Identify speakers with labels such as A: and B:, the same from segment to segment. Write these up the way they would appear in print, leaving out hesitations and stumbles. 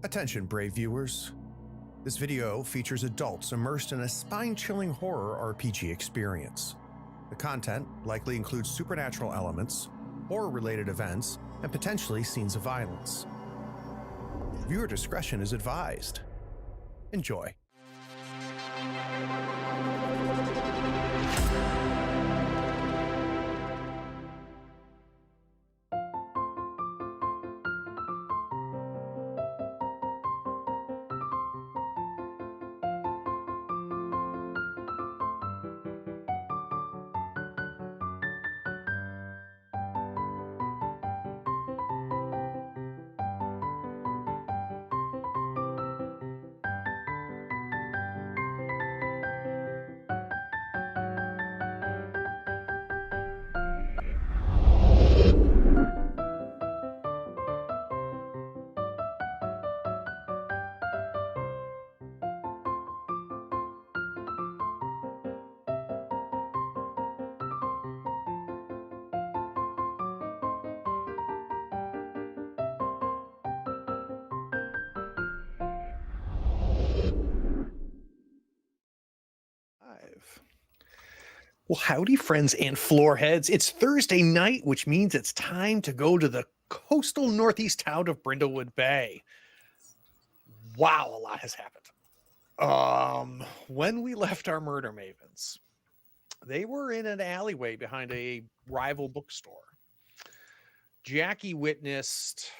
A: Attention, brave viewers. This video features adults immersed in a spine-chilling horror RPG experience. The content likely includes supernatural elements, horror-related events, and potentially scenes of violence. Viewer discretion is advised. Enjoy.
B: Well, howdy, friends and floorheads. It's Thursday night, which means it's time to go to the coastal northeast town of Brindlewood Bay. Wow, a lot has happened. When we left our Murder Mavens, they were in an alleyway behind a rival bookstore. Jackie witnessed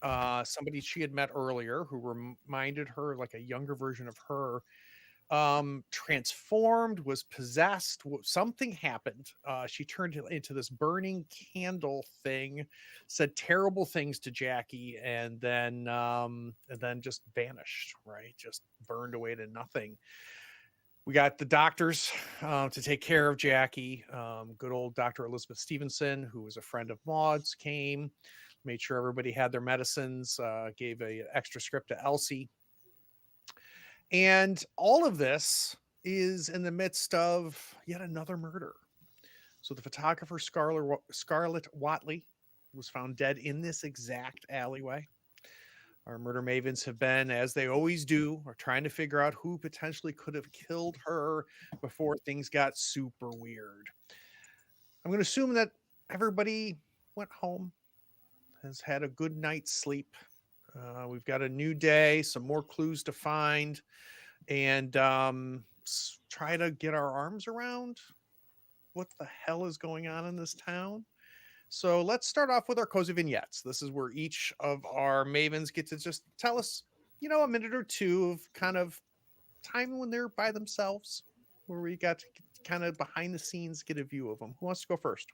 B: somebody she had met earlier who reminded her like a younger version of her, transformed, was possessed. Something happened. She turned into this burning candle thing, said terrible things to Jackie, and then just vanished, right? Just burned away to nothing. We got the doctors to take care of Jackie. Good old Dr. Elizabeth Stevenson, who was a friend of Maud's, came, made sure everybody had their medicines, gave an extra script to Elsie. And all of this is in the midst of yet another murder. So the photographer Scarlett Watley was found dead in this exact alleyway. Our murder mavens have been, as they always do, are trying to figure out who potentially could have killed her before things got super weird. I'm going to assume that everybody went home, has had a good night's sleep. We've got a new day, some more clues to find, and try to get our arms around what the hell is going on in this town. So let's start off with our cozy vignettes. This is where each of our mavens get to just tell us, a minute or two of kind of time when they're by themselves, where we got to kind of behind the scenes get a view of them. Who wants to go first?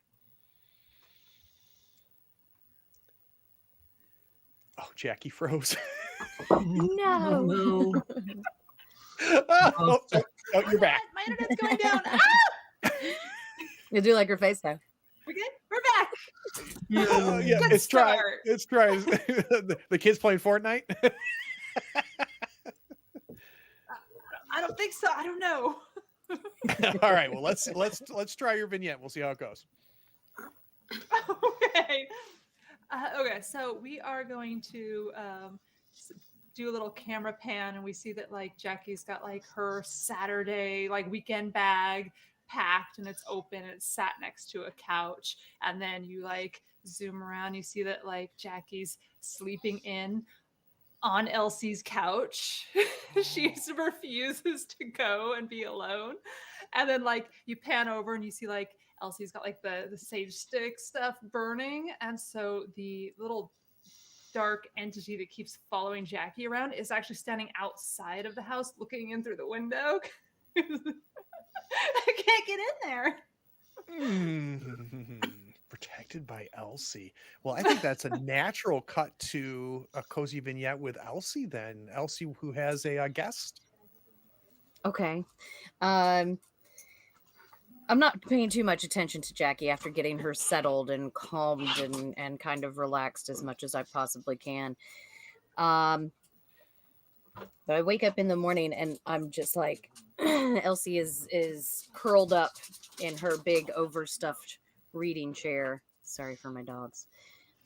B: Oh, Jackie froze.
C: No.
B: Oh, you're back.
C: My internet's going down. Ah!
D: You do like your face though.
C: We're good. We're back.
B: Yeah,
C: Good
B: it's try.
C: start.
B: It's try. The kids playing Fortnite.
C: I don't think so. I don't know.
B: All right. Well, let's try your vignette. We'll see how it goes.
C: Okay. Okay. So we are going to do a little camera pan, and we see that like Jackie's got like her Saturday like weekend bag packed, and it's open, and it's sat next to a couch. And then you like zoom around, you see that like Jackie's sleeping in on Elsie's couch. She refuses to go and be alone. And then like you pan over and you see like Elsie's got like the sage stick stuff burning. And so the little dark entity that keeps following Jackie around is actually standing outside of the house looking in through the window. I can't get in there.
B: Protected by Elsie. Well, I think that's a natural cut to a cozy vignette with Elsie then. Elsie, who has a guest.
D: Okay. I'm not paying too much attention to Jackie after getting her settled and calmed and kind of relaxed as much as I possibly can. But I wake up in the morning and I'm just like, Elsie is curled up in her big overstuffed reading chair. Sorry for my dogs.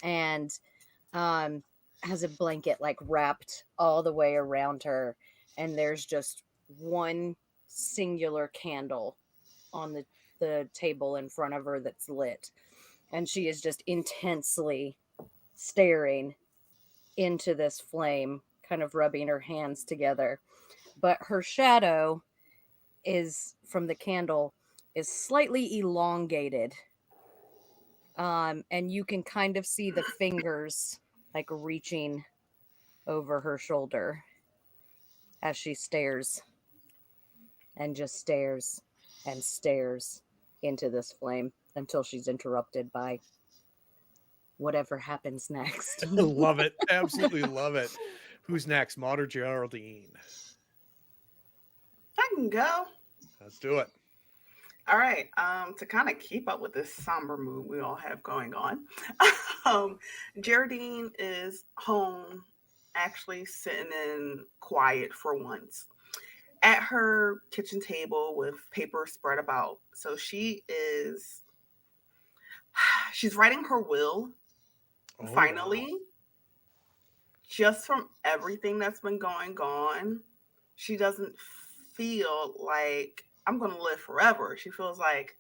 D: And has a blanket like wrapped all the way around her, and there's just one singular candle on the table in front of her that's lit, and she is just intensely staring into this flame, kind of rubbing her hands together. But her shadow is from the candle is slightly elongated. And you can kind of see the fingers like reaching over her shoulder as she stares and just stares and stares into this flame until she's interrupted by whatever happens next.
B: Love it. Absolutely love it. Who's next, Maud or Geraldine?
E: I can go.
B: Let's do it.
E: All right. To kind of keep up with this somber mood we all have going on, Geraldine is home, actually sitting in quiet for once at her kitchen table with paper spread about. So she's writing her will
B: Oh,
E: finally.
B: wow.
E: Just from everything that's been going on, she doesn't feel like I'm going to live forever. She feels like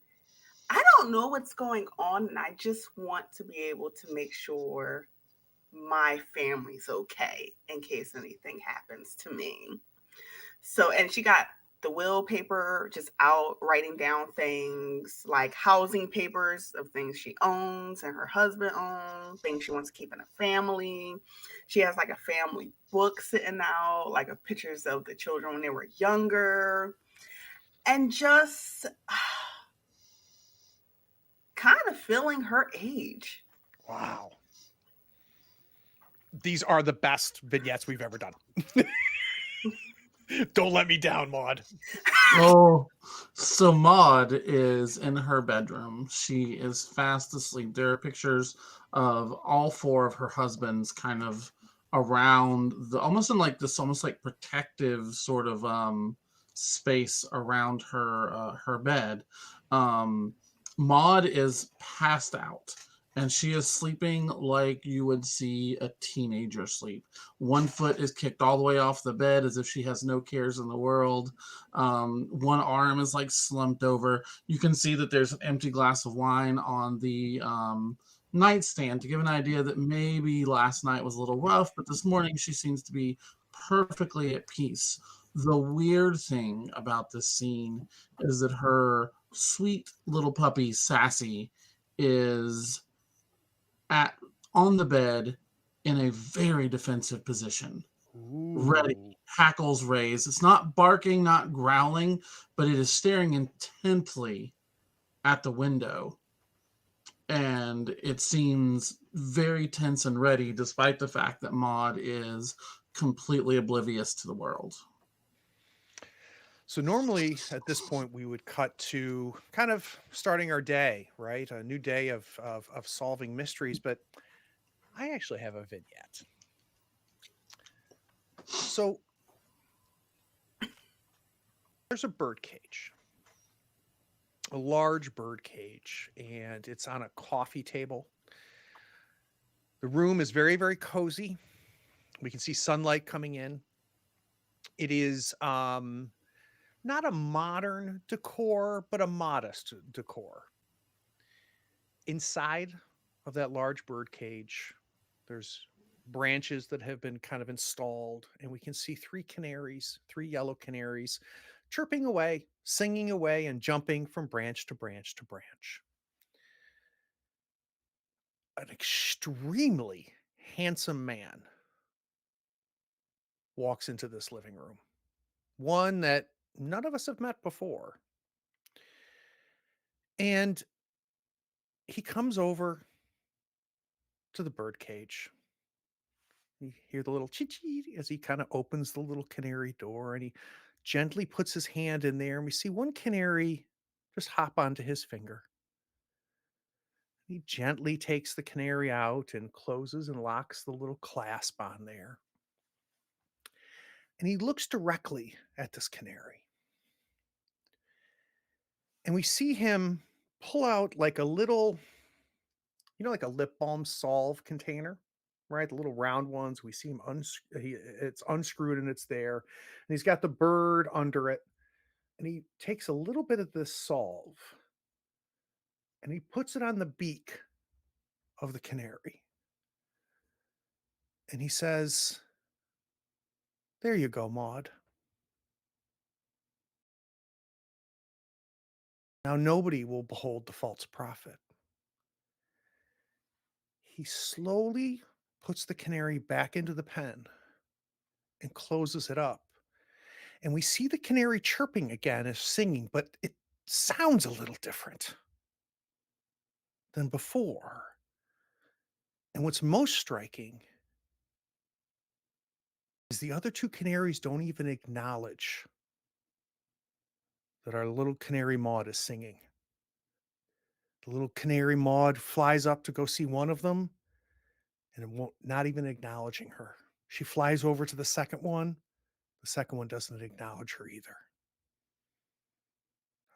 E: I don't know what's going on, and I just want to be able to make sure my family's okay in case anything happens to me. So, and she got the will paper just out writing down things like housing papers of things she owns and her husband owns, things she wants to keep in a family. She has like a family book sitting out, like of pictures of the children when they were younger, and just kind of feeling her age.
B: Wow. These are the best vignettes we've ever done. Don't let me down, Maud.
F: Oh, so Maud is in her bedroom. She is fast asleep. There are pictures of all four of her husbands kind of around the almost in like this almost like protective sort of space around her bed. Maud is passed out, and she is sleeping like you would see a teenager sleep. One foot is kicked all the way off the bed as if she has no cares in the world. One arm is like slumped over. You can see that there's an empty glass of wine on the nightstand to give an idea that maybe last night was a little rough, but this morning she seems to be perfectly at peace. The weird thing about this scene is that her sweet little puppy, Sassy, is at on the bed in a very defensive position, ready,
B: Ooh.
F: hackles raised. It's not barking, not growling, but it is staring intently at the window. And it seems very tense and ready, despite the fact that Maud is completely oblivious to the world.
B: So normally at this point we would cut to kind of starting our day, right? A new day of solving mysteries, but I actually have a vignette. So there's a bird cage, a large bird cage, and it's on a coffee table. The room is very, very cozy. We can see sunlight coming in. It is not a modern decor, but a modest decor. Inside of that large bird cage, there's branches that have been kind of installed, and we can see three yellow canaries, chirping away, singing away, and jumping from branch to branch to branch. An extremely handsome man walks into this living room, one that none of us have met before. And he comes over to the bird cage. You hear the little chee-chee as he kind of opens the little canary door, and he gently puts his hand in there, and we see one canary just hop onto his finger. He gently takes the canary out and closes and locks the little clasp on there. And he looks directly at this canary. And we see him pull out like a little, like a lip balm salve container. right? The little round ones. We see him, it's unscrewed and it's there. And he's got the bird under it. And he takes a little bit of this salve and he puts it on the beak of the canary. And he says, "There you go, Maud. Now nobody will behold the false prophet." He slowly puts the canary back into the pen and closes it up. And we see the canary chirping again as singing, but it sounds a little different than before. And what's most striking is the other two canaries don't even acknowledge that our little canary Maud is singing. The little canary Maud flies up to go see one of them, and it won't, not even acknowledging her. She flies over to the second one. The second one doesn't acknowledge her either.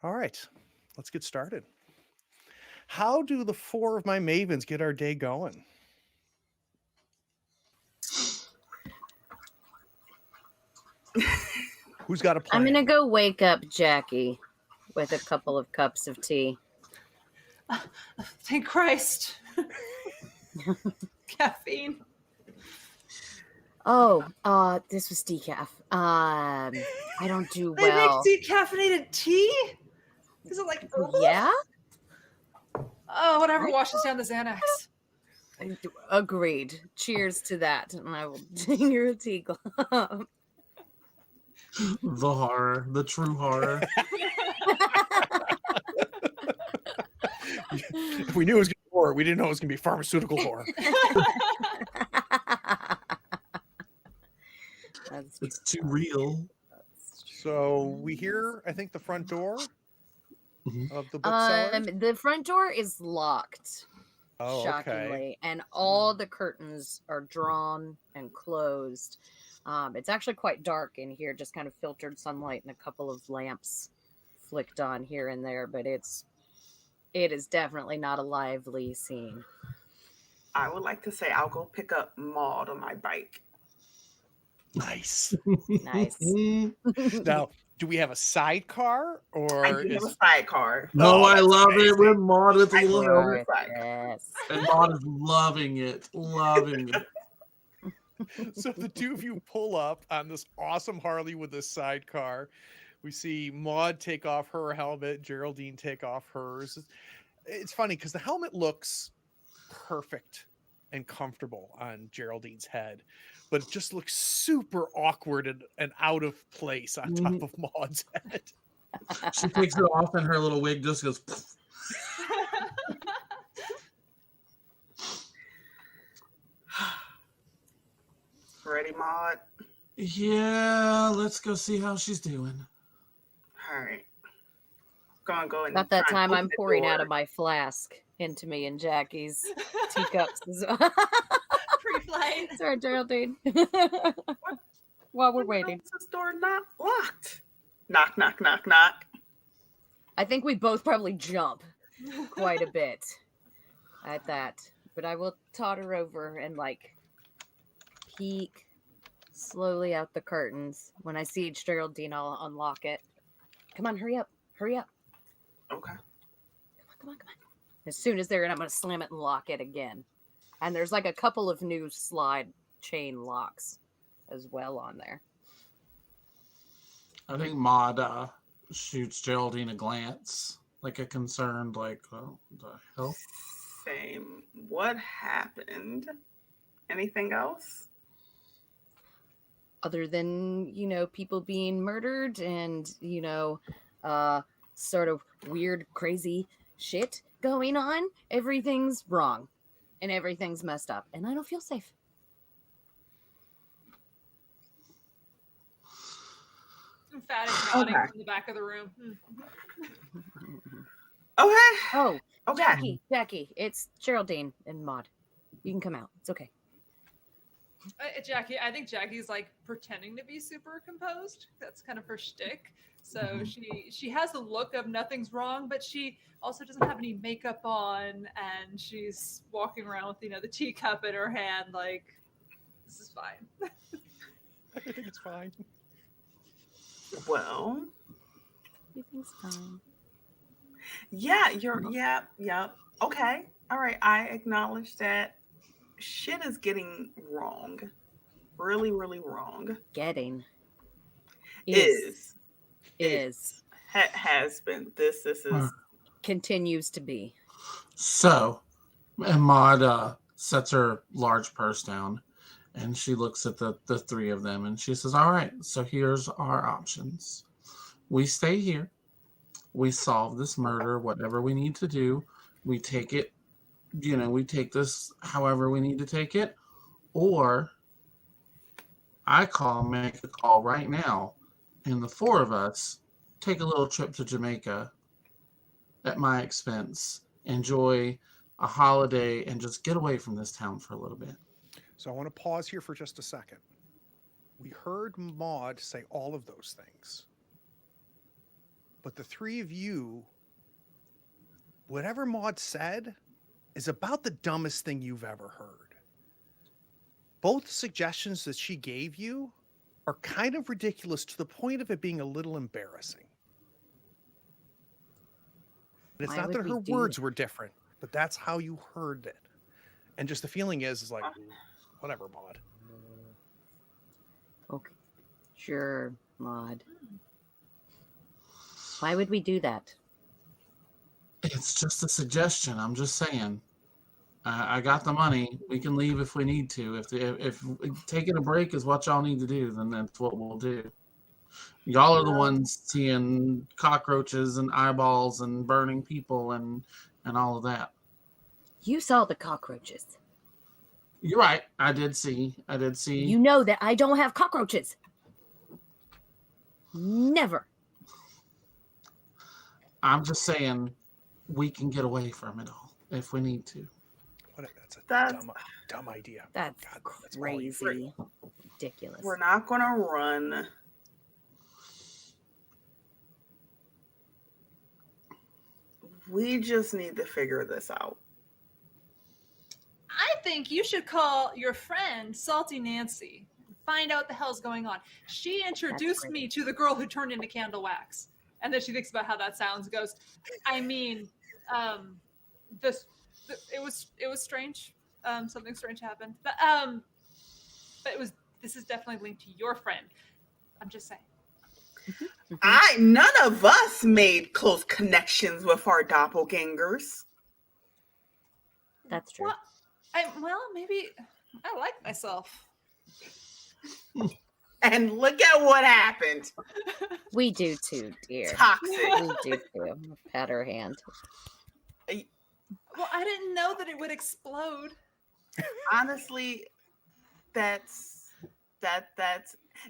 B: All right, let's get started. How do the four of my mavens get our day going? Who's got a plan?
D: I'm gonna go wake up Jackie with a couple of cups of tea.
C: Thank Christ. Caffeine.
D: Oh, this was decaf. I don't do
C: They
D: well.
C: make decaffeinated tea? Is it like herbal?
D: Yeah,
C: Oh, whatever washes down the Xanax.
D: agreed. Cheers to that, and I will ding your tea glove.
F: The horror, the true horror.
B: If we knew it was going to be horror, we didn't know it was going to be pharmaceutical horror.
F: It's too real.
B: So we hear, I think, the front door
F: Mhm.
B: of the bookseller.
D: The front door is locked,
B: Oh,
D: shockingly,
B: okay.
D: and all the curtains are drawn and closed. It's actually quite dark in here, just kind of filtered sunlight and a couple of lamps flicked on here and there, but it is definitely not a lively scene.
E: I would like to say I'll go pick up Maud on my bike.
B: Nice.
D: Nice.
B: Now, do we have a sidecar or
E: I do have a
B: is
E: sidecar.
F: No,
B: Oh,
F: I
B: that's
F: love it
B: amazing.
F: when Maud with the
E: I
F: little
E: love
F: helmet.
E: it. Sidecar.
D: Yes.
F: And Maud is loving it. Loving it.
B: So the two of you pull up on this awesome Harley with this sidecar. We see Maud take off her helmet, Geraldine take off hers. It's funny because the helmet looks perfect and comfortable on Geraldine's head, but it just looks super awkward and out of place on top of Maud's head.
F: She takes it off and her little wig just goes poof.
E: Ready, Maud?
F: Yeah, let's go see how she's doing.
E: All right. Gonna go and
D: About that
E: try and
D: time, I'm
E: open the
D: pouring out
E: door.
D: of my flask into me and Jackie's teacups as well.
C: Pre-flight.
D: Sorry, Geraldine. While we're
E: Why
D: waiting,
E: is this door not locked? Knock, knock, knock, knock.
D: I think we both probably jump quite a bit at that, but I will totter over and like peek slowly out the curtains. When I see Geraldine, I'll unlock it. Come on, hurry up, hurry up.
E: Okay.
D: Come on. As soon as they're in, I'm going to slam it and lock it again. And there's like a couple of new slide chain locks as well on there.
F: I think Maud shoots Geraldine a glance, like a concerned, like, oh, the hell?
E: Same. What happened? Anything else?
D: Other than, people being murdered and, sort of weird, crazy shit going on, everything's wrong and everything's messed up. And I don't feel safe.
C: Emphatic nodding
E: Okay.
C: from the back of the room.
E: Okay.
D: Oh,
E: Okay.
D: Jackie, it's Geraldine and Maud. You can come out. It's okay.
C: Jackie, I think Jackie's like pretending to be super composed. That's kind of her shtick. So she has the look of nothing's wrong, but she also doesn't have any makeup on, and she's walking around with the teacup in her hand, like this is fine.
B: Everything is fine.
E: Well,
D: Everything's fine.
E: yeah, yeah. Okay. All right. I acknowledge that shit is getting wrong. Really, really wrong.
D: Getting
E: Is has been. This is
D: continues to be.
F: So, and Maud sets her large purse down, and she looks at the three of them, and she says, all right, so here's our options. We stay here. We solve this murder, whatever we need to do. We take it, we take this however we need to take it. Or I make a call right now, and the four of us take a little trip to Jamaica at my expense, enjoy a holiday, and just get away from this town for a little bit.
B: So I want to pause here for just a second. We heard Maud say all of those things. But the three of you, whatever Maud said, is about the dumbest thing you've ever heard. Both suggestions that she gave you are kind of ridiculous to the point of it being a little embarrassing. And it's not that her words were different, but that's how you heard it. And just the feeling is like, whatever, Maud.
D: Okay. Sure, Maud. Why would we do that?
F: It's just a suggestion. I'm just saying. I got the money. We can leave if we need to. If taking a break is what y'all need to do, then that's what we'll do. Y'all are the ones seeing cockroaches and eyeballs and burning people and all of that.
D: You saw the cockroaches.
F: You're right. I did see.
D: You know that I don't have cockroaches. Never.
F: I'm just saying we can get away from it all if we need to.
B: That's a dumb idea.
D: That's crazy. Ridiculous.
E: We're not going to run. We just need to figure this out.
C: I think you should call your friend Salty Nancy. Find out what the hell's going on. She introduced me to the girl who turned into candle wax. And then she thinks about how that sounds. Goes, I mean, it was strange. Something strange happened. But this is definitely linked to your friend. I'm just saying.
E: None of us made close connections with our doppelgangers.
D: That's true.
C: Well, maybe I like myself.
E: And look at what happened.
D: We do too, dear.
E: Toxic.
D: We do too. Pat her hand.
C: Well, I didn't know that it would explode.
E: Honestly, that's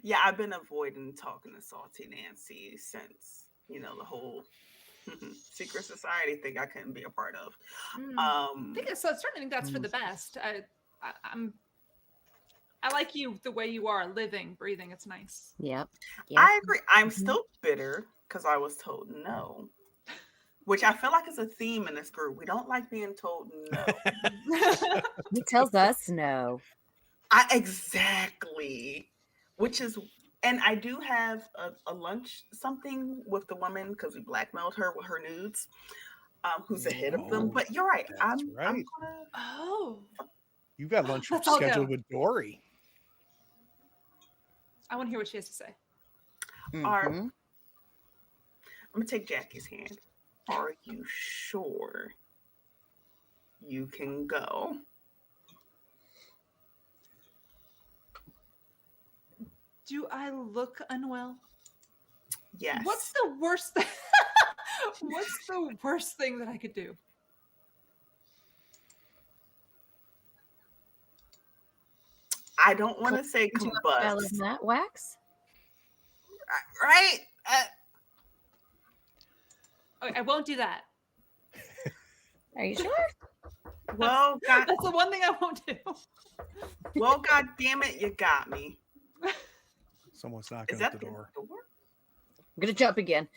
E: yeah, I've been avoiding talking to Salty Nancy since, the whole secret society thing I couldn't be a part of.
C: I certainly think that's for the best. I like you the way you are, living, breathing. It's nice.
D: Yep.
E: I agree. I'm still bitter because I was told no, which I feel like is a theme in this group. We don't like being told no.
D: He tells us no.
E: Exactly. Which is, and I do have a lunch something with the woman because we blackmailed her with her nudes, who's ahead of them. But you're right. I'm gonna.
C: Oh.
B: You got lunch scheduled with Dory.
C: I want to hear what she has to say.
E: I'm gonna take Jackie's hand. Are you sure you can go?
C: Do I look unwell?
E: Yes.
C: What's the worst thing? What's the worst thing that I could do?
E: I don't want to say combust.
D: That wax?
E: Right?
C: Okay, I won't do that.
D: Are you sure?
E: Well,
C: that's the one thing I won't do.
E: Well, God damn it, you got me.
A: Someone's
E: Is
A: knocking
E: that
A: at the door.
D: I'm gonna jump again.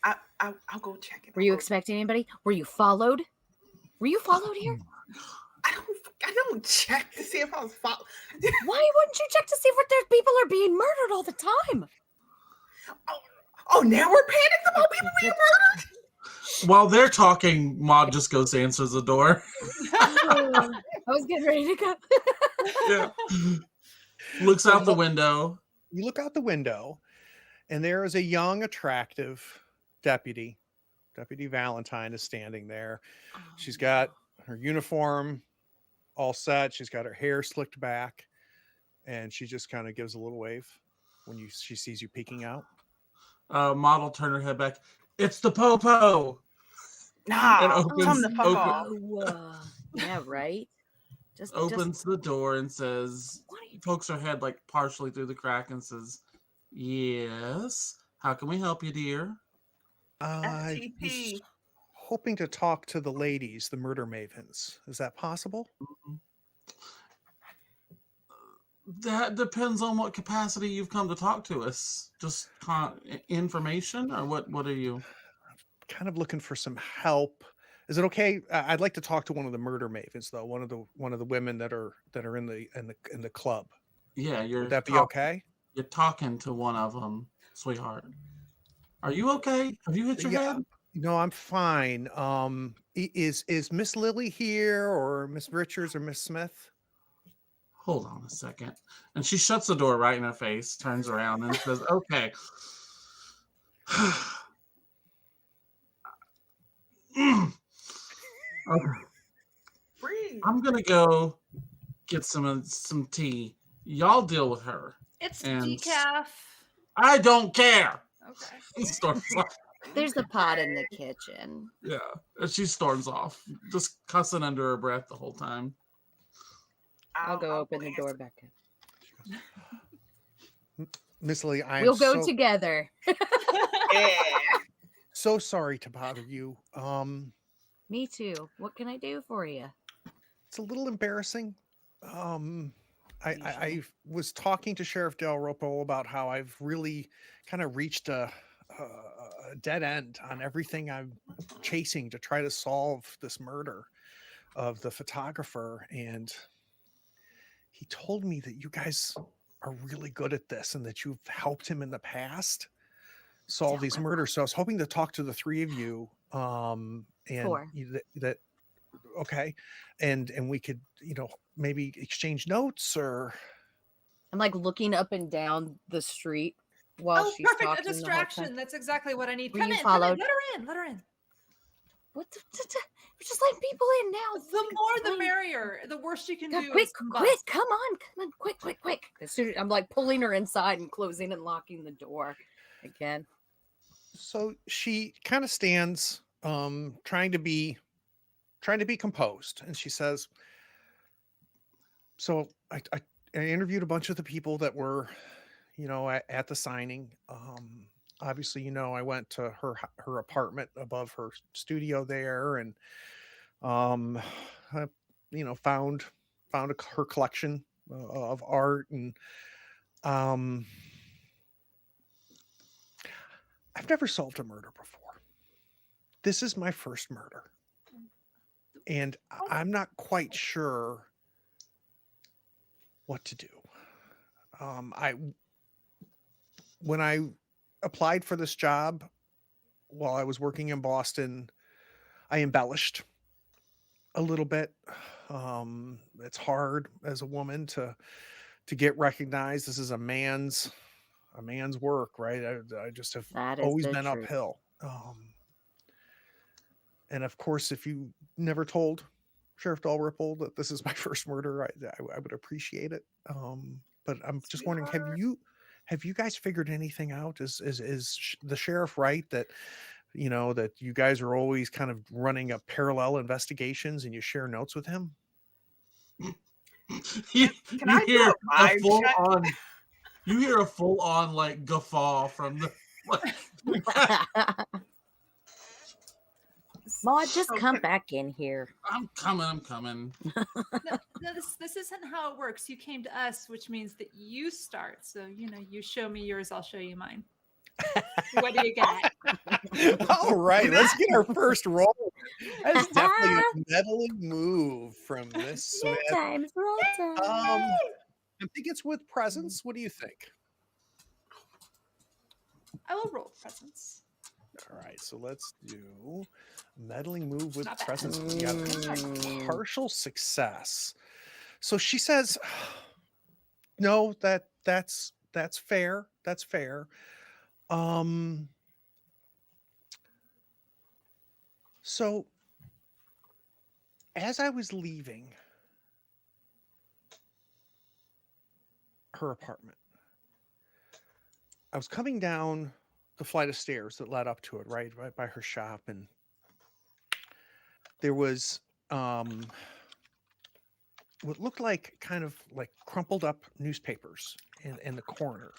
E: I'll go check it.
D: Were you expecting anybody? Were you followed? Were you followed here?
E: I don't check to see if I was followed.
D: Why wouldn't you check to see if there's people are being murdered all the time?
E: Oh, now we're panicking about people being murdered?
F: While they're talking, Maud just goes to answer the door.
D: I was getting ready to go.
F: Yeah. Looks out the window.
A: You look out the window, and there is a young, attractive deputy. Deputy Valentine is standing there. She's got her uniform all set. She's got her hair slicked back, and she just kind of gives a little wave when she sees you peeking out.
F: Maud will turn her head back. It's the Popo.
E: Nah,
F: And opens-
E: come the fuck
F: open-
E: off.
D: Yeah, right. Just
F: Opens the door and says,
D: What are you
F: pokes her head like partially through the crack and says, "Yes. How can we help you, dear?"
A: I was
E: FTP.
A: hoping to talk to the ladies, the Murder Mavens. Is that possible?
F: That depends on what capacity you've come to talk to us. Just information, or what are you?
A: Kind of looking for some help. Is it okay? I'd like to talk to one of the Murder Mavens, though. One of the women that are in the club.
F: Yeah,
A: Would that be okay?
F: You're talking to one of them, sweetheart. Are you okay? Have you hit your
A: Yeah.
F: head?
A: No, I'm fine. Is Miss Lily here, or Miss Richards, or Miss Smith?
F: Hold on a second. And she shuts the door right in her face, turns around and says, "Okay." Okay.
E: Breathe.
F: I'm gonna go get some tea. Y'all deal with her.
C: It's
F: And-
C: decaf.
F: I don't care.
C: Okay.
F: He storms off.
D: There's a pot in the kitchen.
F: Yeah, and she storms off, just cussing under her breath the whole time.
D: I'll go open the door back up.
A: Miss Lily, I am
D: We'll go
A: so,
D: together.
E: Yeah.
A: so sorry to bother you.
D: Me too. What can I do for you?
A: It's a little embarrassing. I was talking to Sheriff Dalrymple about how I've really kind of reached a dead end on everything I'm chasing to try to solve this murder of the photographer. And he told me that you guys are really good at this and that you've helped him in the past solve these murders. So I was hoping to talk to the three of you. And
D: Four.
A: that okay, and we could, maybe exchange notes, or
D: I'm like looking up and down the street while
C: Oh,
D: she's
C: perfect.
D: talking.
C: A distraction. That's exactly what I need.
D: Were
C: Come
D: you
C: in.
D: followed?
C: Let her in. Let her in.
D: What? We're just letting people in now.
C: The more the
D: Fine.
C: merrier. The worst you can
D: God,
C: do
D: quick,
C: is
D: quick,
C: combust.
D: come on, quick. As soon as I'm like pulling her inside and closing and locking the door again.
A: so she kind of stands, trying to be composed, and she says, so I interviewed a bunch of the people that were, at the signing. Obviously, I went to her apartment above her studio there, and I, found her collection of art, and I've never solved a murder before. This is my first murder, and I'm not quite sure what to do. When I applied for this job while I was working in Boston, I embellished a little bit. It's hard as a woman to get recognized. This is a man's work, right? I just have
D: That is
A: always
D: the
A: been
D: truth.
A: uphill. And of course, if you never told Sheriff Dalrymple that this is my first murder, I would appreciate it. But I'm just wondering, have you guys figured anything out? Is the sheriff right that that you guys are always kind of running a parallel investigations and you share notes with him?
F: You
E: I do
F: hear
E: a
F: a
E: vibe
F: full
E: check?
F: on. You hear a full on like guffaw from the.
D: Maud, just
E: So
D: come
E: can-
D: back in here.
F: I'm coming.
C: Now, the this isn't how it works. You came to us, which means that you start. So, you show me yours, I'll show you mine. What do you got?
B: All right, let's get our first roll. That's definitely a meddling move from Miss Smith.
D: Roll time.
B: I think it's with presence. What do you think?
C: I will roll presence.
B: All right, so let's do meddling move with
C: Not bad.
B: presence. We got a partial success. So she says, "No, that's fair. That's fair." So as I was leaving her apartment, I was coming down the flight of stairs that led up to it, right by her shop, and there was what looked like kind of like crumpled up newspapers in the corner.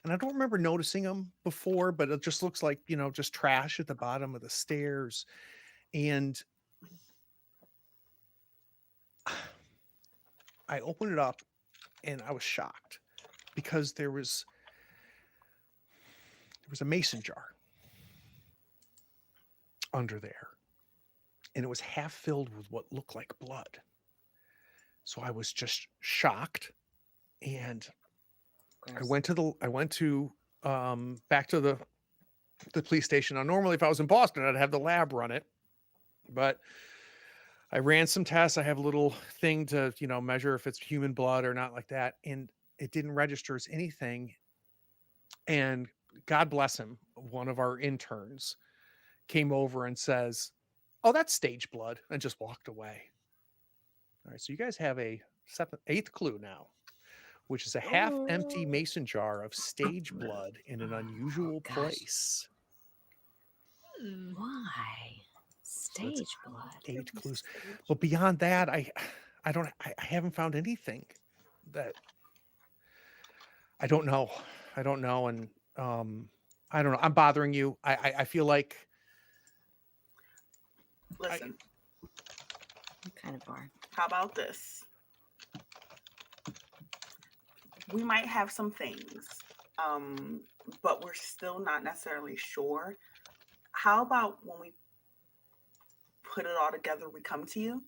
B: And I don't remember noticing them before, but it just looks like, just trash at the bottom of the stairs. And I opened it up and I was shocked because there was a mason jar under there, and it was half filled with what looked like blood. So I was just shocked, and I went to back to the police station. Now, normally if I was in Boston, I'd have the lab run it, but I ran some tests. I have a little thing to, measure if it's human blood or not like that. And it didn't register as anything. And God bless him, one of our interns came over and says, "Oh, that's stage blood," and just walked away. All right. So you guys have a eighth clue now, which is a half empty mason jar of stage blood in an unusual place.
D: Why? Stage blood.
B: 8 clues. But beyond that, I haven't found anything that I don't know. And I don't know. I'm bothering you. I feel like
E: Listen,
D: You kind of are.
E: how about this? We might have some things, but we're still not necessarily sure. How about when we put it all together, we come to you?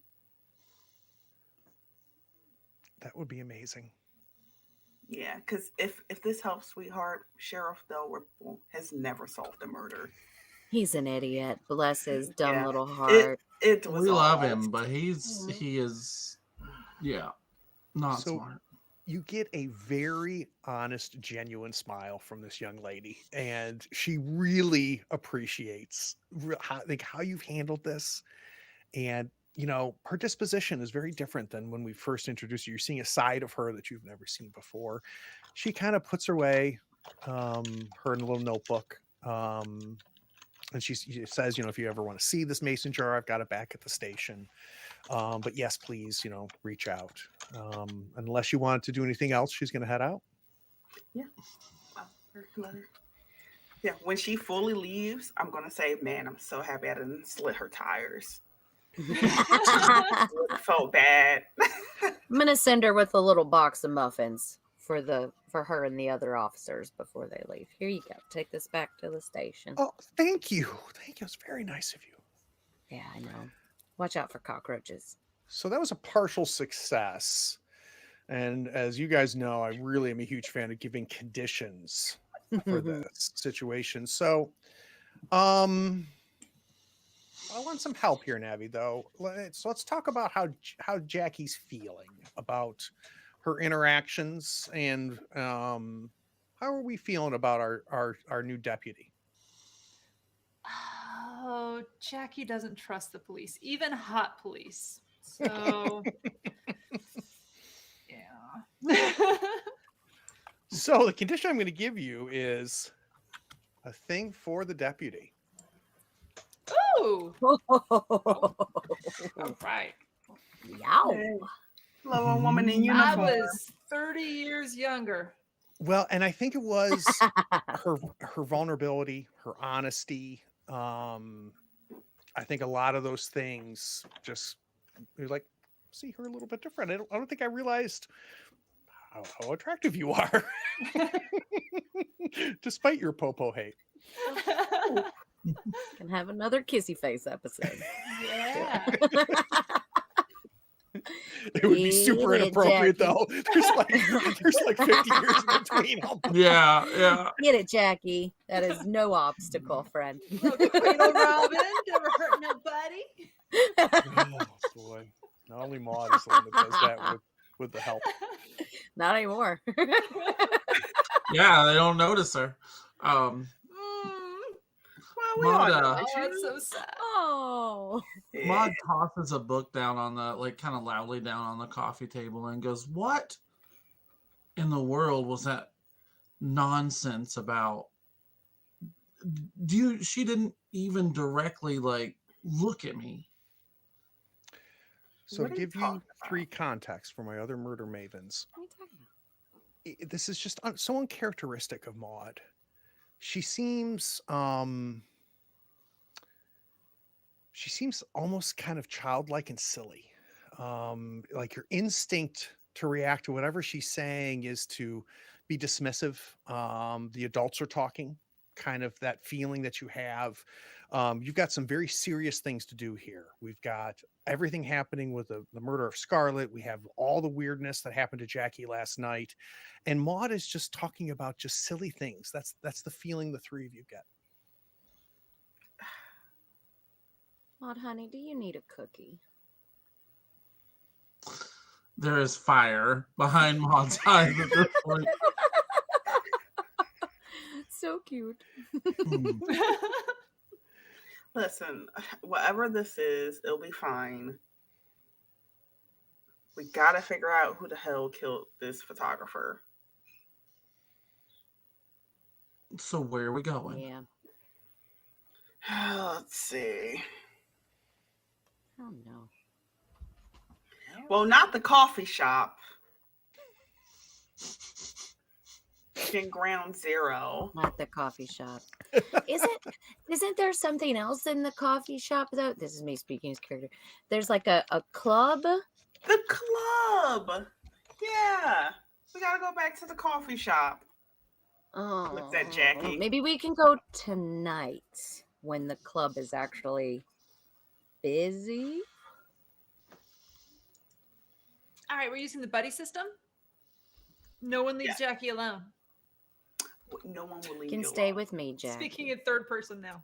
B: that would be amazing.
E: Yeah, because if this helps, sweetheart, Sheriff Dalrymple has never solved a murder.
D: He's an idiot. Bless his dumb
E: Yeah.
D: little heart.
E: It was
F: We love
E: all-
F: him, but he is not
B: So-
F: smart.
B: You get a very honest, genuine smile from this young lady, and she really appreciates how you've handled this. And her disposition is very different than when we first introduced you. You're seeing a side of her that you've never seen before. She kind of puts her away, her in a little notebook, and she says, if you ever want to see this mason jar, I've got it back at the station. But yes, please, reach out. Unless you want to do anything else, she's going to head out.
E: Yeah. Yeah, when she fully leaves, I'm going to say, man, I'm so happy I didn't slit her tires. I felt bad.
D: I'm gonna send her with a little box of muffins for her and the other officers before they leave. Here you go. Take this back to the station.
B: Oh, thank you. It's very nice of you.
D: Yeah, I know. Watch out for cockroaches.
B: So that was a partial success. And as you guys know, I really am a huge fan of giving conditions for this situation. So, I want some help here, Navi, though. Let's talk about how Jackie's feeling about her interactions, and how are we feeling about our new deputy?
C: Oh, Jackie doesn't trust the police, even hot police. So, yeah.
B: So the condition I'm going to give you is a thing for the deputy.
C: Ooh. All right.
D: Yow.
E: Love a woman in
C: I
E: uniform.
C: was 30 years younger.
B: Well, and I think it was her vulnerability, her honesty. I think a lot of those things just, it was like, see her a little bit different. I don't think I realized how attractive you are, despite your popo hate.
D: Can have another kissy face episode.
C: Yeah.
B: It would be super
D: Get it,
B: inappropriate
D: Jackie.
B: though. There's like 50 years between them.
F: Yeah.
D: Get it, Jackie. That is no obstacle, friend.
C: Look, Queen of Robin, never hurt nobody.
B: Oh boy. Not only Maud is the one that does that with the help.
D: Not anymore.
F: Yeah, they don't notice her.
E: Well, we
F: Maud,
E: all know
F: uh,
E: that
C: Oh,
E: you-
C: it's so sad.
D: Oh.
E: Yeah.
F: Maud tosses a book down on the, like, kind of loudly down on the coffee table and goes, "What in the world was that nonsense about?" She didn't even directly, like, look at me.
B: So
E: What
B: to
E: are you
B: give you
E: talking about?
B: 3 contexts for my other murder mavens,
D: What are you talking about?
B: this is just so uncharacteristic of Maud. She seems almost kind of childlike and silly. Like her instinct to react to whatever she's saying is to be dismissive. The adults are talking, kind of that feeling that you have. You've got some very serious things to do here. We've got everything happening with the murder of Scarlett. We have all the weirdness that happened to Jackie last night. And Maud is just talking about just silly things. That's the feeling the 3 of you get.
D: Maud, honey, do you need a cookie?
F: There is fire behind Maud's eyes at this point.
D: So cute.
F: Hmm.
E: Listen, whatever this is, it'll be fine. We gotta figure out who the hell killed this photographer.
F: So where are we going?
D: Yeah.
E: Let's see.
D: Oh no.
E: Well, not the coffee shop. In Ground Zero.
D: Not the coffee shop. Isn't there something else in the coffee shop though? This is me speaking as character. There's like a club.
E: The club. Yeah. We gotta go back to the coffee shop.
D: Oh,
E: at Jackie.
D: Maybe we can go tonight when the club is actually busy.
C: All right, we're using the buddy system. No one leaves Jackie alone.
E: No one will leave
D: Can
E: you
D: stay
E: alone.
D: with me, Jack.
C: Speaking in third person now.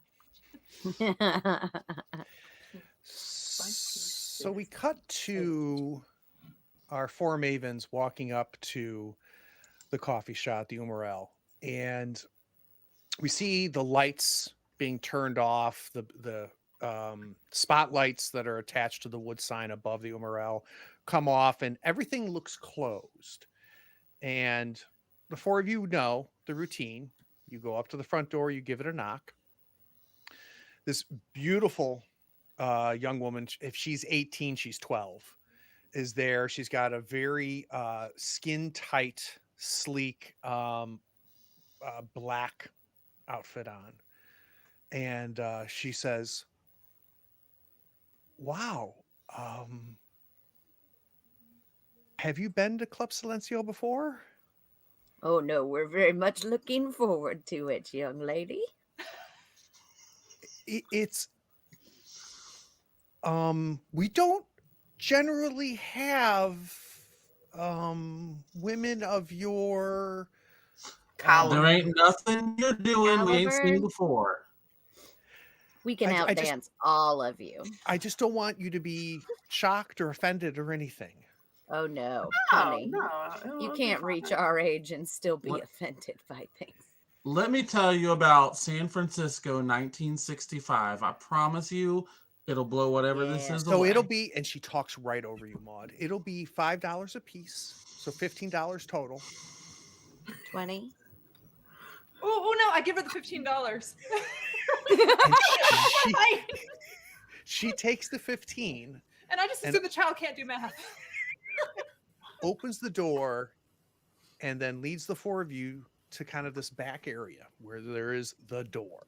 B: So we cut to our 4 mavens walking up to the coffee shop, the Umarell, and we see the lights being turned off, the spotlights that are attached to the wood sign above the Umarell come off, and everything looks closed. And the 4 of you know the routine. You go up to the front door, you give it a knock. This beautiful young woman, if she's 18, she's 12, is there. She's got a very skin tight, sleek black outfit on. And she says, "Wow, have you been to Club Sencio before?"
D: Oh no, we're very much looking forward to it, young lady.
B: It's we don't generally have women of your
E: Caliber.
F: There ain't nothing you're doing we ain't seen
D: Caliber.
F: before.
D: We can
B: I just-
D: outdance all of you.
B: I just don't want you to be shocked or offended or anything.
D: Oh no,
E: No,
D: honey.
E: no.
D: You
E: it'll be
D: can't reach
E: fine.
D: our age and still be
F: What?
D: offended by things.
F: Let me tell you about San Francisco 1965. I promise you it'll blow whatever this
D: Yeah.
F: is
B: So
F: away.
B: it'll be, and she talks right over you, Maud. It'll be $5 a piece, so $15 total.
D: 20.
C: Oh no, I give her the $15.
B: And she,
C: I-
B: she takes the 15,
C: and I just
B: And-
C: assume the child can't do math.
B: opens the door, and then leads the 4 of you to kind of this back area where there is the door.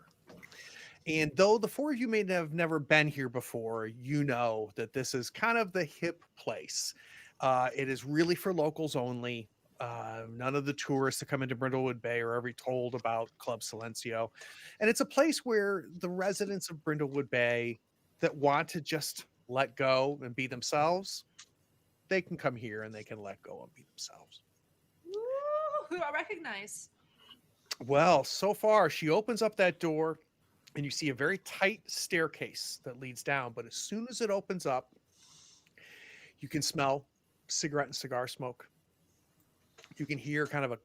B: And though the four of you may have never been here before, you know that this is kind of the hip place. It is really for locals only. None of the tourists that come into Brindlewood Bay are ever told about Club Silencio. And it's a place where the residents of Brindlewood Bay that want to just let go and be themselves, they can come here and they can let go and be themselves.
C: Woo, who do I recognize?
B: Well, so far, she opens up that door and you see a very tight staircase that leads down. But as soon as it opens up, you can smell cigarette and cigar smoke. You can hear kind of a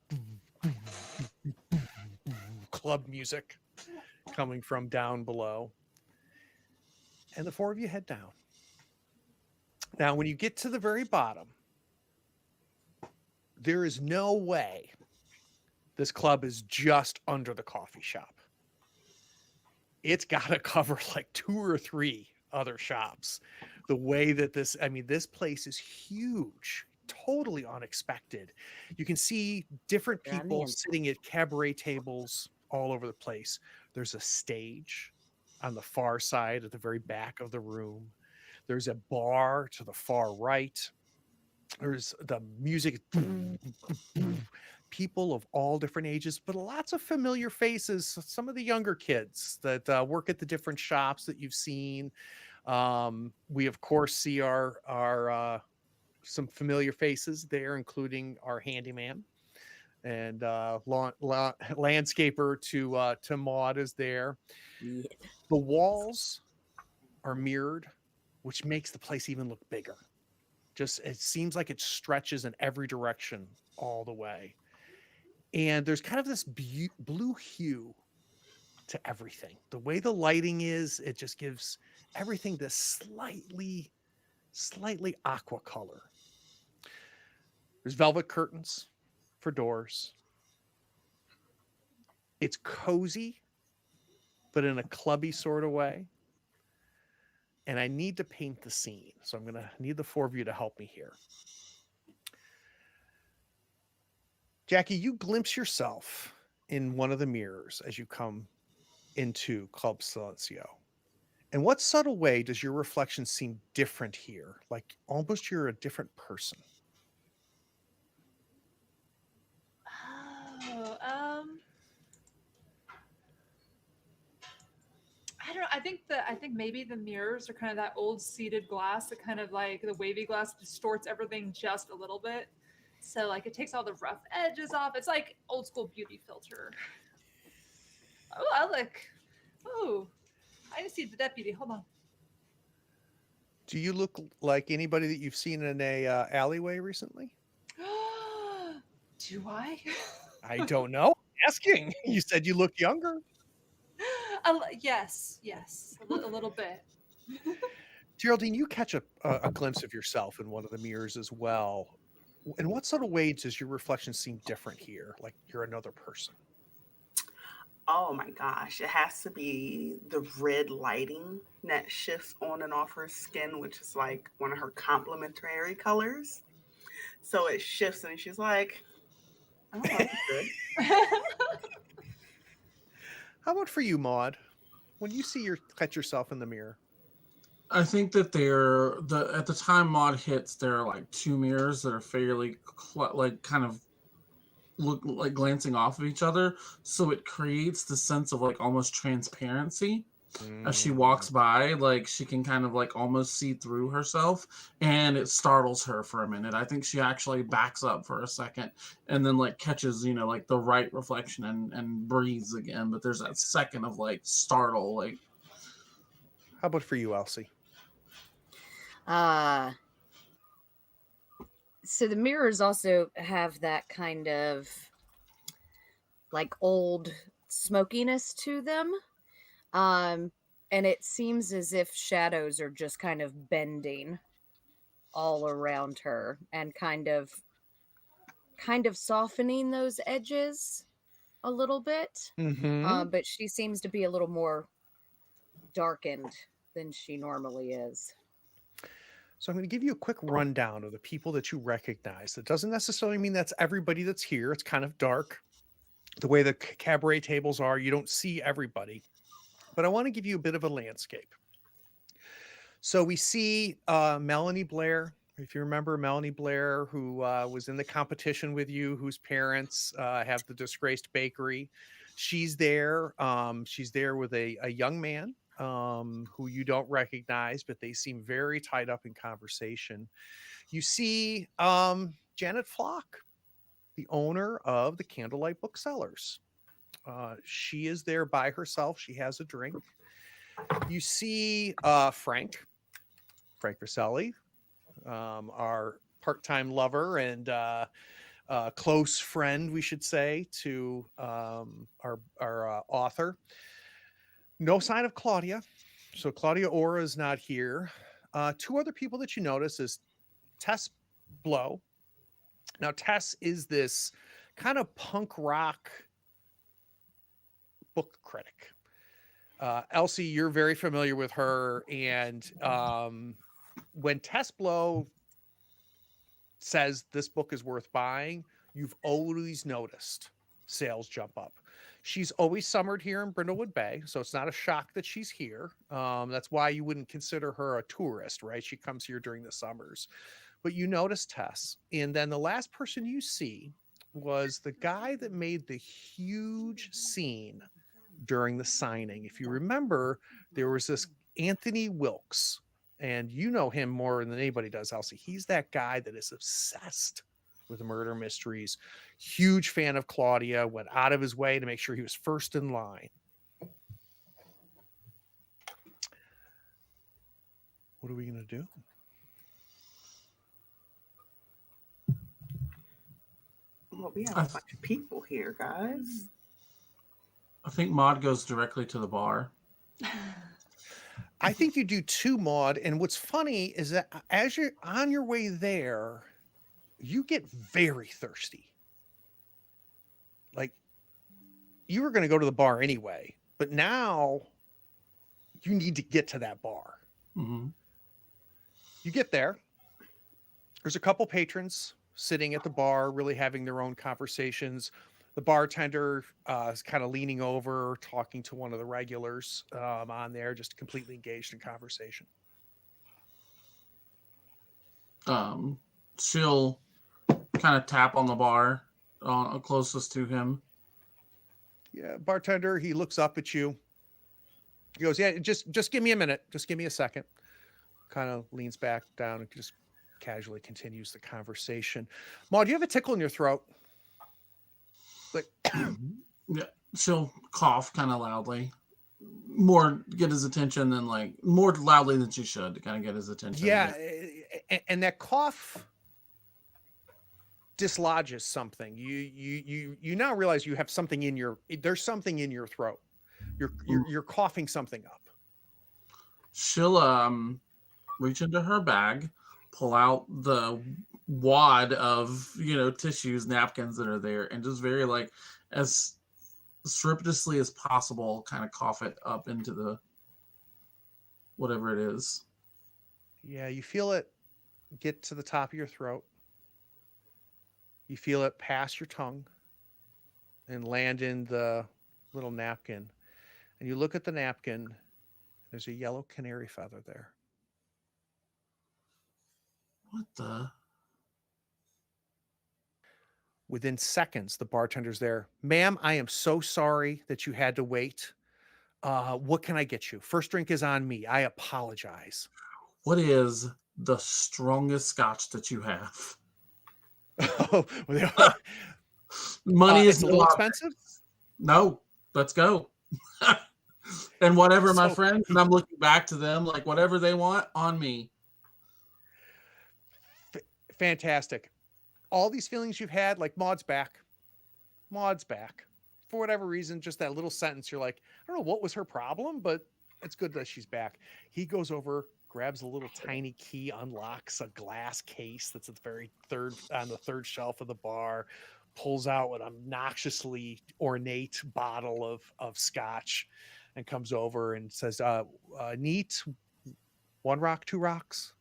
B: club music coming from down below. And the four of you head down. Now, when you get to the very bottom, there is no way this club is just under the coffee shop. It's got to cover like 2 or 3 other shops. The way that this place is huge, totally unexpected. You can see different people sitting at cabaret tables all over the place. There's a stage on the far side at the very back of the room. There's a bar to the far right. There's the music. People of all different ages, but lots of familiar faces. Some of the younger kids that work at the different shops that you've seen. We of course see our some familiar faces there, including our handyman and landscaper to Maud is there. Yeah. The walls are mirrored, which makes the place even look bigger. Just it seems like it stretches in every direction all the way. And there's kind of this blue hue to everything. The way the lighting is, it just gives everything this slightly aqua color. There's velvet curtains for doors. It's cozy, but in a clubby sort of way. And I need to paint the scene. So I'm going to need the four of you to help me here. Jackie, you glimpse yourself in one of the mirrors as you come into Club Silencio. In what subtle way does your reflection seem different here? Like almost you're a different person.
C: Oh, I don't know. I think maybe the mirrors are kind of that old seated glass that kind of like the wavy glass distorts everything just a little bit. So like it takes all the rough edges off. It's like old school beauty filter. Oh, I can see the deputy. Hold on.
B: Do you look like anybody that you've seen in a alleyway recently?
C: Do I?
B: I don't know. Asking. You said you look younger.
C: Yes, a little bit.
B: Geraldine, you catch a glimpse of yourself in one of the mirrors as well. In what sort of way does your reflection seem different here? Like you're another person?
E: Oh my gosh. It has to be the red lighting that shifts on and off her skin, which is like one of her complementary colors. So it shifts and she's like, oh, that's good.
B: How about for you, Maud? When you catch yourself in the mirror?
F: I think that at the time Maud hits, there are like 2 mirrors that are fairly like kind of look like glancing off of each other. So it creates the sense of like almost transparency. As she walks by, like she can kind of like almost see through herself, and it startles her for a minute. I think she actually backs up for a second and then like catches, like the right reflection and breathes again. But there's that second of like startle. Like,
B: how about for you, Elsie?
D: So the mirrors also have that kind of like old smokiness to them. And it seems as if shadows are just kind of bending all around her and kind of softening those edges a little bit.
B: Mm-hmm.
D: But she seems to be a little more darkened than she normally is.
B: So I'm going to give you a quick rundown of the people that you recognize. That doesn't necessarily mean that's everybody that's here. It's kind of dark. The way the cabaret tables are, you don't see everybody. but I want to give you a bit of a landscape. So we see Melanie Blair. If you remember Melanie Blair, who was in the competition with you, whose parents have the disgraced bakery. She's there. She's there with a young man who you don't recognize, but they seem very tied up in conversation. You see Janet Flock, the owner of the Candlelight Booksellers. She is there by herself. She has a drink. You see Frank Rosselli, our part-time lover and close friend, we should say, to our author. No sign of Claudia. So Claudia Ora is not here. Two other people that you notice is Tess Blow. Now, Tess is this kind of punk rock book critic. Elsie, you're very familiar with her. And when Tess Blow says this book is worth buying, you've always noticed sales jump up. She's always summered here in Brindlewood Bay, so it's not a shock that she's here. That's why you wouldn't consider her a tourist, right? She comes here during the summers. But you notice Tess. And then the last person you see was the guy that made the huge scene during the signing. If you remember, there was this Anthony Wilkes, and you know him more than anybody does, Elsie. He's that guy that is obsessed with murder mysteries. Huge fan of Claudia, went out of his way to make sure he was first in line. What are we going to do?
E: Well, we have a bunch of people here, guys.
F: I think Maud goes directly to the bar.
B: I think you do too, Maud. And what's funny is that as you're on your way there, you get very thirsty. Like, you were going to go to the bar anyway, but now you need to get to that bar.
F: Mm-hmm.
B: You get there. There's a couple patrons sitting at the bar, really having their own conversations. The bartender is kind of leaning over, talking to one of the regulars on there, just completely engaged in conversation.
F: She'll kind of tap on the bar closest to him.
B: Yeah, bartender, he looks up at you. He goes, yeah, just give me a minute. Just give me a second. Kind of leans back down and just casually continues the conversation. Maud, do you have a tickle in your throat? Like,
F: yeah, she'll cough kind of loudly, more get his attention than more loudly than she should to kind of get his attention.
B: Yeah, and that cough dislodges something. You now realize you have something in there's something in your throat. You're coughing something up.
F: She'll reach into her bag, pull out the wad of tissues, napkins that are there, and just very as surreptitiously as possible kind of cough it up into the whatever it is.
B: Yeah, you feel it get to the top of your throat. You feel it pass your tongue and land in the little napkin. And you look at the napkin, there's a yellow canary feather there.
F: What the?
B: Within seconds, the bartender's there. Ma'am, I am so sorry that you had to wait. What can I get you? First drink is on me. I apologize.
F: What is the strongest scotch that you have? Money is
B: a little expensive.
F: No, let's go. And whatever, my friends, and I'm looking back to them like whatever they want on me.
B: Fantastic. All these feelings you've had, like Maud's back. For whatever reason, just that little sentence, you're like, I don't know what was her problem, but it's good that she's back. He goes over, grabs a little tiny key, unlocks a glass case that's at the very on the third shelf of the bar, pulls out an obnoxiously ornate bottle of scotch, and comes over and says, neat, 1 rock, 2 rocks.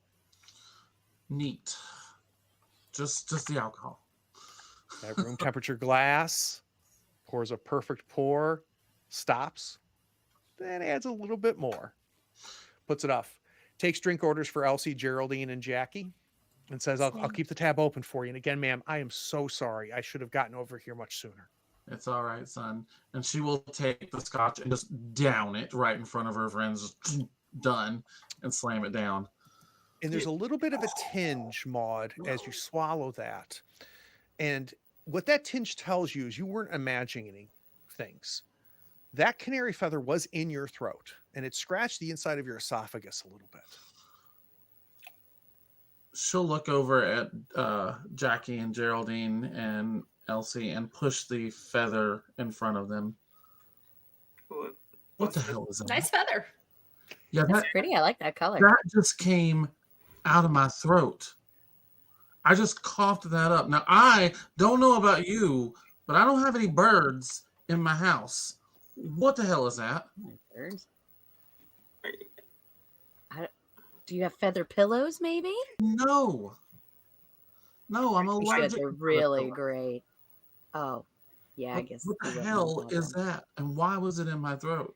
F: Neat. Just the alcohol.
B: That room temperature glass, pours a perfect pour, stops, then adds a little bit more. Puts it off. Takes drink orders for Elsie, Geraldine, and Jackie, and says, I'll keep the tab open for you. And again, ma'am, I am so sorry. I should have gotten over here much sooner.
F: It's all right, son. And she will take the scotch and just down it right in front of her friends. Just done. And slam it down.
B: And there's a little bit of a tinge, Maud, as you swallow that. And what that tinge tells you is you weren't imagining things. That canary feather was in your throat, and it scratched the inside of your esophagus a little bit.
F: She'll look over at Jackie and Geraldine and Elsie and push the feather in front of them. What the hell is that?
C: Nice feather.
F: Yeah,
D: That's pretty. I like that color.
F: that just came out of my throat. I just coughed that up. Now, I don't know about you, but I don't have any birds in my house. What the hell is that?
D: Birds. Do you have feather pillows, maybe?
F: No. No, I'm
D: You should.
F: allergic.
D: They're
F: to
D: really
F: feather.
D: great. Oh, yeah, I guess.
F: What
D: we
F: the
D: wouldn't know
F: hell
D: about
F: is
D: them.
F: that? And why was it in my throat?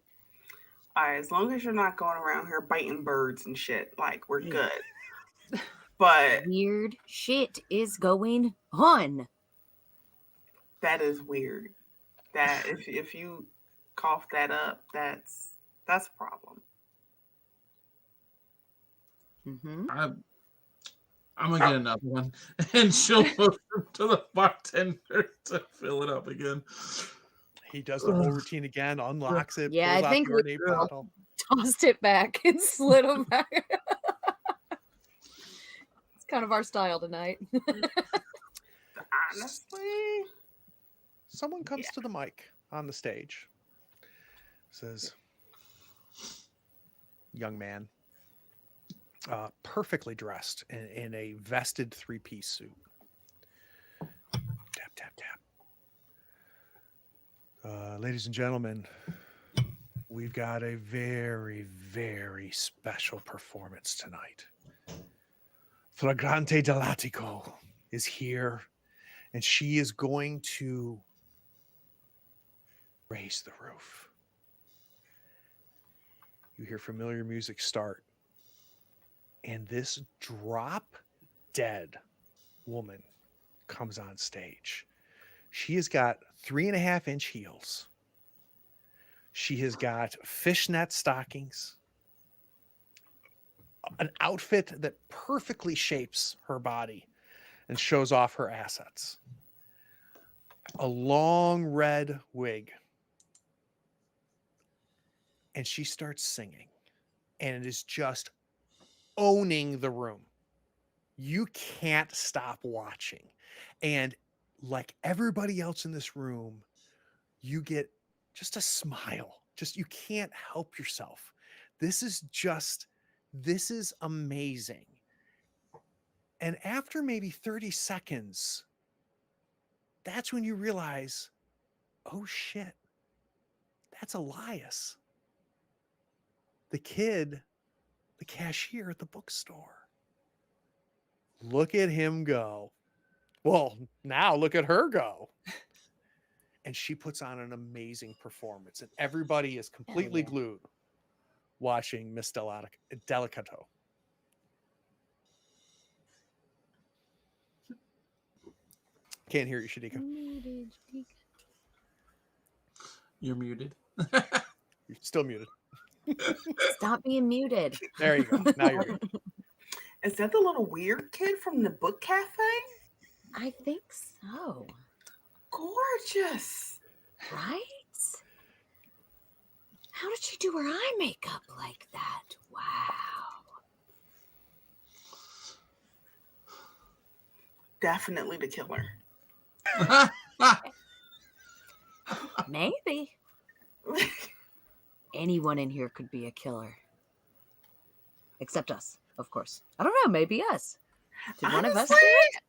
E: All right, as long as you're not going around here biting birds and shit, like we're
D: Yeah.
E: good. But
D: Weird shit is going on.
E: that is weird. That if you cough that up, that's a problem.
D: Mm-hmm.
F: I'm gonna get another one, and she'll move to the bartender to fill it up again.
B: He does the whole routine again, unlocks it,
D: Yeah,
B: pulls
D: I
B: out
D: think
B: the
D: we
B: ornate
D: all-
B: bottle.
D: Tossed it back and slid them back. It's kind of our style tonight.
E: Honestly,
B: Someone comes to the mic on the stage. Says, young man, perfectly dressed in a vested three-piece suit. Tap, tap, tap. Ladies and gentlemen, we've got a very, very special performance tonight. Flagrante Delatico is here, and she is going to raise the roof. You hear familiar music start, and this drop dead woman comes on stage. She has got 3.5-inch heels. She has got fishnet stockings, an outfit that perfectly shapes her body and shows off her assets. A long red wig. And she starts singing, and it is just owning the room. You can't stop watching. And like everybody else in this room, you get just a smile. Just, you can't help yourself. This is amazing. And after maybe 30 seconds, that's when you realize, oh shit, that's Elias. The kid, the cashier at the bookstore. Look at him go. Well, now look at her go. And she puts on an amazing performance, and everybody is completely
D: yeah.
B: glued watching Miss Delicato. Can't hear you, Shadika.
F: You're muted.
B: You're still muted.
D: Stop being muted.
B: There you go. Now you're good.
E: is that the little weird kid from the book cafe?
D: I think so.
E: Gorgeous.
D: Right? How did she do her eye makeup like that? Wow.
E: Definitely the killer.
D: Maybe. Anyone in here could be a killer. Except us, of course. I don't know, maybe us. Did one of us do it?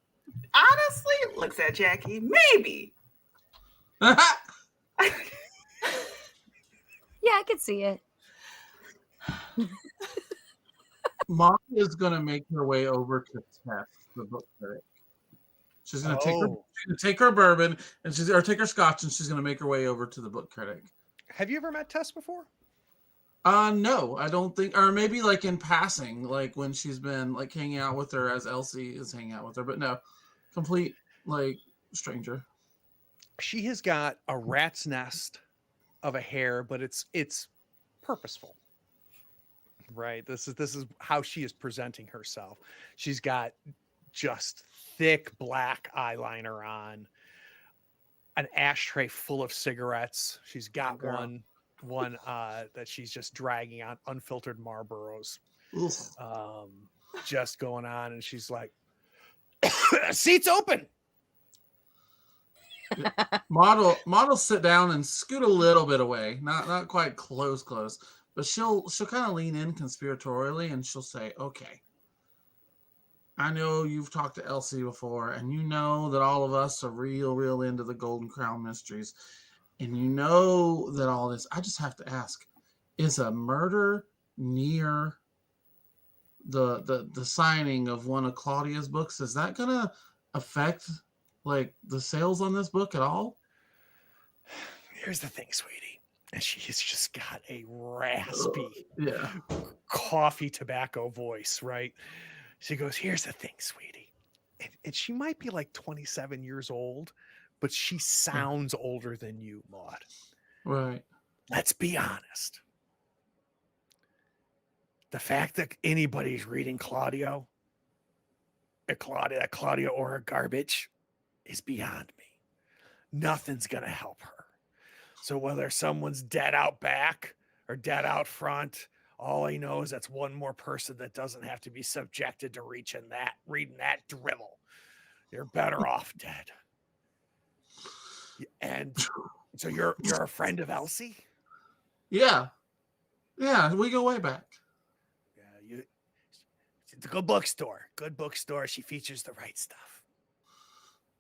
E: Honestly, looks at Jackie. Maybe.
D: Yeah, I could see it.
F: Mom is gonna make her way over to Tess, the book critic. She's gonna take her bourbon and take her scotch, and she's gonna make her way over to the book critic.
B: Have you ever met Tess before?
F: No, I don't think, or maybe like in passing, like when she's been like hanging out with her as Elsie is hanging out with her, but no, complete like stranger.
B: She has got a rat's nest of a hair, but it's purposeful. Right. This is how she is presenting herself. She's got just thick black eyeliner on, an ashtray full of cigarettes. She's got
F: Girl.
B: one that she's just dragging on, unfiltered Marlboros,
F: Ugh.
B: just going on, and she's like, seat's open.
F: Model sit down and scoot a little bit away, not quite close, but she'll kind of lean in conspiratorially and she'll say, "Okay, I know you've talked to Elsie before, and you know that all of us are real into the Golden Crown mysteries, and you know that all this. I just have to ask: is a murder near the signing of one of Claudia's books? Is that gonna affect like the sales on this book at all?"
B: Here's the thing, sweetie. And she's just got a raspy
F: Yeah.
B: coffee tobacco voice, right? She goes, here's the thing, sweetie. And she might be like 27 years old, but she sounds older than you, Maud.
F: Right.
B: Let's be honest. The fact that anybody's reading Claudio or her garbage is beyond me. Nothing's going to help her. So whether someone's dead out back or dead out front, all I know is that's one more person that doesn't have to be subjected to reading that drivel. You're better off dead. And so you're a friend of Elsie?
F: Yeah, we go way back.
B: Yeah, it's a good bookstore. Good bookstore. She features the right stuff.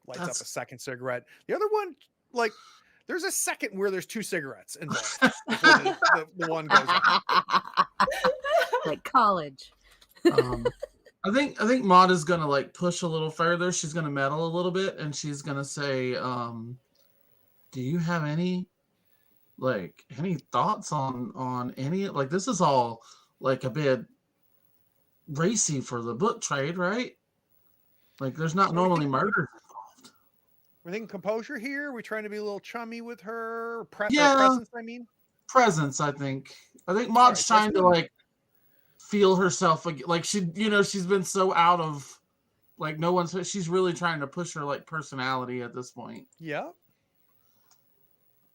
B: Lights up a second cigarette. The other one, like, there's a second where there's two cigarettes involved before the one goes on.
D: Like college.
F: I think Maud is gonna like push a little further. She's gonna meddle a little bit, and she's gonna say, "Do you have any thoughts on any, like, this is all like a bit racy for the book trade, right? Like, there's not normally murders involved."
B: We're thinking composure here. We're trying to be a little chummy with her.
F: Yeah.
B: Presence, I mean.
F: Presence, I think. Maud's trying to like feel herself like she's been so out of like she's really trying to push her like personality at this point.
B: Yeah.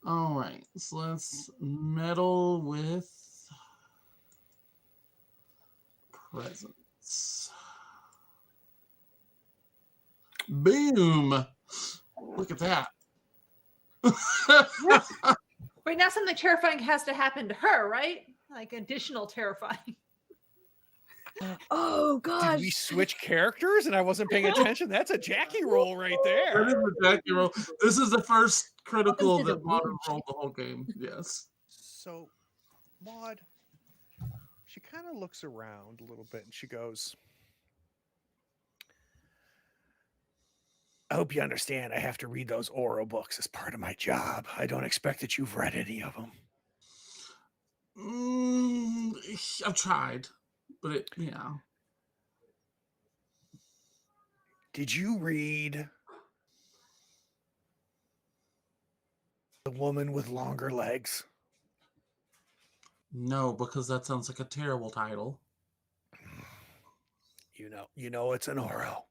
F: All right, so let's meddle with presence. Boom! Look at that.
C: Wait, now something terrifying has to happen to her, right? Like additional terrifying.
D: Oh gosh!
B: Did we switch characters and I wasn't paying attention? That's a Jackie roll right there.
F: That is a Jackie roll. This is the first critical that Maud rolled the whole game. Yes.
B: So, Maud, she kind of looks around a little bit and she goes, I hope you understand I have to read those oral books as part of my job. I don't expect that you've read any of them.
F: I've tried, but
B: Did you read The Woman with Longer Legs?
F: No, because that sounds like a terrible title.
B: You know it's an oral.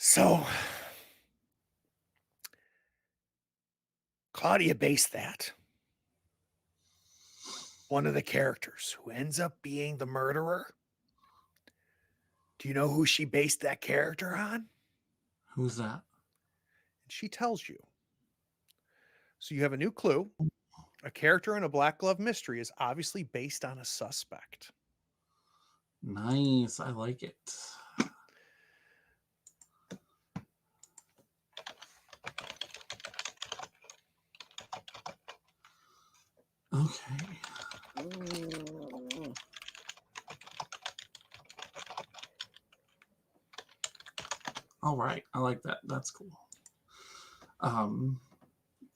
B: So, Claudia based that. One of the characters who ends up being the murderer. Do you know who she based that character on?
F: Who's that?
B: And she tells you. So you have a new clue. A character in a Black Glove mystery is obviously based on a suspect.
F: Nice. I like it. Okay. All right. I like that. That's cool.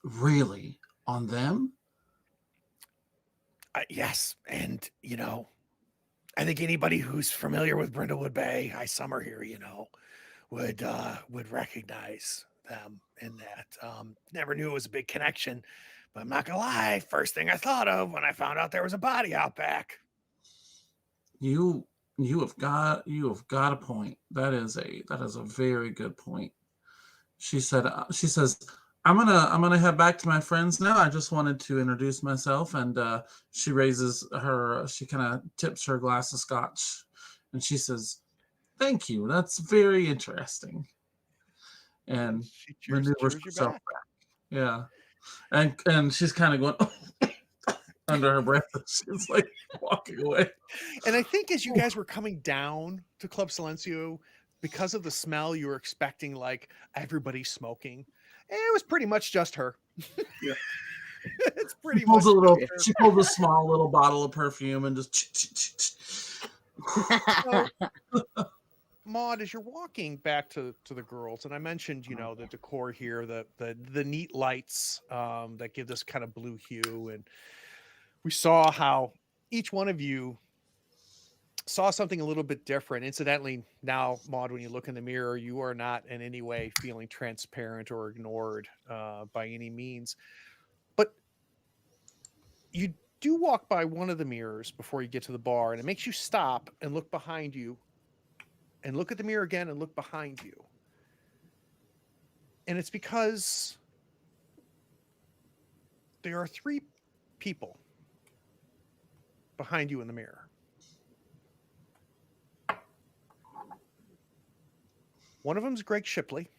F: Really? On them?
B: Yes, and I think anybody who's familiar with Brindlewood Bay, I summer here, would recognize them in that. Never knew it was a big connection, but I'm not gonna lie. First thing I thought of when I found out there was a body out back.
F: You have got a point. That is a very good point. She says, I'm gonna head back to my friends now. I just wanted to introduce myself. And she kind of tips her glass of scotch, and she says, thank you. That's very interesting. And
B: She
F: maneuvers
B: cheers you
F: herself
B: back.
F: back. Yeah. And she's kind of going under her breath. She's like walking away.
B: And I think as you guys were coming down to Club Silencio, because of the smell, you were expecting like everybody smoking. And it was pretty much just her.
F: Yeah.
B: It's pretty much.
F: She pulls a small little bottle of perfume and just.
B: So, Maud, as you're walking back to the girls, and I mentioned, the decor here, the neat lights that give this kind of blue hue, and we saw how each one of you saw something a little bit different. Incidentally, now, Maud, when you look in the mirror, you are not in any way feeling transparent or ignored by any means. But you do walk by one of the mirrors before you get to the bar, and it makes you stop and look behind you and look at the mirror again and look behind you. And it's because there are 3 people behind you in the mirror. One of them is Greg Shipley,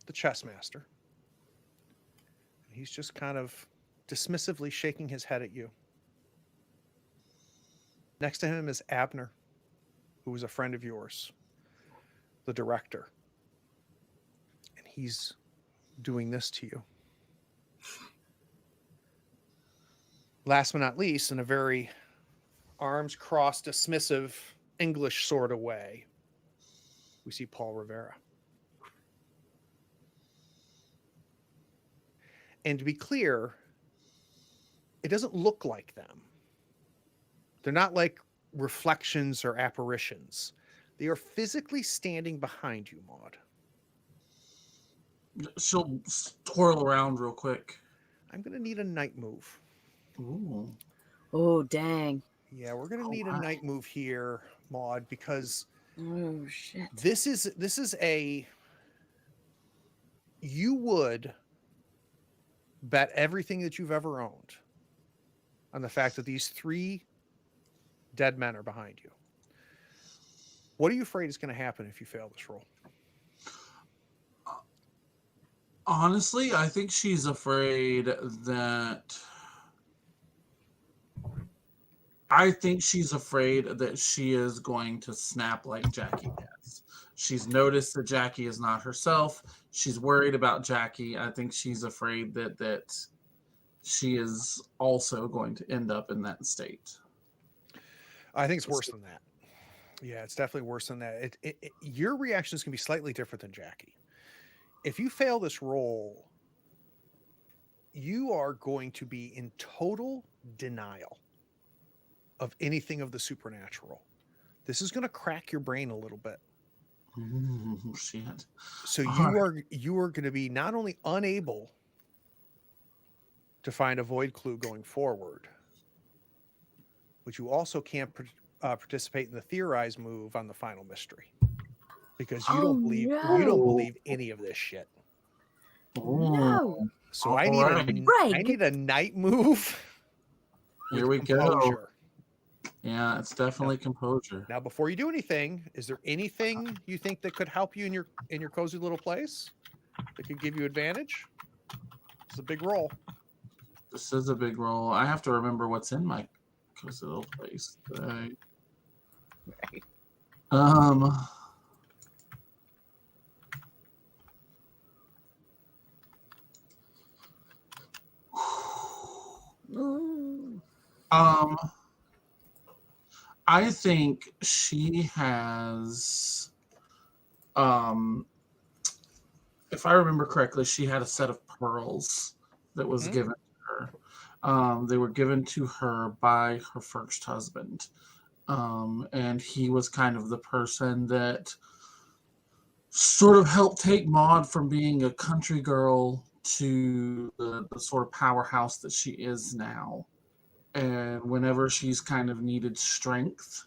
B: the chess master. He's just kind of dismissively shaking his head at you. Next to him is Abner, who was a friend of yours, the director. And he's doing this to you. Last but not least, in a very arms crossed, dismissive, English sort of way, we see Paul Rivera. And to be clear, it doesn't look like them. They're not like reflections or apparitions. They are physically standing behind you, Maud.
F: She'll twirl around real quick.
B: I'm going to need a night move.
F: Ooh.
D: Oh, dang.
B: Yeah, we're going to need a night move here, Maud, because
D: Oh, shit.
B: this is a... You would bet everything that you've ever owned on the fact that these 3 dead men are behind you. What are you afraid is going to happen if you fail this roll?
F: Honestly, I think she's afraid that she is going to snap like Jackie has. She's noticed that Jackie is not herself. She's worried about Jackie. I think she's afraid that she is also going to end up in that state.
B: I think it's worse than that. Yeah, it's definitely worse than that. Your reaction is going to be slightly different than Jackie. If you fail this roll, you are going to be in total denial of anything of the supernatural. This is going to crack your brain a little bit.
F: Ooh, shit.
B: So you are going to be not only unable to find a void clue going forward, but you also can't participate in the theorize move on the final mystery because you don't believe any of this shit.
D: No.
B: So I need a night move.
F: Here we go. Yeah, it's definitely composure.
B: Now, before you do anything, is there anything you think that could help you in your cozy little place that could give you advantage? It's a big roll.
F: This is a big roll. I have to remember what's in my cozy little place. Right. I think she has, if I remember correctly, she had a set of pearls that was given to her. They were given to her by her first husband. And he was kind of the person that sort of helped take Maud from being a country girl to the sort of powerhouse that she is now. And whenever she's kind of needed strength,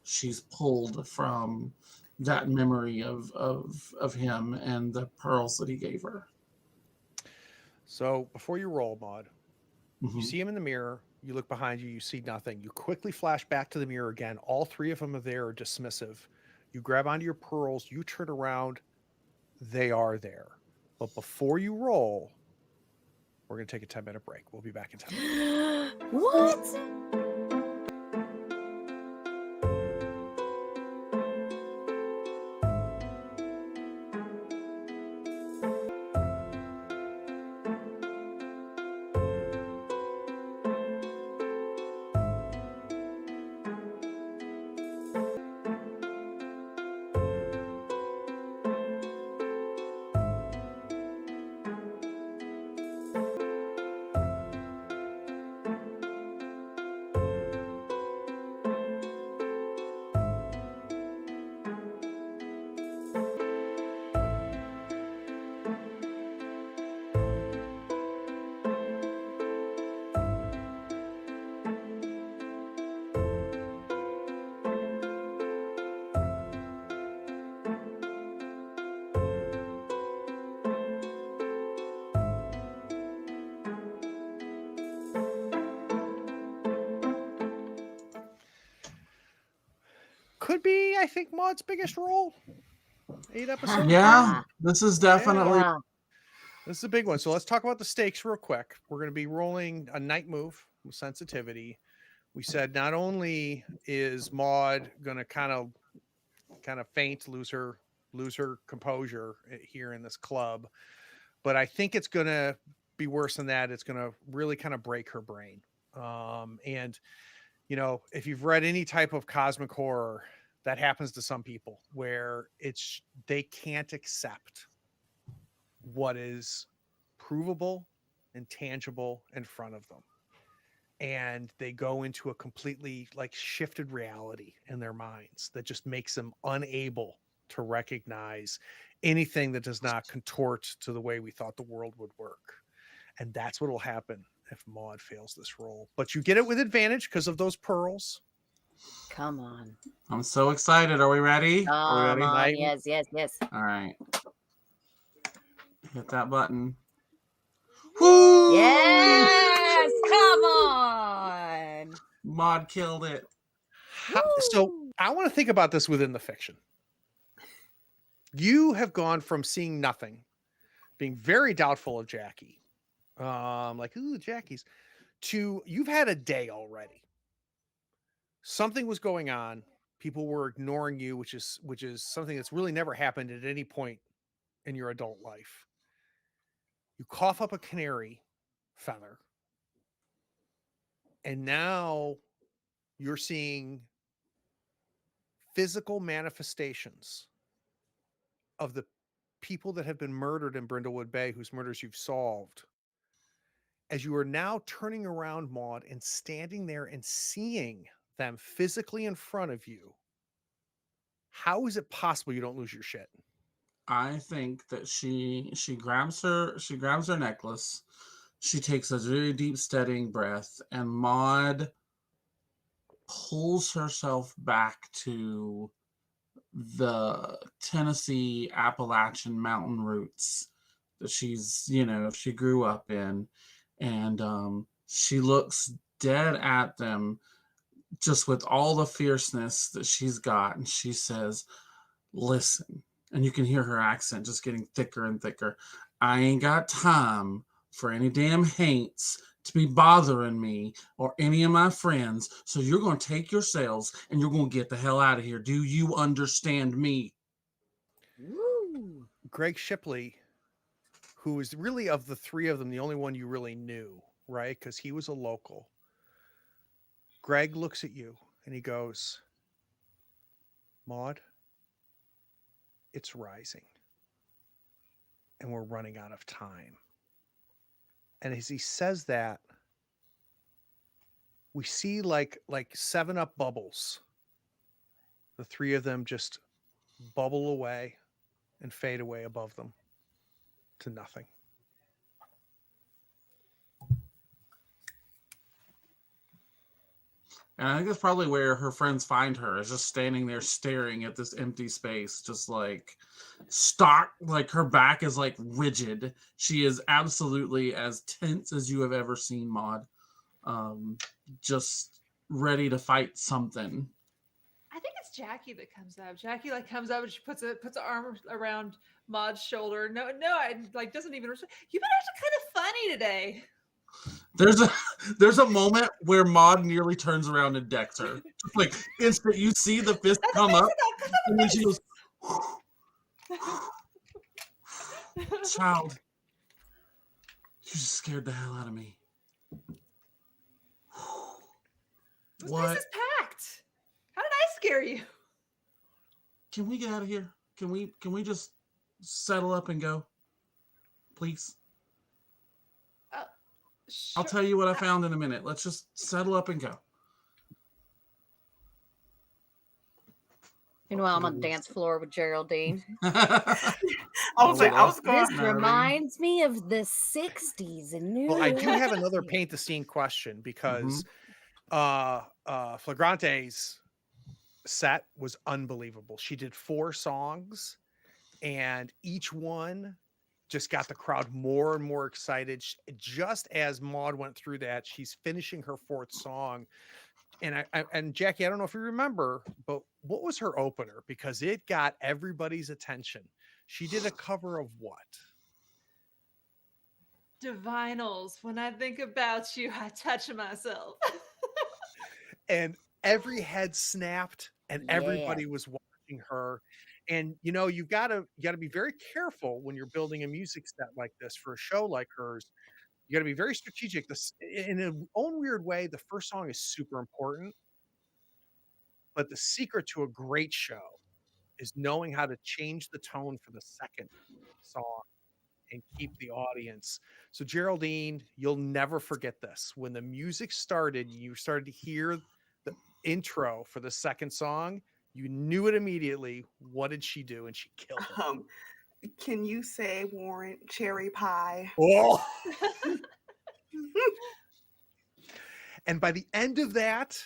F: she's pulled from that memory of him and the pearls that he gave her.
B: So before you roll, Maud, you
F: Mhm.
B: see him in the mirror. You look behind you. You see nothing. You quickly flash back to the mirror again. All three of them are there, dismissive. You grab onto your pearls. You turn around. They are there. But before you roll, we're going to take a 10-minute break. We'll be back in 10 minutes.
D: What?
B: Could be, I think, Maud's biggest role. 8 episodes.
F: Yeah, this is definitely.
D: Yeah.
B: This is a big one. So let's talk about the stakes real quick. We're going to be rolling a night move with sensitivity. We said not only is Maud going to kind of faint, lose her composure here in this club, but I think it's going to be worse than that. It's going to really kind of break her brain. And you know, if you've read any type of cosmic horror, that happens to some people where they can't accept what is provable and tangible in front of them, and they go into a completely like shifted reality in their minds that just makes them unable to recognize anything that does not contort to the way we thought the world would work. And that's what will happen if Maud fails this roll, but you get it with advantage because of those pearls.
D: Come on.
F: I'm so excited. Are we ready? Are we
D: Come
F: ready?
D: on.
B: Night-
D: Yes, yes, yes.
F: All right. Hit that button. Woo!
D: Yes! Come on!
F: Maud killed it.
B: So
D: Woo!
B: I want to think about this within the fiction. You have gone from seeing nothing, being very doubtful of Jackie, like, ooh, Jackie's, to you've had a day already. Something was going on. People were ignoring you, which is something that's really never happened at any point in your adult life. You cough up a canary feather, and now you're seeing physical manifestations of the people that have been murdered in Brindlewood Bay, whose murders you've solved. As you are now turning around, Maud, and standing there and seeing them physically in front of you, how is it possible you don't lose your shit?
F: I think that she grabs her necklace. She takes a very deep, steadying breath, and Maud pulls herself back to the Tennessee Appalachian mountain roots that she grew up in, and she looks dead at them, just with all the fierceness that she's got, and she says, "Listen," and you can hear her accent just getting thicker and thicker. "I ain't got time for any damn haints to be bothering me or any of my friends. So you're going to take yourselves and you're going to get the hell out of here. Do you understand me?"
D: Woo!
B: Greg Shipley, who is really of the three of them, the only one you really knew, right? Because he was a local. Greg looks at you and he goes, "Maud, it's rising. And we're running out of time." And as he says that, we see like 7-Up bubbles. The three of them just bubble away and fade away above them to nothing.
F: And I think that's probably where her friends find her, is just standing there staring at this empty space, just like stock, like her back is like rigid. She is absolutely as tense as you have ever seen, Maud. Just ready to fight something.
C: I think it's Jackie that comes up. Jackie like comes up and she puts an arm around Maud's shoulder. No, I like doesn't even. You've been actually kind of funny today.
F: There's a moment where Maud nearly turns around and decks her. Like instant, you see the fist come up, and then she goes, "Child, you just scared the hell out of me."
C: This
F: What?
C: place is packed. How did I scare you?
F: Can we get out of here? Can we just settle up and go, please?
C: Sure.
F: I'll tell you what I found in a minute. Let's just settle up and go.
D: Meanwhile, I'm on the dance floor with Geraldine.
E: I was going.
D: This reminds me of the 60s in New York.
B: Well, I do have another paint the scene question because Flagrante's set was unbelievable. She did 4 songs, and each one just got the crowd more and more excited. Just as Maud went through that, she's finishing her 4th song. And Jackie, I don't know if you remember, but what was her opener? Because it got everybody's attention. She did a cover of what?
C: Divinals. When I think about you, I touch myself.
B: And every head snapped, and everybody was watching her. And you know, you gotta be very careful when you're building a music set like this for a show like hers. You got to be very strategic. This, in its own weird way, the first song is super important, but the secret to a great show is knowing how to change the tone for the second song and keep the audience. So Geraldine, you'll never forget this. When the music started, you started to hear the intro for the second song. You knew it immediately. What did she do? And she killed it.
E: Can you say, Warren, cherry pie?
B: Oh. And by the end of that,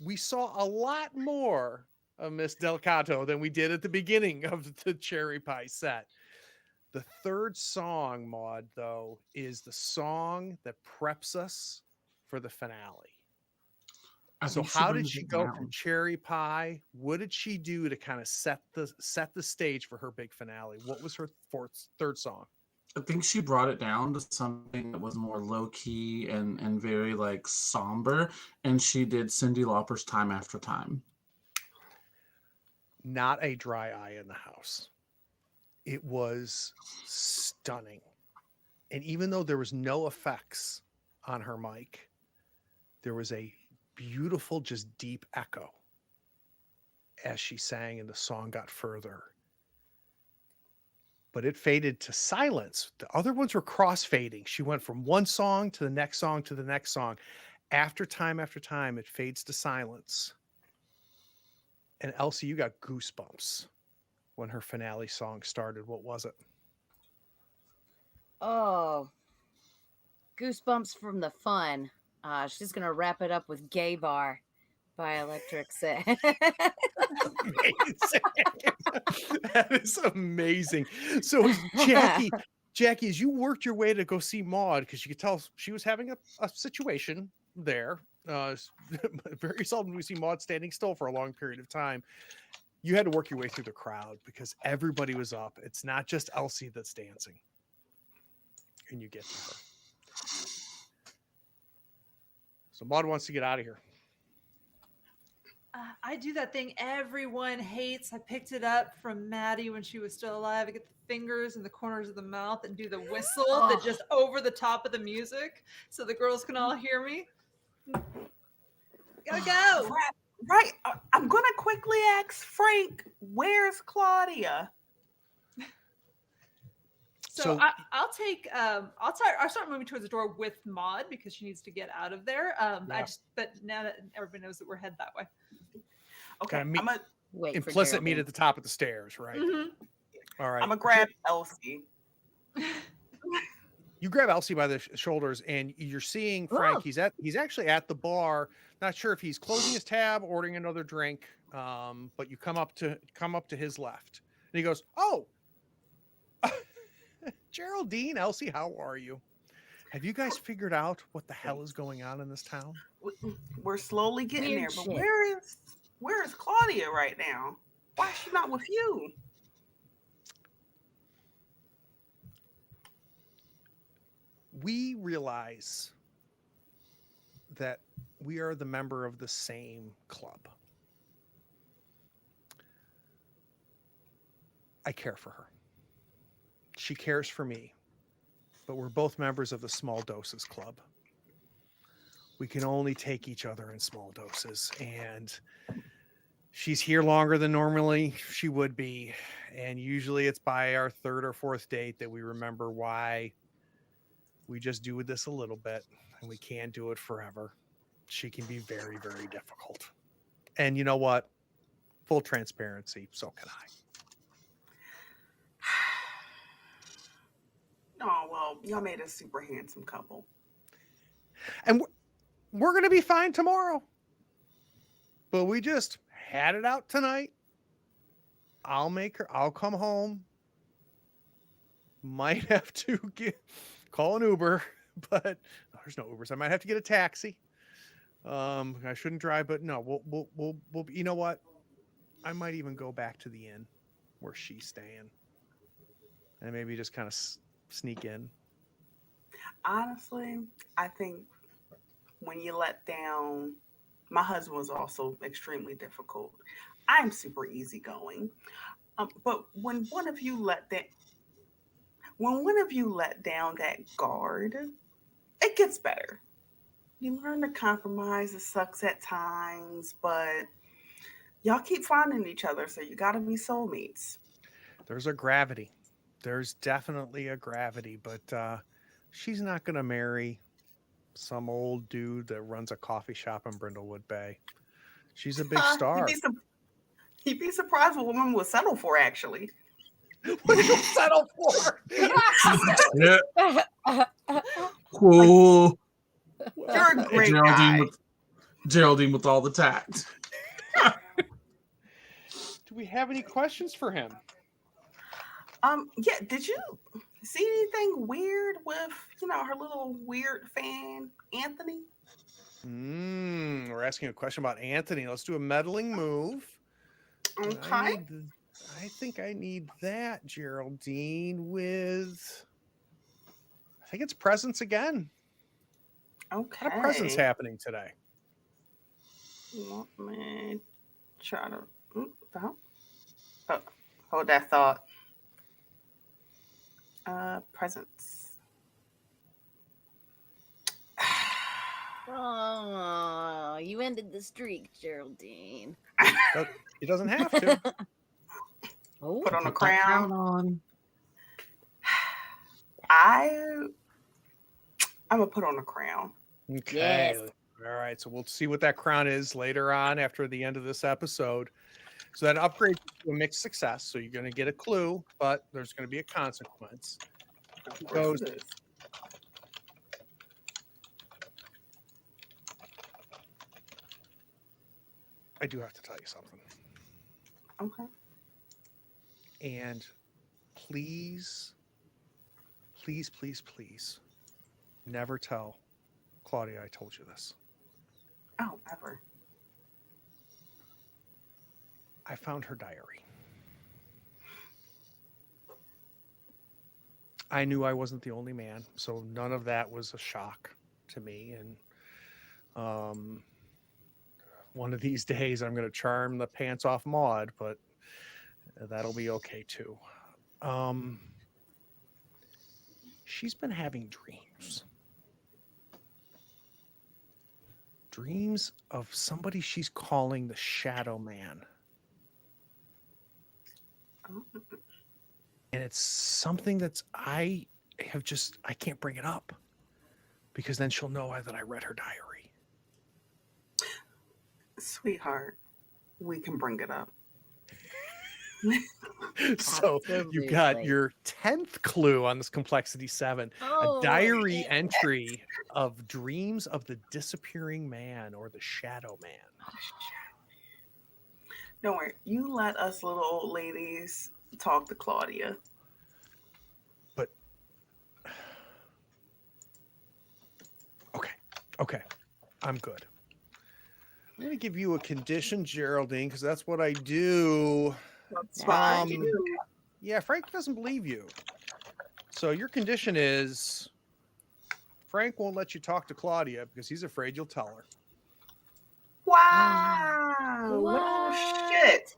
B: we saw a lot more of Miss Delcato than we did at the beginning of the cherry pie set. The third song, Maud, though, is the song that preps us for the finale. So how did she go from cherry pie? What did she do to kind of set the stage for her big finale? What was her third song?
F: I think she brought it down to something that was more low key and very like somber, and she did Cyndi Lauper's Time After Time.
B: Not a dry eye in the house. It was stunning. And even though there was no effects on her mic, there was a beautiful, just deep echo as she sang, and the song got further. But it faded to silence. The other ones were cross-fading. She went from one song to the next song to the next song. After time, it fades to silence. And Elsie, you got goosebumps when her finale song started. What was it?
D: Oh, goosebumps from the fun. She's going to wrap it up with Gay Bar by Electric Set.
B: That is amazing. So Jackie, as you worked your way to go see Maud, because you could tell she was having a situation there. Very seldom do we see Maud standing still for a long period of time. You had to work your way through the crowd because everybody was up. It's not just Elsie that's dancing. And you get to her. So Maud wants to get out of here.
C: I do that thing everyone hates. I picked it up from Maddie when she was still alive. I get the fingers in the corners of the mouth and do the whistle that just over the top of the music so the girls can all hear me. Gotta go.
E: Right. I'm going to quickly ask Frank, where's Claudia?
C: So,
B: So-
C: I'll take I'll start moving towards the door with Maud because she needs to get out of there.
B: Yeah.
C: But now that everybody knows that we're headed that way.
E: Okay,
B: Kinda meet-
E: I'm gonna
D: Wait for
B: Implicit meet
D: Geraldine.
B: at the top of the stairs, right?
C: Mhm.
B: All right.
E: grab Elsie.
B: You grab Elsie by the shoulders, and you're seeing Frank.
D: Oh.
B: He's actually at the bar. Not sure if he's closing his tab, ordering another drink. But you come up to his left, and he goes, "Oh, Geraldine, Elsie, how are you? Have you guys figured out what the hell is going on in this town?"
E: We're slowly getting
D: Weird
E: there, but
D: shit.
E: where is Claudia right now? Why is she not with you?
B: We realize that we are the member of the same club. I care for her. She cares for me. But we're both members of the Small Doses Club. We can only take each other in small doses. And she's here longer than normally she would be. And usually it's by our third or fourth date that we remember why we just do this a little bit and we can't do it forever. She can be very, very difficult. And you know what? Full transparency, so can I.
E: Oh, well, y'all made a super handsome couple.
B: And we're going to be fine tomorrow. But we just had it out tonight. I'll come home. Might have to call an Uber, but there's no Ubers. I might have to get a taxi. I shouldn't drive, but no, we'll you know what? I might even go back to the inn where she's staying and maybe just kind of sneak in.
E: Honestly, I think when you let down, my husband was also extremely difficult. I'm super easygoing. But when one of you let down that guard, it gets better. You learn to compromise. It sucks at times, but y'all keep finding each other, so you got to be soulmates.
B: There's a gravity. There's definitely a gravity, but she's not going to marry some old dude that runs a coffee shop in Brindlewood Bay. She's a big star.
E: You'd be surprised what women will settle for, actually.
B: What do you settle for?
F: Yeah. Cool.
E: You're a great
F: Geraldine
E: guy.
F: Geraldine with all the tact.
B: Do we have any questions for him?
E: Yeah, did you see anything weird with, her little weird fan, Anthony?
B: We're asking a question about Anthony. Let's do a meddling move.
E: Okay.
B: I think I need that, Geraldine, with I think it's presents again.
E: Okay.
B: What presents happening today?
E: Let me try to hold that thought. Presents.
D: Oh, you ended the streak, Geraldine.
B: He doesn't have to.
D: Oh,
E: Put on a
F: Put that
E: crown.
F: on.
E: I'm gonna put on a crown.
B: Okay.
D: Yes.
B: All right. So we'll see what that crown is later on after the end of this episode. So that upgrades to a mixed success. So you're going to get a clue, but there's going to be a consequence.
E: Of course
B: Goes-
E: it is.
B: I do have to tell you something.
E: Okay.
B: And please, please, please, please never tell Claudia I told you this.
E: Oh, ever.
B: I found her diary. I knew I wasn't the only man, so none of that was a shock to me. And one of these days I'm going to charm the pants off Maud, but that'll be okay too. She's been having dreams. Dreams of somebody she's calling the Shadow Man.
E: Oh.
B: And it's something I can't bring it up because then she'll know that I read her diary.
E: Sweetheart, we can bring it up.
B: So you got
D: Absolutely.
B: your 10th clue on this complexity 7,
D: Oh,
B: a diary entry of dreams of the disappearing man or the shadow man.
E: Don't worry. You let us little old ladies talk to Claudia.
B: But okay, I'm good. I'm going to give you a condition, Geraldine, because that's what I do.
E: That's fine.
B: Yeah, Frank doesn't believe you. So your condition is Frank won't let you talk to Claudia because he's afraid you'll tell her.
E: Wow. What shit.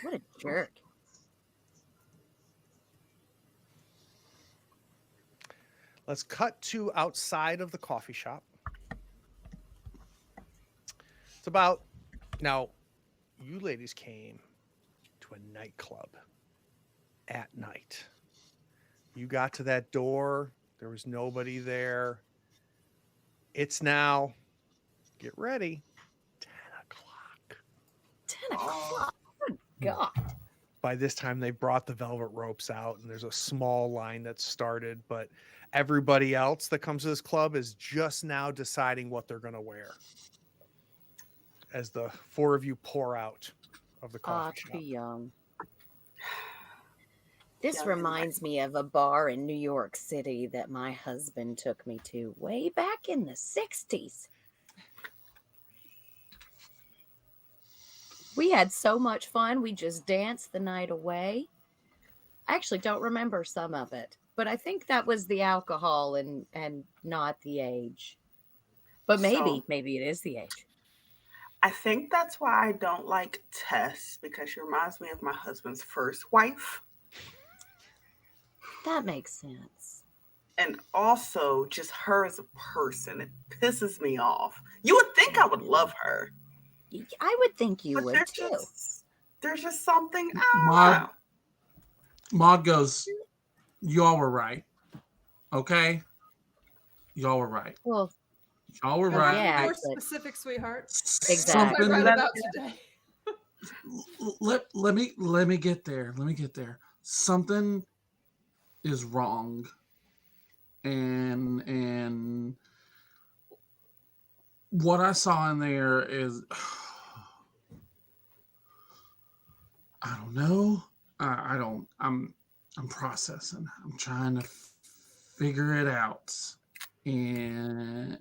D: What a jerk.
B: Let's cut to outside of the coffee shop. It's about, now, you ladies came to a nightclub at night. You got to that door. There was nobody there. It's now, get ready, 10 o'clock.
D: 10 o'clock. Good God.
B: By this time, they brought the velvet ropes out, and there's a small line that's started, but everybody else that comes to this club is just now deciding what they're going to wear as the 4 of you pour out of the coffee shop.
D: Too young. This
E: Yeah,
D: reminds me of a bar in New York City that my husband took me to way back in the 60s. We had so much fun. We just danced the night away. I actually don't remember some of it, but I think that was the alcohol and not the age. But maybe it is the age.
E: I think that's why I don't like Tess, because she reminds me of my husband's first wife.
D: That makes sense.
E: And also just her as a person. It pisses me off. You would think I would love her.
D: I would think you
E: But
D: would too.
E: There's just something. I don't know.
F: Maud goes, y'all were right. Okay? Y'all were right.
D: Well,
F: Y'all were right.
D: yeah,
C: More
D: but-
C: specific, sweetheart.
D: Exactly.
C: What I
F: Something,
C: read about today.
F: let me get there. Let me get there. Something is wrong. And what I saw in there is I don't know. I'm processing. I'm trying to figure it out. And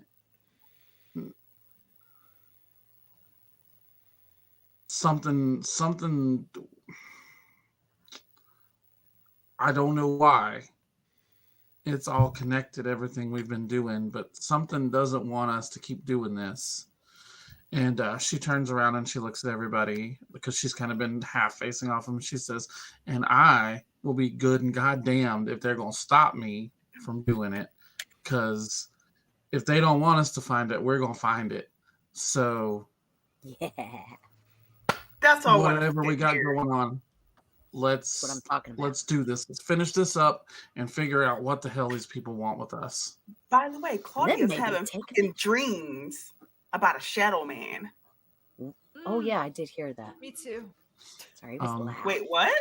F: something I don't know why. It's all connected, everything we've been doing, but something doesn't want us to keep doing this. And she turns around and she looks at everybody because she's kind of been half facing off them. She says, and I will be good and goddamned if they're going to stop me from doing it. Because if they don't want us to find it, we're going to find it. So
D: yeah,
E: That's all.
F: whatever we got going on,
D: that's what I'm talking about.
F: let's do this. Let's finish this up and figure out what the hell these people want with us.
E: By the way, Claudia's
D: maybe
E: having
D: take
E: fucking dreams about a shadow man.
D: Oh yeah, I did hear that.
C: Me too.
D: Sorry, it was loud.
E: Wait, what?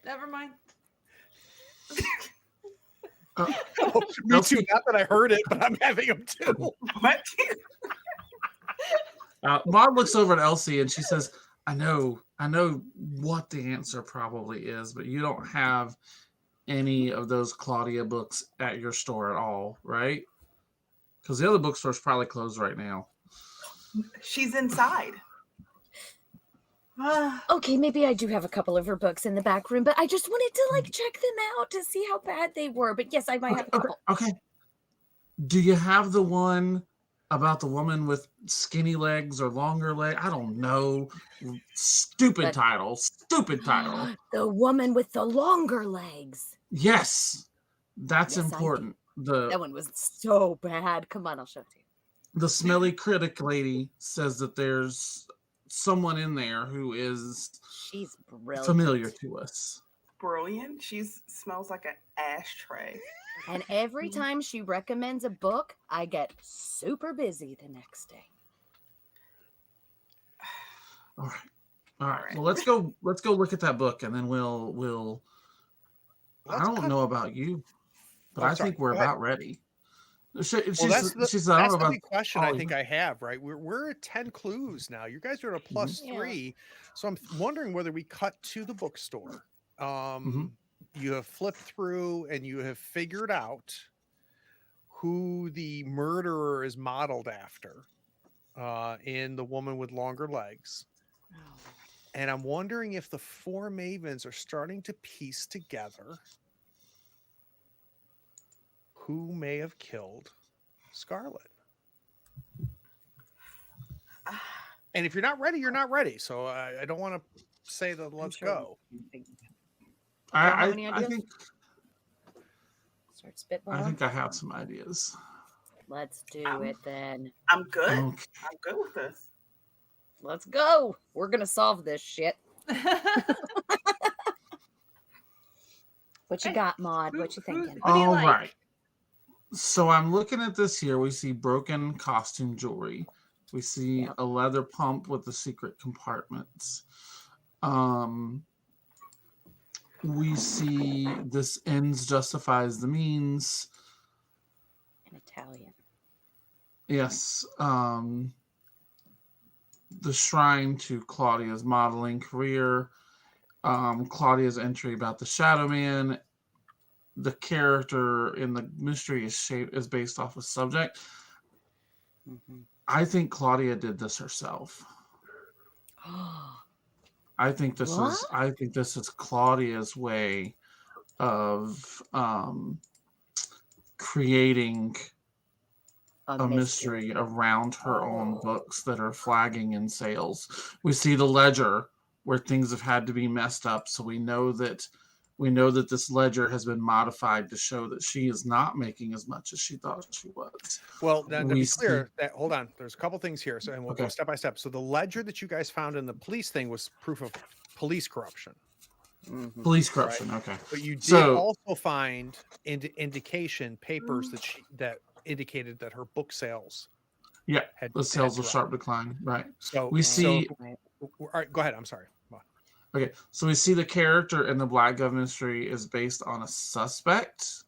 C: Never mind.
B: Me too. Not that I heard it, but I'm having them too.
E: What?
F: Maud looks over at Elsie and she says, I know what the answer probably is, but you don't have any of those Claudia books at your store at all, right? Because the other bookstore's probably closed right now.
E: She's inside.
D: Okay, maybe I do have a couple of her books in the back room, but I just wanted to check them out to see how bad they were. But yes, I might have a couple.
F: Okay. Do you have the one about the woman with skinny legs or longer legs? I don't know. Stupid title.
D: The woman with the longer legs.
F: Yes. That's
D: Yes, I do.
F: important.
D: That one was so bad. Come on, I'll show it to you.
F: The smelly critic lady says that there's someone in there who is
D: She's brilliant.
F: familiar to us.
E: brilliant. She smells like an ashtray.
D: And every time she recommends a book, I get super busy the next day.
F: All right. All right.
E: right.
F: Well, let's go look at that book, and then we'll I
B: Let's
F: don't
B: cut-
F: know about you, but
B: Oh,
F: I
B: sorry.
F: think we're
B: Go ahead.
F: about ready. She
B: Well, that's the,
F: says, I don't
B: that's
F: know
B: the
F: about
B: big question
F: all
B: I
F: of
B: think
F: you.
B: I have, right? We're at 10 clues now. You guys are at a plus
D: Yeah.
B: 3. So I'm wondering whether we cut to the bookstore.
F: Mhm.
B: You have flipped through and you have figured out who the murderer is modeled after in The Woman with Longer Legs. And I'm wondering if the 4 Mavens are starting to piece together who may have killed Scarlet. And if you're not ready, you're not ready. So I don't want to say that let's go.
D: Y'all have
F: I
D: any ideas?
F: I
D: Start spitballing.
F: think I have some ideas.
D: Let's do it then.
E: I'm good.
F: Okay.
E: I'm good with this.
D: Let's go. We're gonna solve this shit. What you
C: Hey,
D: got, Maud? What you
C: who-
D: thinking?
C: What do you
F: All
C: like?
F: right. So I'm looking at this here. We see broken costume jewelry. We see
D: Yep.
F: a leather pump with the secret compartments. We see this ends justifies the means.
D: In Italian.
F: Yes. The shrine to Claudia's modeling career. Claudia's entry about the Shadow Man. The character in the mystery is based off a subject.
D: Mm-hmm.
F: I think Claudia did this herself. I think this is Claudia's way of creating a mystery around her own books that are flagging in sales. We see the ledger where things have had to be messed up, so we know that this ledger has been modified to show that she is not making as much as she thought she was.
B: Well, now, to
F: We
B: be clear, that hold on, there's a couple things here. So, and we'll go
F: Okay.
B: step by step. So the ledger that you guys found in the police thing was proof of police corruption.
D: Mm-hmm.
F: Police corruption, okay.
B: But you did
F: So-
B: also find indication papers that indicated that her book sales
F: Yeah,
B: had
F: the sales
B: had
F: of
B: dropped.
F: sharp decline, right.
B: So
F: We see
B: all right, go ahead. I'm sorry.
F: Okay, so we see the character in the Black Gov mystery is based on a suspect.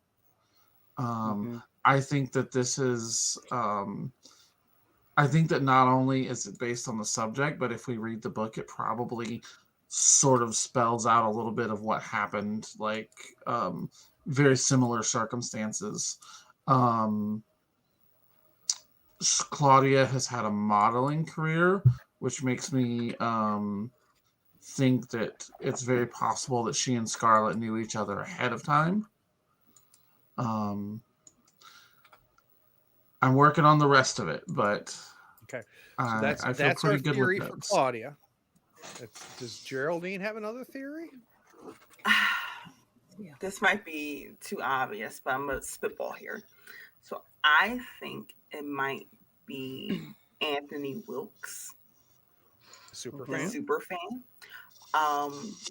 F: I think that this is I think that not only is it based on the subject, but if we read the book, it probably sort of spells out a little bit of what happened, like very similar circumstances. Claudia has had a modeling career, which makes me think that it's very possible that she and Scarlett knew each other ahead of time. I'm working on the rest of it, but
B: Okay.
F: So
B: So
F: I feel
B: that's our
F: pretty good
B: theory
F: with
B: for
F: those.
B: Claudia. Does Geraldine have another theory?
E: This might be too obvious, but I'm gonna spitball here. So I think it might be Anthony Wilkes,
B: Super
E: the
B: fan.
E: super fan.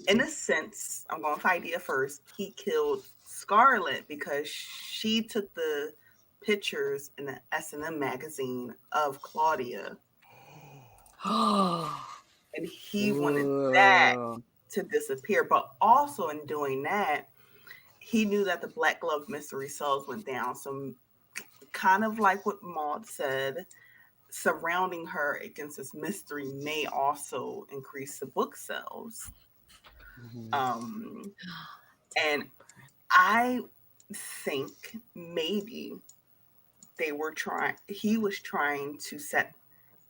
E: In a sense, I'm going for idea first. He killed Scarlett because she took the pictures in the S&M magazine of Claudia, and he wanted that to disappear. But also in doing that, he knew that the Black Glove mystery sales went down. So kind of like what Maud said, surrounding her against this mystery may also increase the book sales. And I think maybe he was trying to set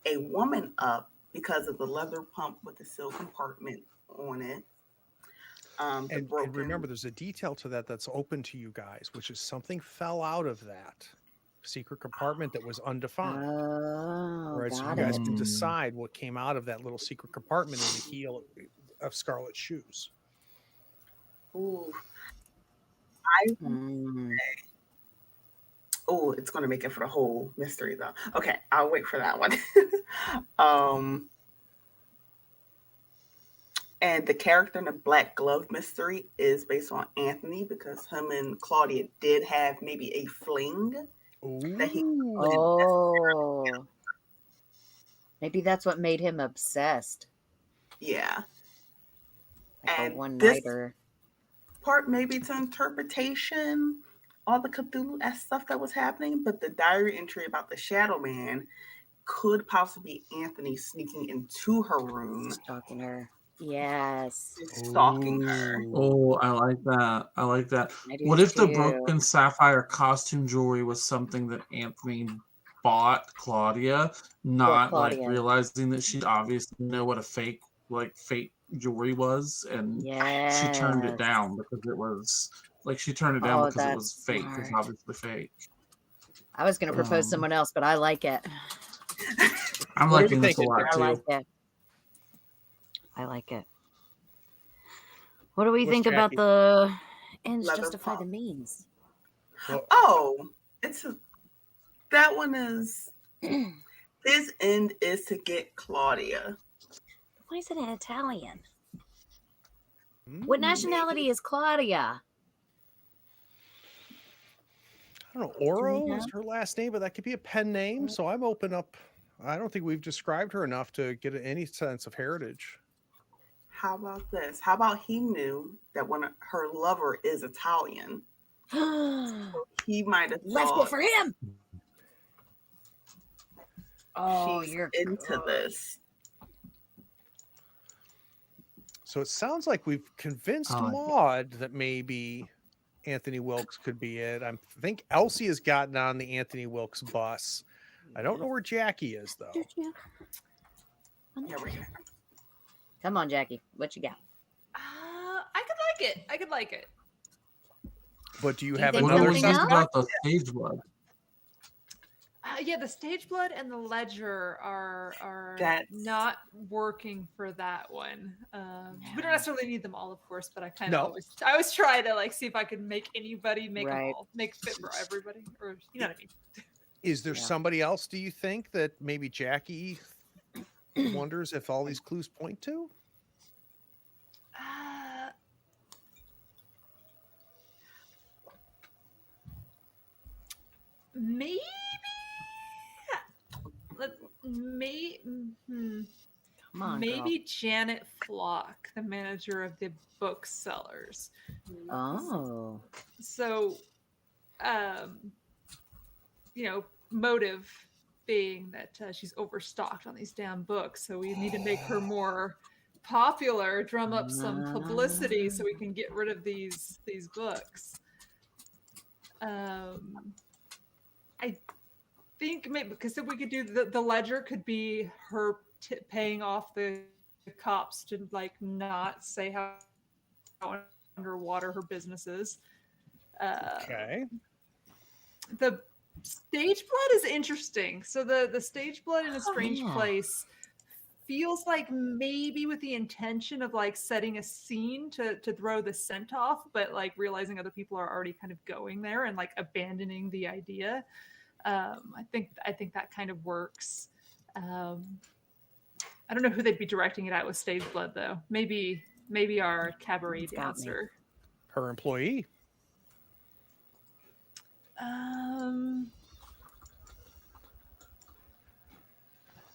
E: a woman up because of the leather pump with the seal compartment on it.
B: And remember, there's a detail to that that's open to you guys, which is something fell out of that secret compartment that was undefined. Right, so you guys can decide what came out of that little secret compartment in the heel of Scarlett's shoes.
E: Ooh, it's going to make it for the whole mystery, though. Okay, I'll wait for that one. And the character in the Black Glove Mystery is based on Anthony because him and Claudia did have maybe a fling that he
B: Ooh.
E: couldn't
D: Oh, maybe that's what made him obsessed.
E: Yeah.
D: Like a
E: And
D: one-nighter.
E: Part maybe to interpretation, all the Cthulhu-esque stuff that was happening, but the diary entry about the Shadow Man could possibly be Anthony sneaking into her room,
D: Stalking her. Yes.
E: stalking her.
B: Ooh.
F: Oh, I like that. I like that.
D: I do
F: What if the
D: too.
F: broken sapphire costume jewelry was something that Anthony bought Claudia, not like
D: Claudia.
F: realizing that she obviously know what a fake jewelry was, and
D: Yes.
F: she turned it down because it was like she turned it down
D: Oh,
F: because it was
D: that's
F: fake. It's
D: smart.
F: obviously fake.
D: I was going to propose someone else, but I like it.
F: I'm
B: What are
F: liking
B: you
F: this a
B: thinking,
F: lot
D: I
F: too.
D: like it. I like it. What do we
B: What's
D: think about
B: Jackie?
D: the ends
E: Leather
D: justify
E: pop.
D: the means?
B: Well,
E: Oh, that one is his end is to get Claudia.
D: Why is it in Italian? What nationality is Claudia?
B: I don't know. Oro
D: know?
B: is her last name, but that could be a pen name. So I'm open up. I don't think we've described her enough to get any sense of heritage.
E: How about this? How about he knew that her lover is Italian? He might have
D: Left
E: thought
D: it for him. Oh,
E: she's
D: you're
E: into
D: good.
E: this.
B: So it sounds like we've convinced
F: I like it.
B: Maud that maybe Anthony Wilkes could be it. I think Elsie has gotten on the Anthony Wilkes bus. I don't know where Jackie is, though.
E: Yeah, we're here.
D: Come on, Jackie. What you got?
C: I could like it. I could like it.
B: But do you
D: Do you
B: have
D: think
F: What
B: another
F: do we
D: something
F: think
D: else?
F: about the stage blood?
C: Yeah, the stage blood and the ledger are
E: That's-
C: not working for that one. We don't necessarily need them all, of course, but I kind of
B: No.
C: I always try to like see if I could make anybody make them
D: Right.
C: all make fit for everybody, or you know what I mean.
B: Is there
D: Yeah.
B: somebody else, do you think, that maybe Jackie wonders if all these clues point to?
C: Maybe. Hmm.
D: Come on,
C: Maybe Janet Flock, the manager of the booksellers.
D: girl. Oh.
C: So, motive being that she's overstocked on these damn books, so we need to make her more popular, drum up some publicity so we can get rid of these books. I think maybe because if we could do the ledger could be her paying off the cops to like not say how underwater her business is.
B: Okay.
C: The stage blood is interesting. So the stage blood in a strange
D: yeah.
C: place feels like maybe with the intention of like setting a scene to throw the scent off, but like realizing other people are already kind of going there and like abandoning the idea. I think that kind of works. I don't know who they'd be directing it at with stage blood though. Maybe our cabaret
D: It's got me.
C: dancer.
B: Her employee.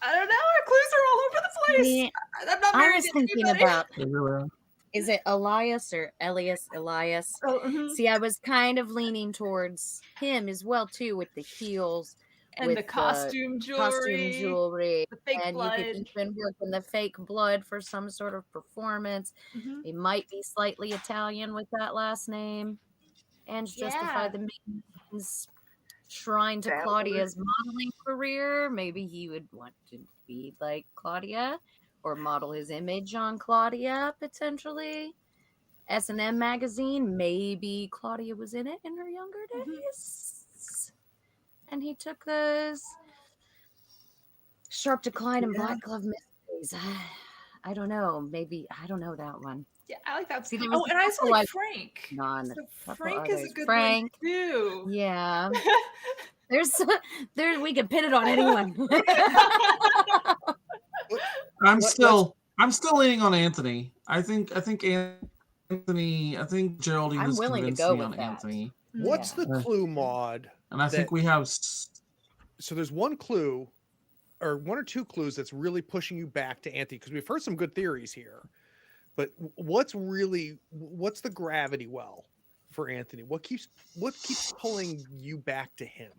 C: I don't know. Our clues are all over the place.
D: Yeah,
C: I'm not
D: I
C: married
D: was
C: to
D: thinking
C: anybody.
D: about,
F: They really are.
D: is it Elias or Elias?
C: Oh, mhm.
D: See, I was kind of leaning towards him as well too, with the heels
C: And
D: with
C: the costume jewelry,
D: costume jewelry,
C: the fake
D: and
C: blood.
D: you could even work in the fake blood for some sort of performance.
C: Mhm.
D: He might be slightly Italian with that last name, and justify
C: Yeah.
D: the means shrine to
E: That
D: Claudia's modeling career. Maybe he would want to be like Claudia or model his image on Claudia potentially. S&M magazine, maybe Claudia was in it in her younger days. And he took those Sharp Decline and Black Glove Mysteries. I don't know. Maybe, I don't know that one.
C: Yeah, I like that.
D: See, there was
C: Oh,
D: a
C: and I also
D: couple
C: like
D: I-
C: Frank.
D: Non-
C: So
D: couple
C: Frank is a
D: others.
C: good
D: Frank.
C: one too.
D: Yeah. There we can pin it on anyone.
F: I'm
B: Let's-
F: still I'm still leaning on Anthony. I think Geraldine
D: I'm
F: has
D: willing to
F: convinced
D: go
F: me
D: with
F: on
D: that.
F: Anthony.
B: What's
D: Yeah.
B: the clue, Maud?
F: And I think
B: that-
F: we have
B: So there's one clue, or one or two clues that's really pushing you back to Anthony, because we've heard some good theories here. But what's the gravity well for Anthony? What keeps pulling you back to him?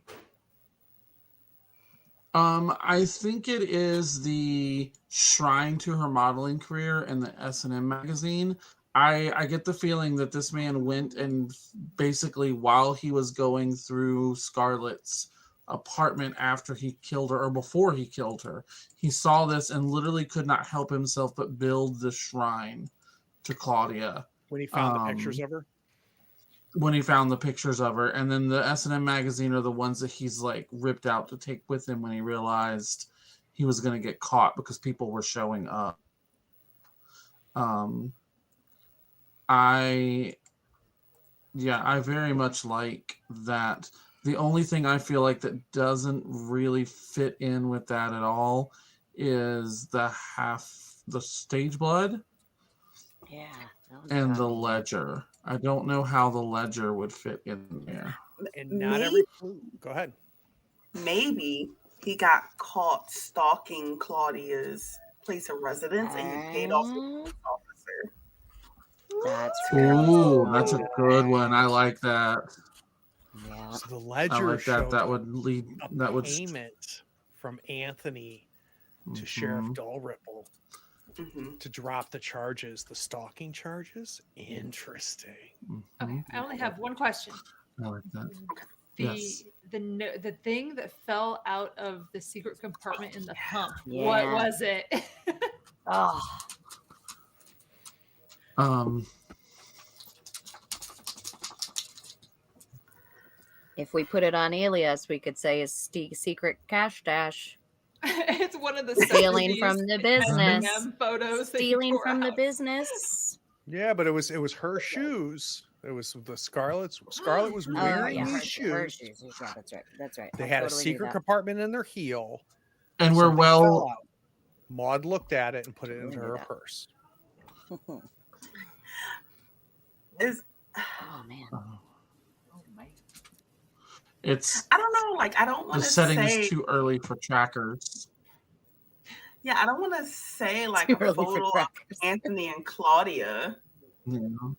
F: I think it is the shrine to her modeling career in the S&M magazine. I get the feeling that this man went and basically while he was going through Scarlett's apartment after he killed her or before he killed her, he saw this and literally could not help himself but build the shrine to Claudia.
B: When he found the pictures of her?
F: When he found the pictures of her, and then the S&M magazine are the ones that he's like ripped out to take with him when he realized he was going to get caught because people were showing up. I very much like that. The only thing I feel like that doesn't really fit in with that at all is the stage blood
D: Yeah. That was
F: and
D: bad.
F: the ledger. I don't know how the ledger would fit in there.
B: And not every clue. Go ahead.
E: Maybe he got caught stalking Claudia's place of residence and he paid off the police officer.
D: That's
F: Ooh, that's a good one. I like that.
D: Yeah.
B: So the
F: I
B: ledger
F: like that.
B: shows
F: That would lead.
B: a
F: That would.
B: payment from Anthony to Sheriff Dalrymple
E: Mhm.
B: to drop the charges, the stalking charges. Interesting.
C: Okay, I only have one question.
F: I like that.
C: The
F: Yes.
C: the thing that fell out of the secret compartment in the pump.
D: Yeah.
C: What was it?
D: Oh, if we put it on Alias, we could say is secret cash dash.
C: It's one of the
D: Stealing
C: 70s
D: from the
C: S&M
D: business.
C: photos. that he
D: Stealing
C: tore
D: from the
C: out.
D: business.
B: Yeah, but it was her shoes. It was the Scarlet was
D: Oh,
B: wearing
D: yeah,
B: these
D: her
B: shoes.
D: shoes. Yeah, that's right. That's right.
B: They
D: I
B: had
D: totally
B: a
D: knew
B: secret
D: that.
B: compartment in their heel.
F: And we're
B: Something fell
F: well.
B: out. Maud looked at it and put it
D: Totally
B: into
D: knew
B: her
D: that.
B: purse.
E: Is
D: Oh man.
F: It's
E: I don't know, like I don't want
F: the
E: to
F: setting
E: say
F: is too early for trackers.
E: yeah, I don't want to say like
D: Too
E: a
D: early for
E: photo of
D: crackers.
E: Anthony and Claudia
F: You know?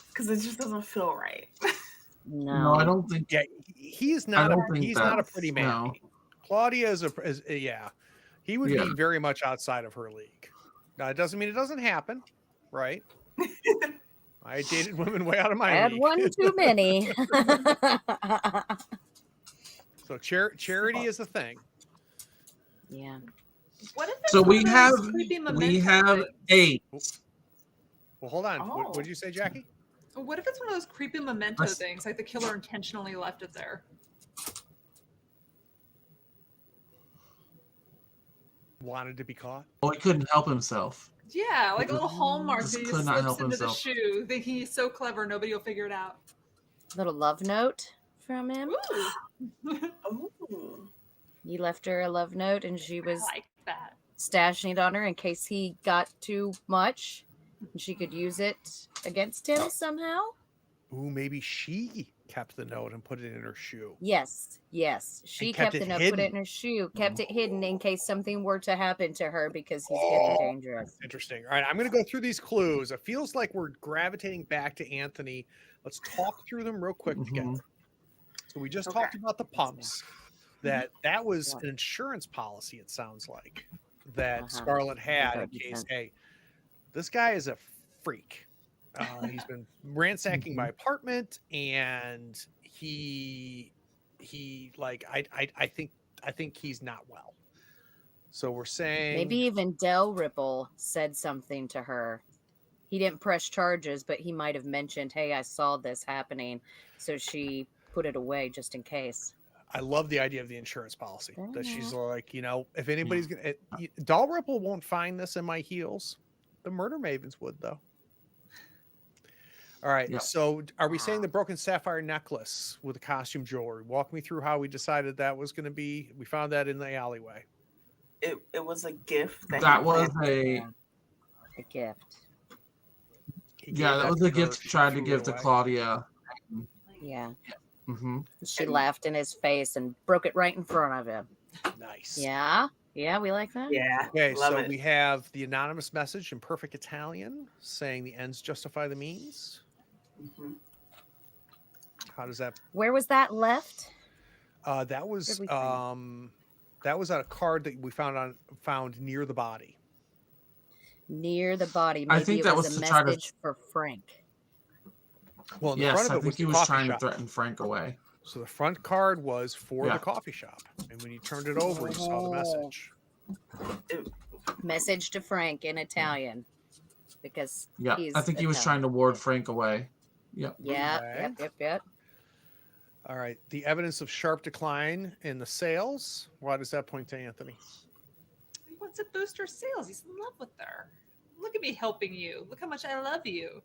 E: because it just doesn't feel right.
F: No, I
D: No.
F: don't think.
B: Yeah, he's
F: I
B: not.
F: don't think
B: He's not a
F: that's-
B: pretty man.
F: no.
B: Claudia is yeah. He would
F: Yeah.
B: be very much outside of her league. Now it doesn't mean it doesn't happen, right? I dated women way out of my
D: Had
B: league.
D: one too many.
B: So charity is a thing.
D: Yeah.
C: What if it's
F: So
C: one
F: we
C: of those
F: have
C: creepy
F: we
C: memento
F: have
C: things?
F: 8.
B: Well, hold on.
E: Oh.
B: What did you say, Jackie?
C: What if it's one of those creepy memento
F: Let's-
C: things, like the killer intentionally left it there?
B: Wanted to be caught?
F: Well, he couldn't help himself.
C: Yeah, like a little hallmark
F: Just
C: that he
F: could
C: just
F: not
C: slips
F: help
C: into
F: himself.
C: the shoe, thinking he's so clever, nobody will figure it out.
D: Little love note from him.
C: Ooh,
E: Ooh.
D: He left her a love note and she
C: I
D: was
C: like that.
D: stashing it on her in case he got too much and she could use it against him somehow.
B: Ooh, maybe she kept the note and put it in her shoe.
D: Yes, yes. She
B: kept
D: kept the
B: it
D: note, put it
B: hidden.
D: in her shoe, kept it hidden in case something were to happen to her because he's getting dangerous.
B: Interesting. All right, I'm going to go through these clues. It feels like we're gravitating back to Anthony. Let's talk through them real quick together. So we just talked about the pumps. That was an insurance policy. It sounds like that Scarlett had in case. Hey, this guy is a freak. He's been ransacking my apartment, and he like I think he's not well. So we're saying
D: Maybe even Dalrymple said something to her. He didn't press charges, but he might have mentioned, "Hey, I saw this happening," so she put it away just in case.
B: I love the idea of the insurance policy that she's like, if anybody's gonna, Dalrymple won't find this in my heels. The Murder Mavens would though. All right.
F: Yeah.
B: So are we saying the broken sapphire necklace with the costume jewelry? Walk me through how we decided that was going to be. We found that in the alleyway.
E: it was a gift that
F: That
E: he
F: was
E: planted.
D: A gift.
B: He gave
F: that was
B: to
F: a
B: her,
F: gift he
B: she
F: tried to
B: threw it
F: give to
B: away.
F: Claudia.
D: Yeah.
F: Hmm.
D: She
E: And-
D: laughed in his face and broke it right in front of him.
B: Nice.
D: Yeah. Yeah, we like that.
E: Yeah,
B: Okay,
E: love
B: so
E: it.
B: we have the anonymous message in perfect Italian saying the ends justify the means.
E: Mhm.
B: How does that?
D: Where was that left?
B: That was
D: Where'd we find
B: that was a card that we found near the body.
D: Near the body.
F: I
D: Maybe
F: think
D: it
F: that
D: was
F: was
D: a
F: to try to-
D: message for Frank.
B: Well, in the
F: Yes,
B: front
F: I
B: of it
F: think
B: was
F: he
B: the
F: was
B: coffee
F: trying to
B: shop.
F: threaten Frank away.
B: So the front card was for
F: Yeah.
B: the coffee shop, and when you turned it over, you saw the message.
D: Message to Frank in Italian. Because
F: Yeah,
D: he's
F: I think he was
D: Italian.
F: trying to ward Frank away. Yep.
D: Yeah,
B: Okay.
D: yep.
B: All right. The evidence of sharp decline in the sales. Why does that point to Anthony?
C: He wants to boost her sales. He's in love with her. Look at me helping you. Look how much I love you.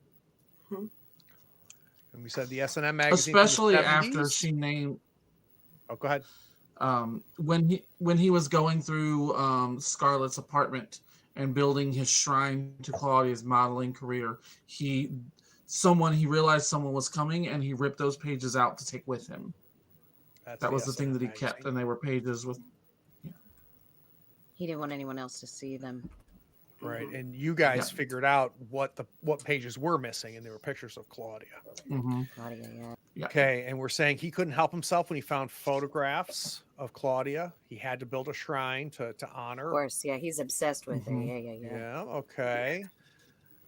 B: And we said the S&M magazine, from the
F: Especially after
B: 70s.
F: she named
B: Oh, go ahead.
F: when he was going through Scarlett's apartment and building his shrine to Claudia's modeling career, he realized someone was coming and he ripped those pages out to take with him.
B: That's
F: That was the thing
B: S&M
F: that he
B: magazine.
F: kept, and they were pages with.
D: He didn't want anyone else to see them.
B: Right.
E: Mhm.
B: And you guys
F: Yeah.
B: figured out what pages were missing, and they were pictures of Claudia.
F: Hmm.
D: Claudia, yeah.
B: Okay. And we're saying he couldn't help himself when he found photographs of Claudia. He had to build a shrine to honor.
D: Of course, yeah. He's obsessed with her.
F: Mhm.
D: Yeah.
B: Yeah. Okay.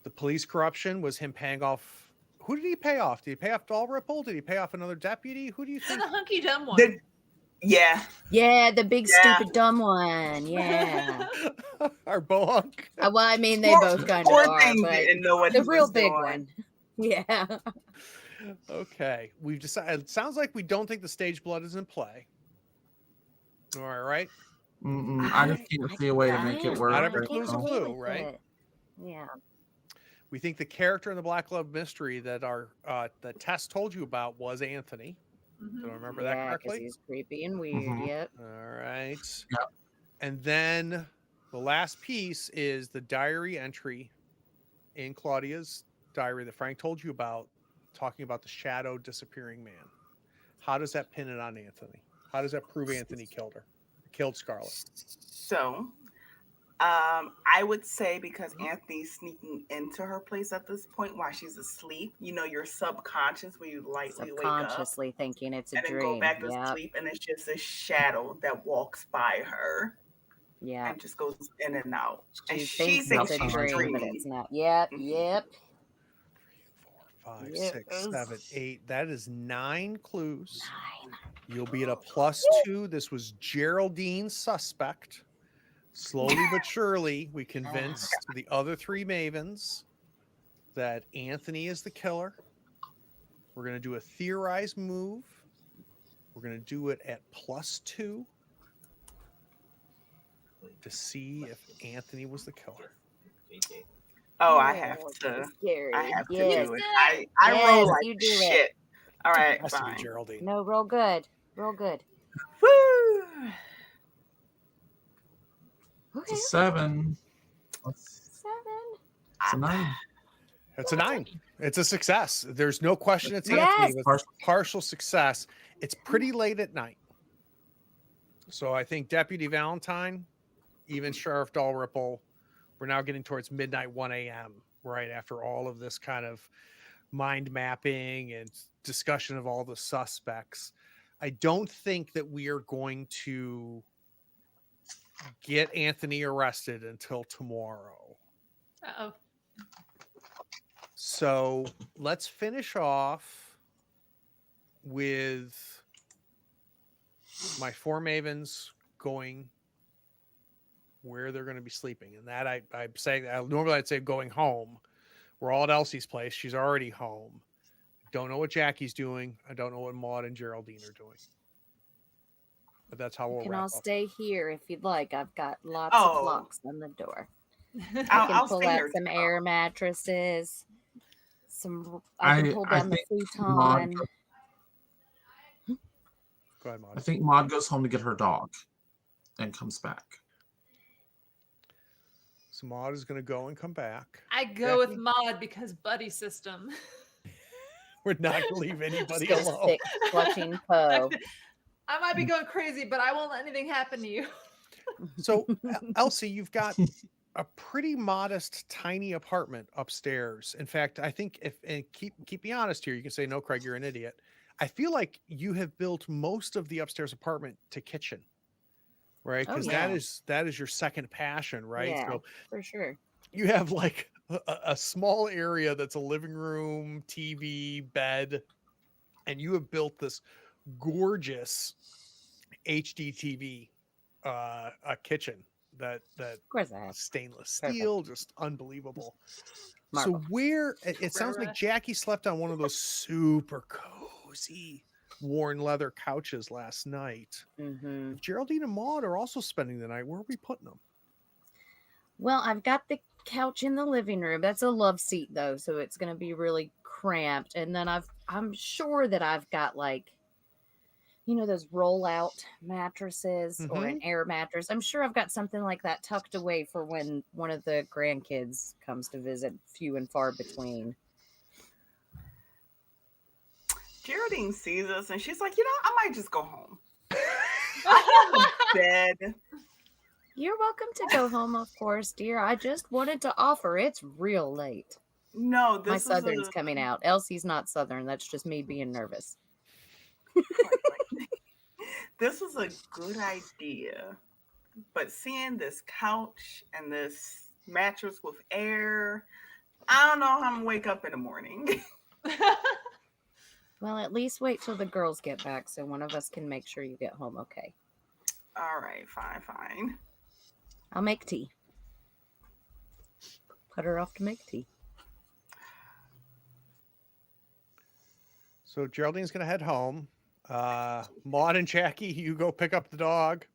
B: The police corruption was him paying off. Who did he pay off? Did he pay off Dalrymple? Did he pay off another deputy? Who do you
C: And
B: think?
C: the hunky dumb one.
E: Yeah,
D: Yeah, the big
E: Yeah.
D: stupid dumb one. Yeah.
B: Our bohunk.
D: Well, I mean, they
E: Poor-
D: both kind of
E: poor
D: are,
E: thing
D: but
E: didn't know what
D: the
E: he
D: real
E: was
D: big
E: doing.
D: one. Yeah.
B: Okay. We've decided. It sounds like we don't think the stage blood is in play. All right.
F: I just can't see a way to make it work.
B: Not every
F: right
B: clue's a
F: now.
B: clue, right?
D: Yeah.
B: We think the character in the Black Glove mystery that that Tess told you about was Anthony.
C: Mhm.
B: Do I remember that
D: Yeah, because
B: correctly?
D: he's creepy and weird.
F: Mhm.
D: Yep.
B: All right.
F: Yep.
B: And then the last piece is the diary entry in Claudia's diary that Frank told you about, talking about the shadow disappearing man. How does that pin it on Anthony? How does that prove Anthony killed her? Killed Scarlett?
E: So, I would say because Anthony's sneaking into her place at this point while she's asleep, your subconscious when you lightly wake up
D: Subconsciously thinking it's a
E: and then
D: dream.
E: go back to
D: Yep.
E: sleep, and it's just a shadow that walks by her
D: Yeah.
E: and just goes in and out. And
D: She
E: she
D: thinks
E: thinks
D: it's a
E: she's
D: dream, but
E: dreaming.
D: it's not. Yep.
E: Mhm.
D: Yep.
B: 4, 5,
D: Yes.
B: 6, 7, 8. That is 9 clues.
D: 9.
B: You'll be at a +2. This was Geraldine's suspect. Slowly but surely, we convinced the other 3 Mavens that Anthony is the killer. We're going to do a theorized move. We're going to do it at +2 to see if Anthony was the killer.
E: Oh, I have to.
D: Scary.
E: I have to
D: Yes.
E: do it. I
D: Yes,
E: roll like
D: you do
E: shit.
D: it.
E: All right,
B: Has to be
E: fine.
B: Geraldine.
D: No, roll good. Roll good.
E: Woo!
D: Okay.
F: It's a 7.
D: 7.
F: It's a 9.
B: It's a 9. It's a success. There's no question it's
D: Yes.
B: Anthony with partial success. It's pretty late at night. So I think Deputy Valentine, even Sheriff Dalrymple, we're now getting towards midnight, 1 a.m., right after all of this kind of mind mapping and discussion of all the suspects. I don't think that we are going to get Anthony arrested until tomorrow.
C: Uh-oh.
B: So let's finish off with my 4 Mavens going where they're going to be sleeping. And that I'm saying, normally I'd say going home. We're all at Elsie's place. She's already home. Don't know what Jackie's doing. I don't know what Maud and Geraldine are doing. But that's how
D: You
B: we'll
D: can
B: wrap
D: all
B: up.
D: stay here if you'd like. I've got lots
E: Oh.
D: of locks on the door. I
E: I'll
D: can pull
E: stay
D: out
E: here
D: some
E: too.
D: air mattresses. I can pull down the
F: Maud,
D: futon.
B: Go ahead,
F: I
B: Maud.
F: think Maud goes home to get her dog and comes back.
B: So Maud is going to go and come back.
C: I go with
B: Jackie?
C: Maud because buddy system.
B: We're not going to leave anybody
D: Still
B: alone.
D: sick, clutching Poe.
C: I might be going crazy, but I won't let anything happen to you.
B: So, Elsie, you've got a pretty modest, tiny apartment upstairs. In fact, I think and keep me honest here, you can say, no, Craig, you're an idiot. I feel like you have built most of the upstairs apartment to kitchen, right?
D: Oh,
B: Because
D: yeah.
B: that is your second passion, right?
D: Yeah,
B: So
D: for sure.
B: you have like a small area that's a living room, TV, bed, and you have built this gorgeous HD TV a kitchen that
D: Of course I have.
B: stainless
D: Perfect.
B: steel, just unbelievable.
D: Marvel.
B: So where it sounds like Jackie slept on one of those super cozy worn leather couches last night.
D: Mm-hmm.
B: If Geraldine and Maud are also spending the night, where are we putting them?
D: Well, I've got the couch in the living room. That's a love seat though, so it's going to be really cramped. And then I'm sure that I've got like, you know, those roll-out mattresses or an air mattress. I'm sure I've got something like that tucked away for when one of the grandkids comes to visit, few and far between.
E: Geraldine sees us and she's like, I might just go home. I'm in bed.
D: You're welcome to go home, of course, dear. I just wanted to offer. It's real late.
E: No,
D: My
E: this
D: Southern's coming out. Elsie's not Southern. That's just me being nervous.
E: This was a good idea. But seeing this couch and this mattress with air, I don't know how I'm gonna wake up in the morning.
D: Well, at least wait till the girls get back so one of us can make sure you get home okay.
E: All right, fine.
D: I'll make tea. Put her off to make tea.
B: So Geraldine's going to head home. Maud and Jackie, you go pick up the dog.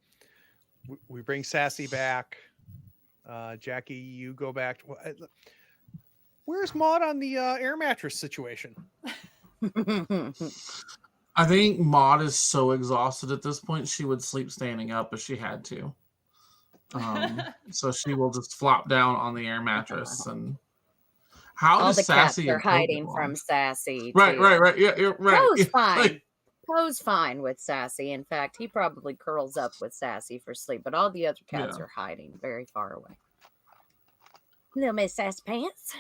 B: We bring Sassy back. Jackie, you go back. Where's Maud on the air mattress situation?
F: I think Maud is so exhausted at this point, she would sleep standing up if she had to. So she will just flop down on the air mattress. And how
D: All
F: does
D: the cats
F: Sassy
D: are
F: and Poe
D: hiding
F: get
D: from
F: along?
D: Sassy.
F: Right.
D: too.
F: Yeah, you're right.
D: Poe's
F: Yeah,
D: fine.
F: like,
D: Poe's fine with Sassy. In fact, he probably curls up with Sassy for sleep, but all the other cats
F: Yeah.
D: are hiding very far away. Little Miss Sassy Pants.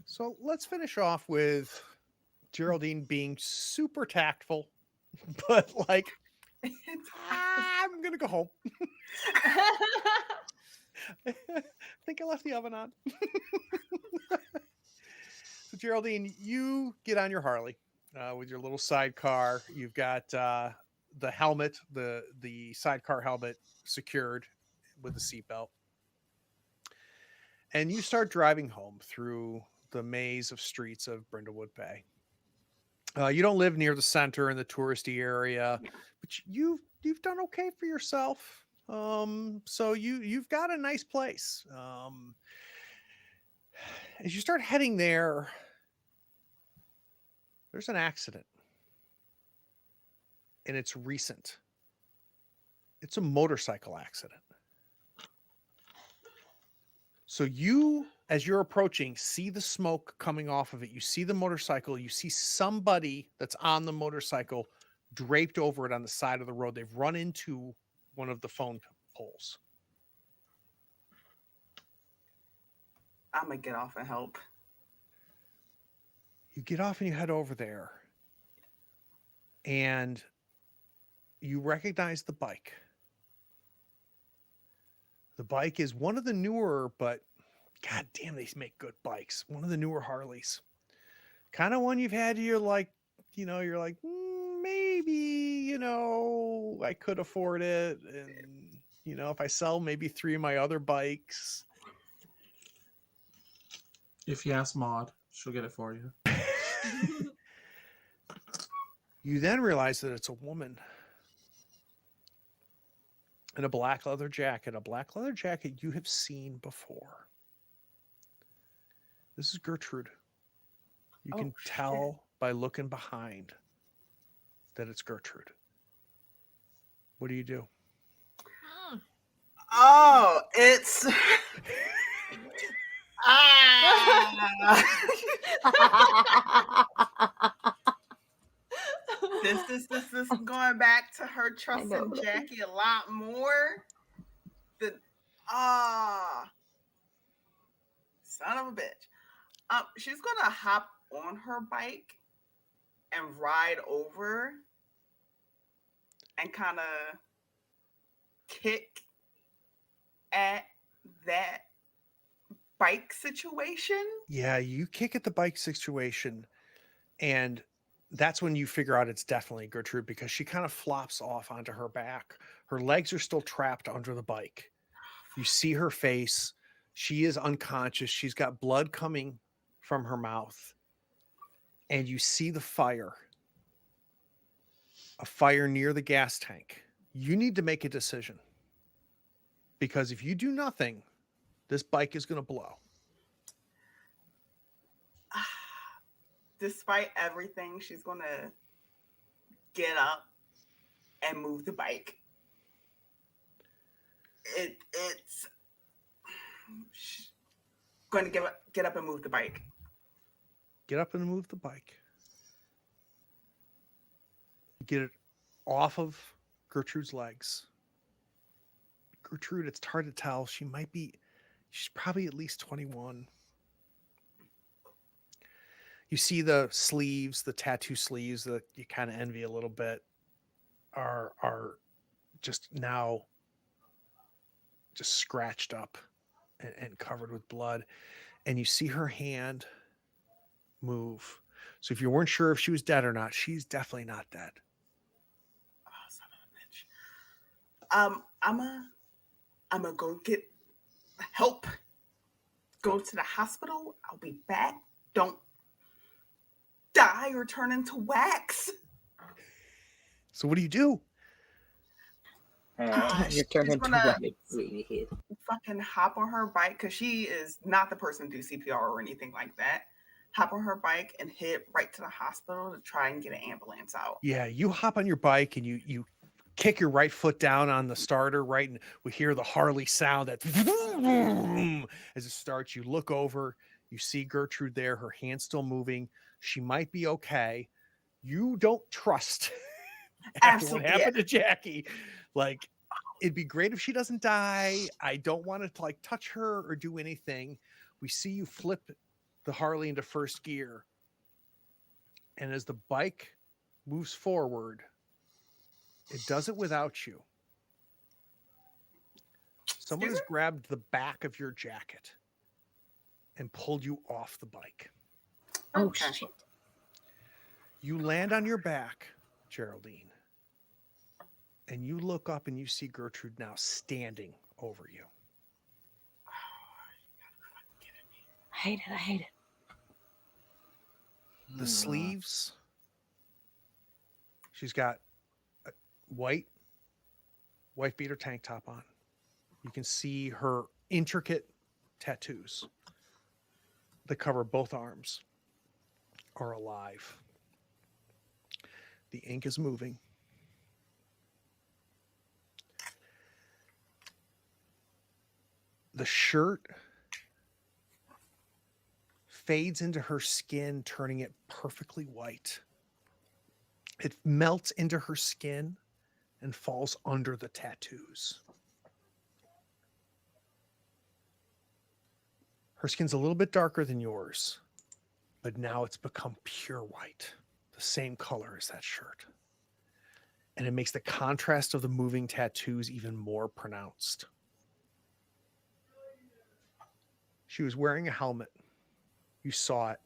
B: So let's finish off with Geraldine being super tactful, but like, I'm going to go home. I think I left the oven on. So Geraldine, you get on your Harley with your little sidecar. You've got the helmet, the sidecar helmet secured with the seatbelt. And you start driving home through the maze of streets of Brindlewood Bay. You don't live near the center in the touristy area, but you've done okay for yourself. So you've got a nice place. As you start heading there, there's an accident. And it's recent. It's a motorcycle accident. So you, as you're approaching, see the smoke coming off of it. You see the motorcycle. You see somebody that's on the motorcycle draped over it on the side of the road. They've run into one of the phone poles.
E: I'm gonna get off and help.
B: You get off and you head over there. And you recognize the bike. The bike is one of the newer, but god damn, they make good bikes. One of the newer Harleys. Kind of one you've had, you're like, maybe, I could afford it. And, if I sell maybe 3 of my other bikes.
F: if you ask Maud, she'll get it for you.
B: You then realize that it's a woman in a black leather jacket you have seen before. This is Gertrude. You can tell by looking behind that it's Gertrude. What do you do?
E: Oh, it's ah. This is going back to her trusting Jackie a lot more than son of a bitch. She's gonna hop on her bike and ride over and kind of kick at that bike situation.
B: Yeah, you kick at the bike situation, and that's when you figure out it's definitely Gertrude, because she kind of flops off onto her back. Her legs are still trapped under the bike. You see her face. She is unconscious. She's got blood coming from her mouth. And you see the fire. A fire near the gas tank. You need to make a decision. Because if you do nothing, this bike is going to blow.
E: Despite everything, she's going to get up and move the bike. It's going to get up and move the bike.
B: Get up and move the bike. Get it off of Gertrude's legs. Gertrude, it's hard to tell. She's probably at least 21. You see the sleeves, the tattoo sleeves that you kind of envy a little bit are just now just scratched up and covered with blood. And you see her hand move. So if you weren't sure if she was dead or not, she's definitely not dead.
E: Oh, son of a bitch. I'm gonna go get help. Go to the hospital. I'll be back. Don't die or turn into wax.
B: So what do you do?
D: You're turning
E: She's gonna
D: to
E: fucking hop on her bike, because she is not the person to do CPR or anything like that. Hop on her bike and head right to the hospital to try and get an ambulance out.
B: Yeah, you hop on your bike and you kick your right foot down on the starter, right? And we hear the Harley sound that as it starts. You look over, you see Gertrude there, her hand's still moving. She might be okay. You don't trust after what happened to Jackie. Like, it'd be great if she doesn't die. I don't want to like touch her or do anything. We see you flip the Harley into first gear. And as the bike moves forward, it does it without you. Someone has grabbed the back of your jacket and pulled you off the bike.
D: Oh, shit.
B: You land on your back, Geraldine, and you look up and you see Gertrude now standing over you.
D: I hate it.
B: The sleeves, she's got a white beater tank top on. You can see her intricate tattoos that cover both arms are alive. The ink is moving. The shirt fades into her skin, turning it perfectly white. It melts into her skin and falls under the tattoos. Her skin's a little bit darker than yours, but now it's become pure white, the same color as that shirt. And it makes the contrast of the moving tattoos even more pronounced. She was wearing a helmet. You saw it.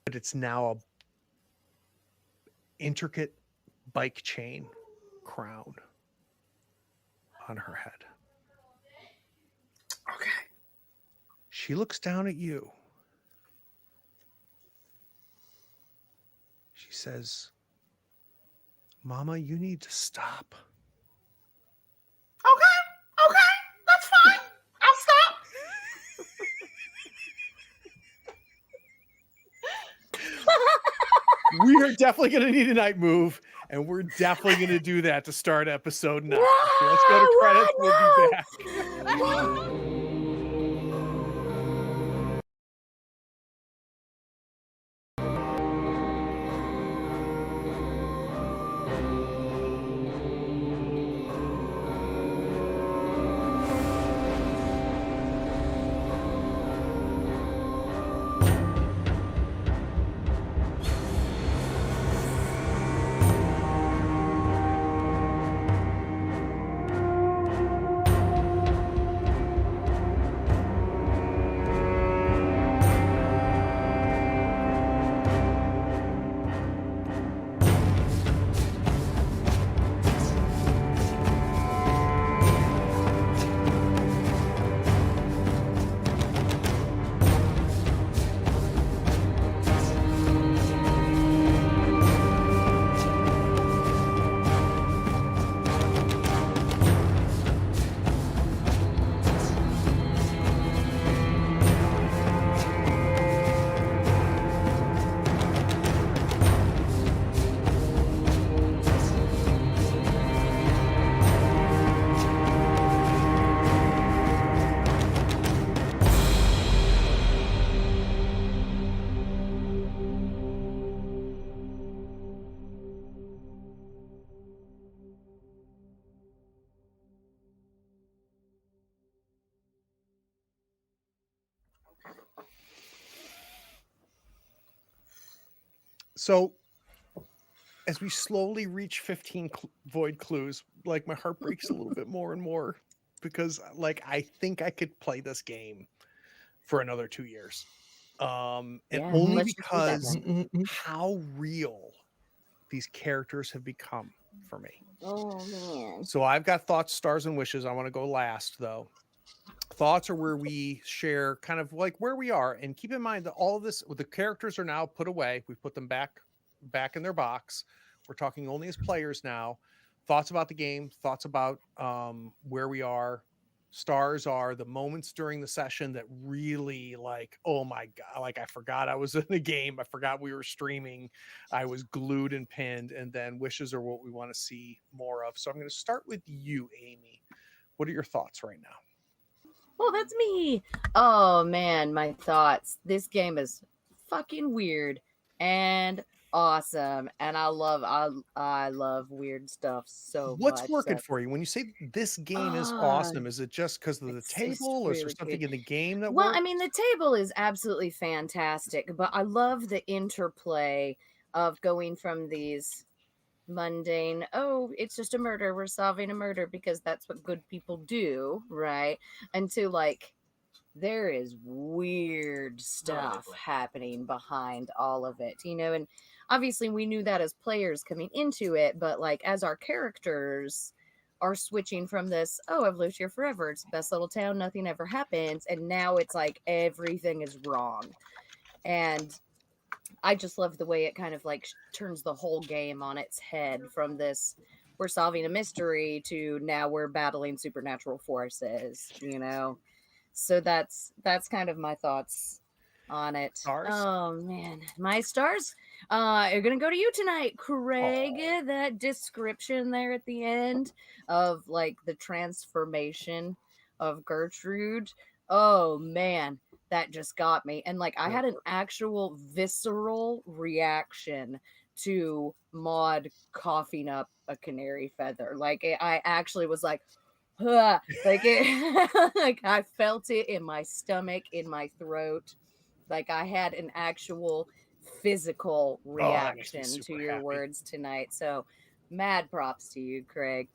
B: But it's now a intricate bike chain crown on her head.
E: Okay.
B: She looks down at you. She says, "Mama, you need to stop."
E: Okay, that's fine. I'll stop.
B: We are definitely going to need a night move And we're definitely going to do that to start episode 9.
D: Whoa,
B: So let's go to credits. We'll be
D: whoa!
B: back. So as we slowly reach 15 void clues, like my heart breaks a little bit more and more because like I think I could play this game for another 2 years. And
D: Yeah,
B: only
D: let's just do that
B: because
D: then.
B: how real these characters have become for me.
D: Oh man.
B: So I've got thoughts, stars, and wishes. I want to go last though. Thoughts are where we share kind of like where we are, and keep in mind that all of this, the characters are now put away. We've put them back in their box. We're talking only as players now. Thoughts about the game, thoughts about where we are. Stars are the moments during the session that really like, oh my god, like I forgot I was in the game. I forgot we were streaming. I was glued and pinned. And then wishes are what we want to see more of. So I'm going to start with you, Amy. What are your thoughts right now?
D: Oh, that's me. Oh man, my thoughts. This game is fucking weird and awesome, and I love weird stuff so
B: What's
D: much.
B: working
D: So,
B: for you when you say this game is
D: ah,
B: awesome? Is it just because of the
D: it's just
B: table, or is there
D: really
B: something
D: good.
B: in the game that
D: Well,
B: works?
D: I mean, the table is absolutely fantastic, but I love the interplay of going from these mundane, oh, it's just a murder, we're solving a murder because that's what good people do, right? And to like, there is weird stuff happening behind all of it, and obviously we knew that as players coming into it, but like as our characters are switching from this, oh, I've lived here forever, it's the best little town, nothing ever happens, and now it's like everything is wrong. And I just love the way it kind of like turns the whole game on its head from this, we're solving a mystery, to now we're battling supernatural forces. So that's kind of my thoughts on it.
B: Stars?
D: Oh man, my stars are gonna go to you tonight, Craig.
B: Aw.
D: That description there at the end of like the transformation of Gertrude. Oh man, that just got me. And like I had an actual visceral reaction to Maud coughing up a canary feather. Like I actually was like, "Huh," like it, like I felt it in my stomach, in my throat. Like I had an actual physical
B: Oh, that makes me
D: reaction to
B: super
D: your
B: happy.
D: words tonight. So mad props to you, Craig.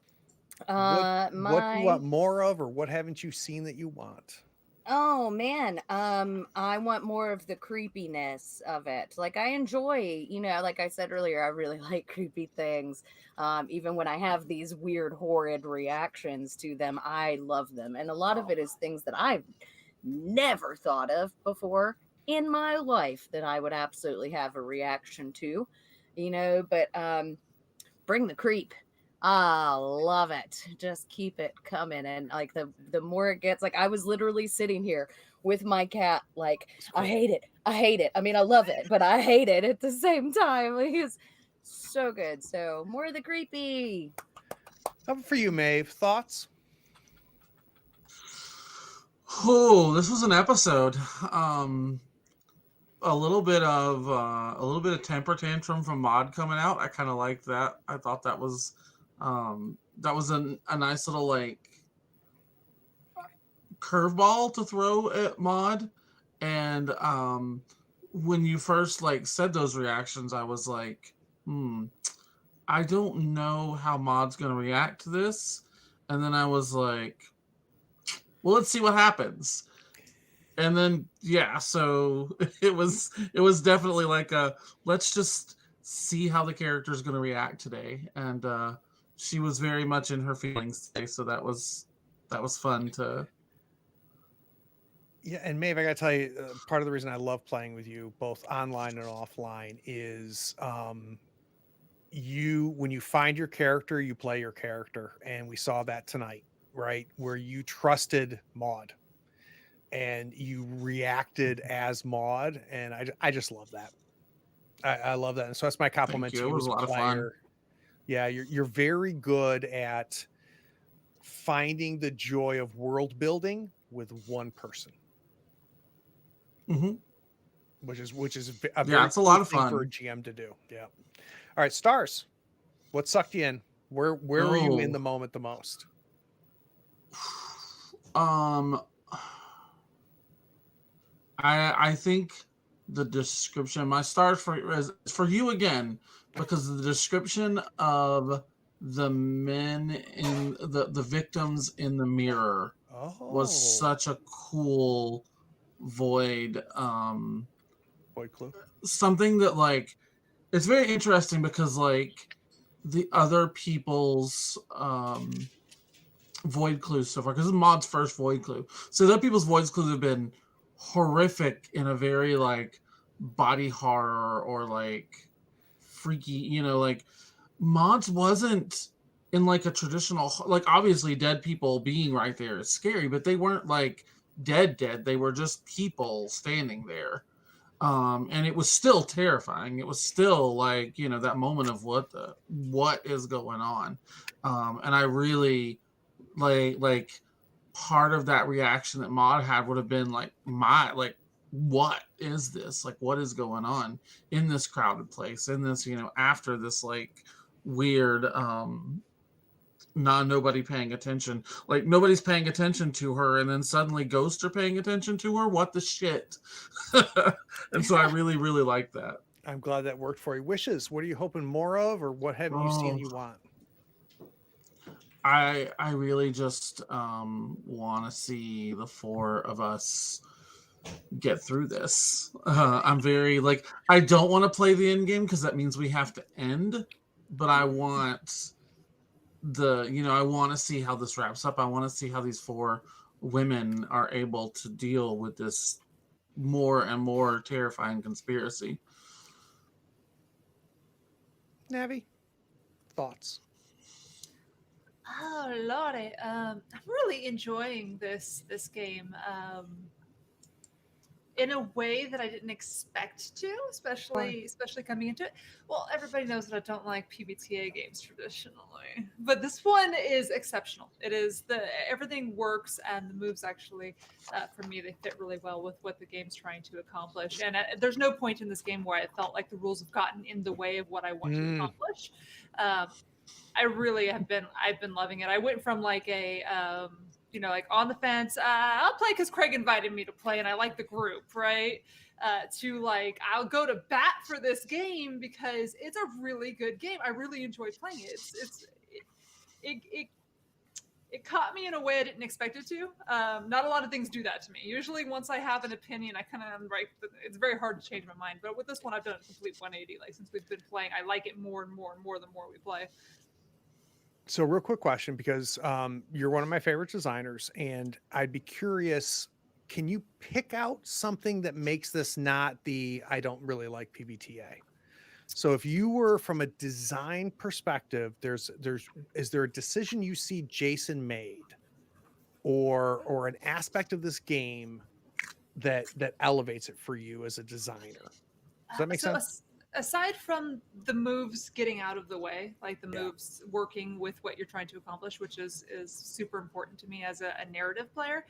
B: What do you
D: My
B: want more of, or what haven't you seen that you want?
D: Oh man, I want more of the creepiness of it. Like I enjoy, like I said earlier, I really like creepy things. Even when I have these weird, horrid reactions to them, I love them. And a lot of it is things that I've never thought of before in my life that I would absolutely have a reaction to, but bring the creep. I love it. Just keep it coming. And like the more it gets, like I was literally sitting here with my cat, like,
B: It's
D: I
B: cool.
D: hate it. I hate it. I mean, I love it, but I hate it at the same time. Like, it's So good. So more of the creepy.
B: How about for you, Maeve? Thoughts?
F: Oh, this was an episode. A little bit of temper tantrum from Maud coming out. I kind of liked that. I thought that was a nice little like curveball to throw at Maud. And when you first like said those reactions, I was like, I don't know how Maud's gonna react to this. And then I was like, well, let's see what happens. And then yeah, so it was definitely like a let's just see how the character is going to react today. And she was very much in her feelings today, so that was fun to.
B: Yeah, and Maeve, I got to tell you, part of the reason I love playing with you, both online and offline, is when you find your character, you play your character, and we saw that tonight, right? Where you trusted Maud and you reacted as Maud, and I just love that. I love that, and so that's my compliment
F: Thank
B: to
F: you. It
B: you
F: was
B: as
F: a
B: a
F: lot of fun.
B: player. Yeah, you're very good at finding the joy of world building with one person,
F: Mm-hmm.
B: which is a
F: Yeah,
B: very
F: it's a
B: cool
F: lot of
B: thing for a
F: fun.
B: GM to do. Yeah. All right, Stars. What sucked you in? Where were you in
F: Oh,
B: the moment the most?
F: um, I think the description. My stars is for you again because the description of the men in the victims in the mirror was
B: Oh,
F: such a cool void.
B: boy, clue.
F: Something that like it's very interesting because like the other people's void clues so far because this is Mod's first void clue. So the other people's void clues have been horrific in a very like body horror or like freaky, like Mod's wasn't in like a traditional like obviously dead people being right there is scary, but they weren't like dead. They were just people standing there. And it was still terrifying. It was still like, that moment of what is going on. And I really like part of that reaction that Maud had would have been like what is this? Like what is going on in this crowded place? In this, after this like weird nobody paying attention. Like nobody's paying attention to her and then suddenly ghosts are paying attention to her. What the shit? And so I really, really like that.
B: I'm glad that worked for you. Wishes. What are you hoping more of, or what haven't you seen
F: Oh,
B: you want?
F: I really just want to see the four of us get through this. I'm very like I don't want to play the end game because that means we have to end, but I want I want to see how this wraps up. I want to see how these four women are able to deal with this more and more terrifying conspiracy.
B: Navi, thoughts?
C: Oh lordy, I'm really enjoying this game. In a way that I didn't expect to, especially coming into it. Well, everybody knows that I don't like PBTA games traditionally, but this one is exceptional. It is everything works, and the moves actually, for me, they fit really well with what the game's trying to accomplish. And there's no point in this game where I felt like the rules have gotten in the way of what I want to accomplish. I really I've been loving it. I went from like a like on the fence, I'll play because Craig invited me to play and I like the group, right? To like, I'll go to bat for this game because it's a really good game. I really enjoy playing it. It caught me in a way I didn't expect it to. Not a lot of things do that to me. Usually once I have an opinion, I kind of am right. It's very hard to change my mind. But with this one, I've done a complete 180. Like since we've been playing, I like it more and more and more the more we play.
B: So, real quick question, because you're one of my favorite designers, and I'd be curious, can you pick out something that makes this not the I don't really like PBTA? So, if you were from a design perspective, is there a decision you see Jason made, or an aspect of this game that elevates it for you as a designer? Does that make sense?
C: aside from the moves getting out of the way, like the
B: Yeah.
C: moves working with what you're trying to accomplish, which is super important to me as a narrative player.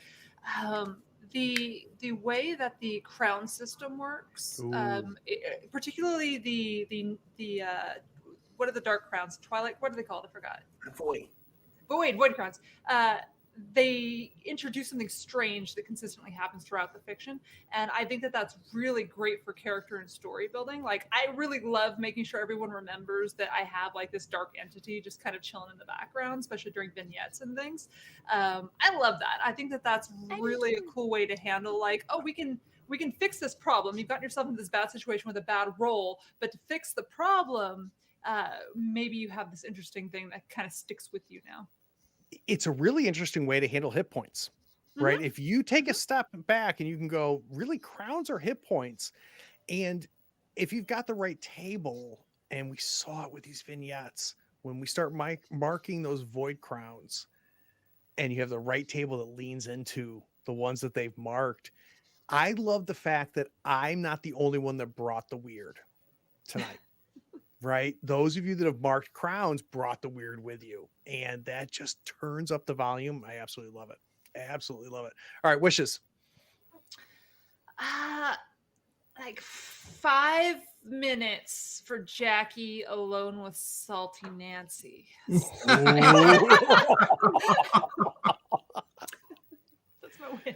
C: The way that the crown system works, particularly the what are the dark crowns? Twilight. What are they called? I forgot.
E: Void.
C: Void crowns. They introduce something strange that consistently happens throughout the fiction, and I think that that's really great for character and story building. Like, I really love making sure everyone remembers that I have like this dark entity just kind of chilling in the background, especially during vignettes and things. I love that. I think that that's really a cool way to handle, like, oh, we can fix this problem. You've gotten yourself into this bad situation with a bad roll, but to fix the problem, maybe you have this interesting thing that kind of sticks with you now.
B: It's a really interesting way to handle hit points, right? If you take a step back and you can go, really, crowns are hit points. And if you've got the right table, and we saw it with these vignettes, when we start marking those void crowns and you have the right table that leans into the ones that they've marked, I love the fact that I'm not the only one that brought the weird tonight. Right? Those of you that have marked crowns brought the weird with you, and that just turns up the volume. I absolutely love it. Absolutely love it. All right, wishes.
C: Like 5 minutes for Jackie alone with Salty Nancy. That's my wish.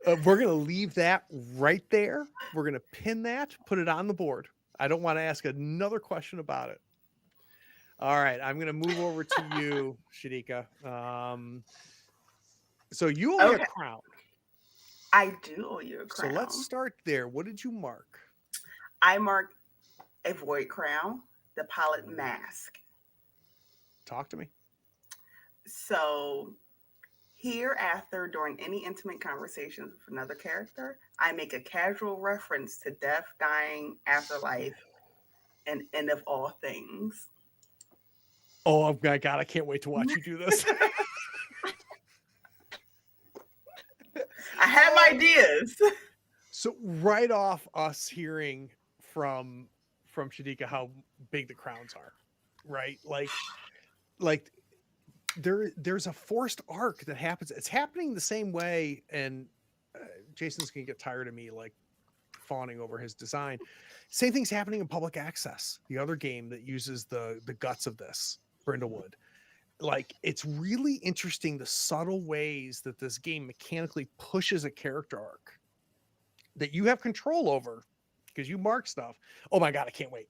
B: We're going to leave that right there. We're going to pin that, put it on the board. I don't want to ask another question about it. All right, I'm going to move over to you, Shadika. So you owe me a crown.
E: I do owe you a crown.
B: So let's start there. What did you mark?
E: I marked a void crown, the pilot mask.
B: Talk to me.
E: So hereafter, during any intimate conversations with another character, I make a casual reference to death, dying, afterlife, and end of all things.
B: Oh my God, I can't wait to watch you do this.
E: I have ideas.
B: So right off us hearing from Shadika how big the crowns are, right? Like there's a forced arc that happens. It's happening the same way, and Jason's gonna get tired of me like fawning over his design. Same thing's happening in Public Access, the other game that uses the guts of this, Brindlewood. Like, it's really interesting the subtle ways that this game mechanically pushes a character arc that you have control over because you mark stuff. Oh my God, I can't wait.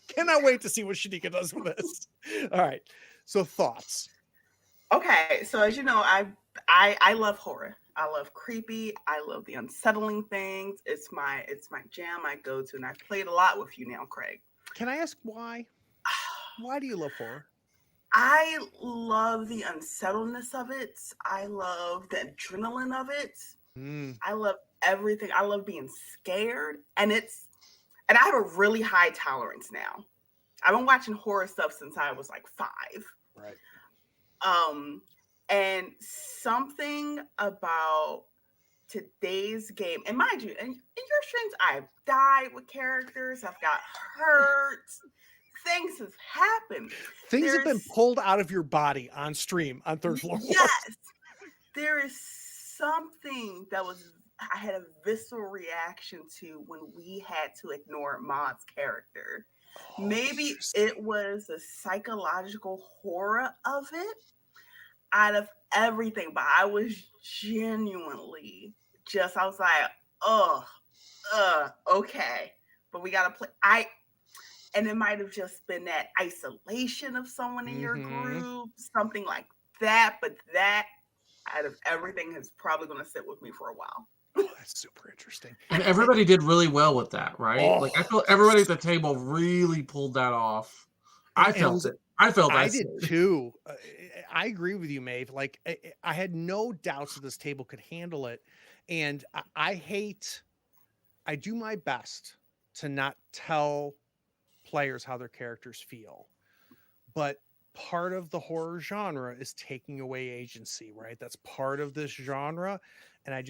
B: Cannot wait to see what Shadika does with this. All right. So thoughts.
E: Okay. So as you know, I love horror. I love creepy. I love the unsettling things. It's my jam. I go to, and I've played a lot with you now, Craig.
B: Can I ask why? Why do you love horror?
E: I love the unsettledness of it. I love the adrenaline of it. I love everything. I love being scared. And I have a really high tolerance now. I've been watching horror stuff since I was like 5.
B: Right.
E: And something about today's game, and mind you, in your streams, I've died with characters, I've got hurt. Things have happened.
B: Things have been pulled out of your body on stream on Third Floor.
E: Yes. There is something that I had a visceral reaction to when we had to ignore Maud's character. Maybe it was the psychological horror of it out of everything, but I was genuinely I was like, okay, but we got to play. And it might have just been that isolation of someone in your group, something like that. But that, out of everything, is probably going to sit with me for a while.
B: Oh, that's super interesting.
F: And everybody did really well with that, right?
B: Oh,
F: like, I feel everybody at the table really pulled that off. I felt it. I
B: did too. I agree with you, Maeve. Like, I had no doubts that this table could handle it. And I do my best to not tell players how their characters feel, but part of the horror genre is taking away agency, right? That's part of this genre. And I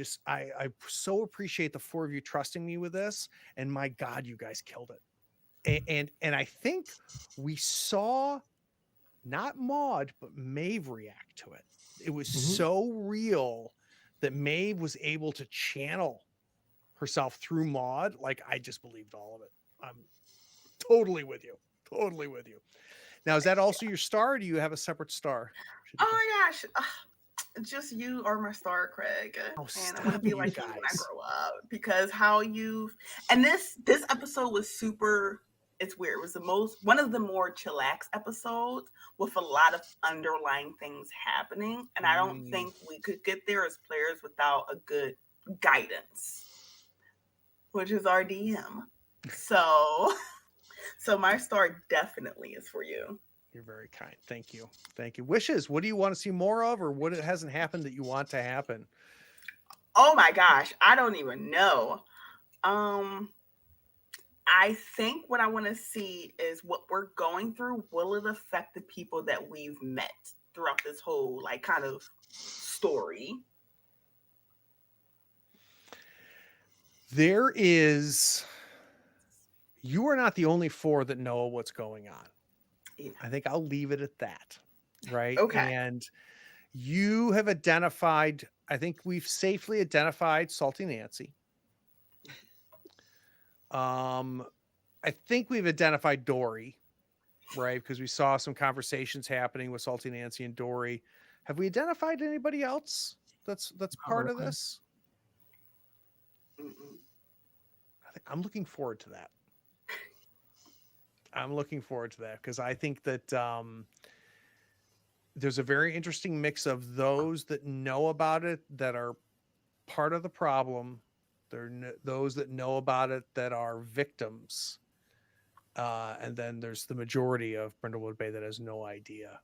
B: so appreciate the 4 of you trusting me with this. And my God, you guys killed it. And I think we saw not Maud but Maeve react to it. It was so real that Maeve was able to channel herself through Maud. Like, I just believed all of it. I'm totally with you. Totally with you. Now, is that also your star, or do you have a separate star?
E: Oh my gosh. Just you are my star, Craig.
B: Oh,
E: And I want to be
B: you
E: like you when I
B: guys.
E: grow up, because how you've, and this episode was super, it's weird. It was one of the more chillax episodes with a lot of underlying things happening. And I don't think we could get there as players without a good guidance, which is our DM. So my star definitely is for you.
B: You're very kind. Thank you. Thank you. Wishes, what do you want to see more of, or what hasn't happened that you want to happen?
E: Oh my gosh, I don't even know. I think what I want to see is what we're going through. Will it affect the people that we've met throughout this whole like kind of story?
B: You are not the only 4 that know what's going on.
E: Yeah.
B: I think I'll leave it at that. Right.
E: Okay.
B: And you have identified, I think we've safely identified Salty Nancy. I think we've identified Dory, right? Because we saw some conversations happening with Salty Nancy and Dory. Have we identified anybody else that's part of this? I'm looking forward to that. Because I think that there's a very interesting mix of those that know about it that are part of the problem. Those that know about it that are victims. And then there's the majority of Brindlewood Bay that has no idea.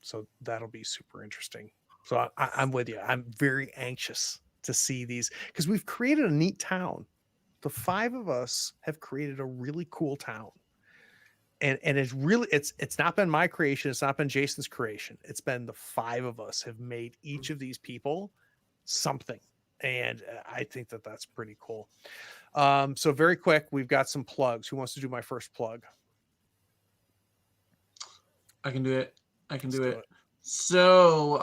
B: So that'll be super interesting. So I'm with you. I'm very anxious to see these, because we've created a neat town. The 5 of us have created a really cool town. And it's not been my creation. It's not been Jason's creation. It's been the 5 of us have made each of these people something. And I think that that's pretty cool. So very quick, we've got some plugs. Who wants to do my first plug?
F: I can do it. So,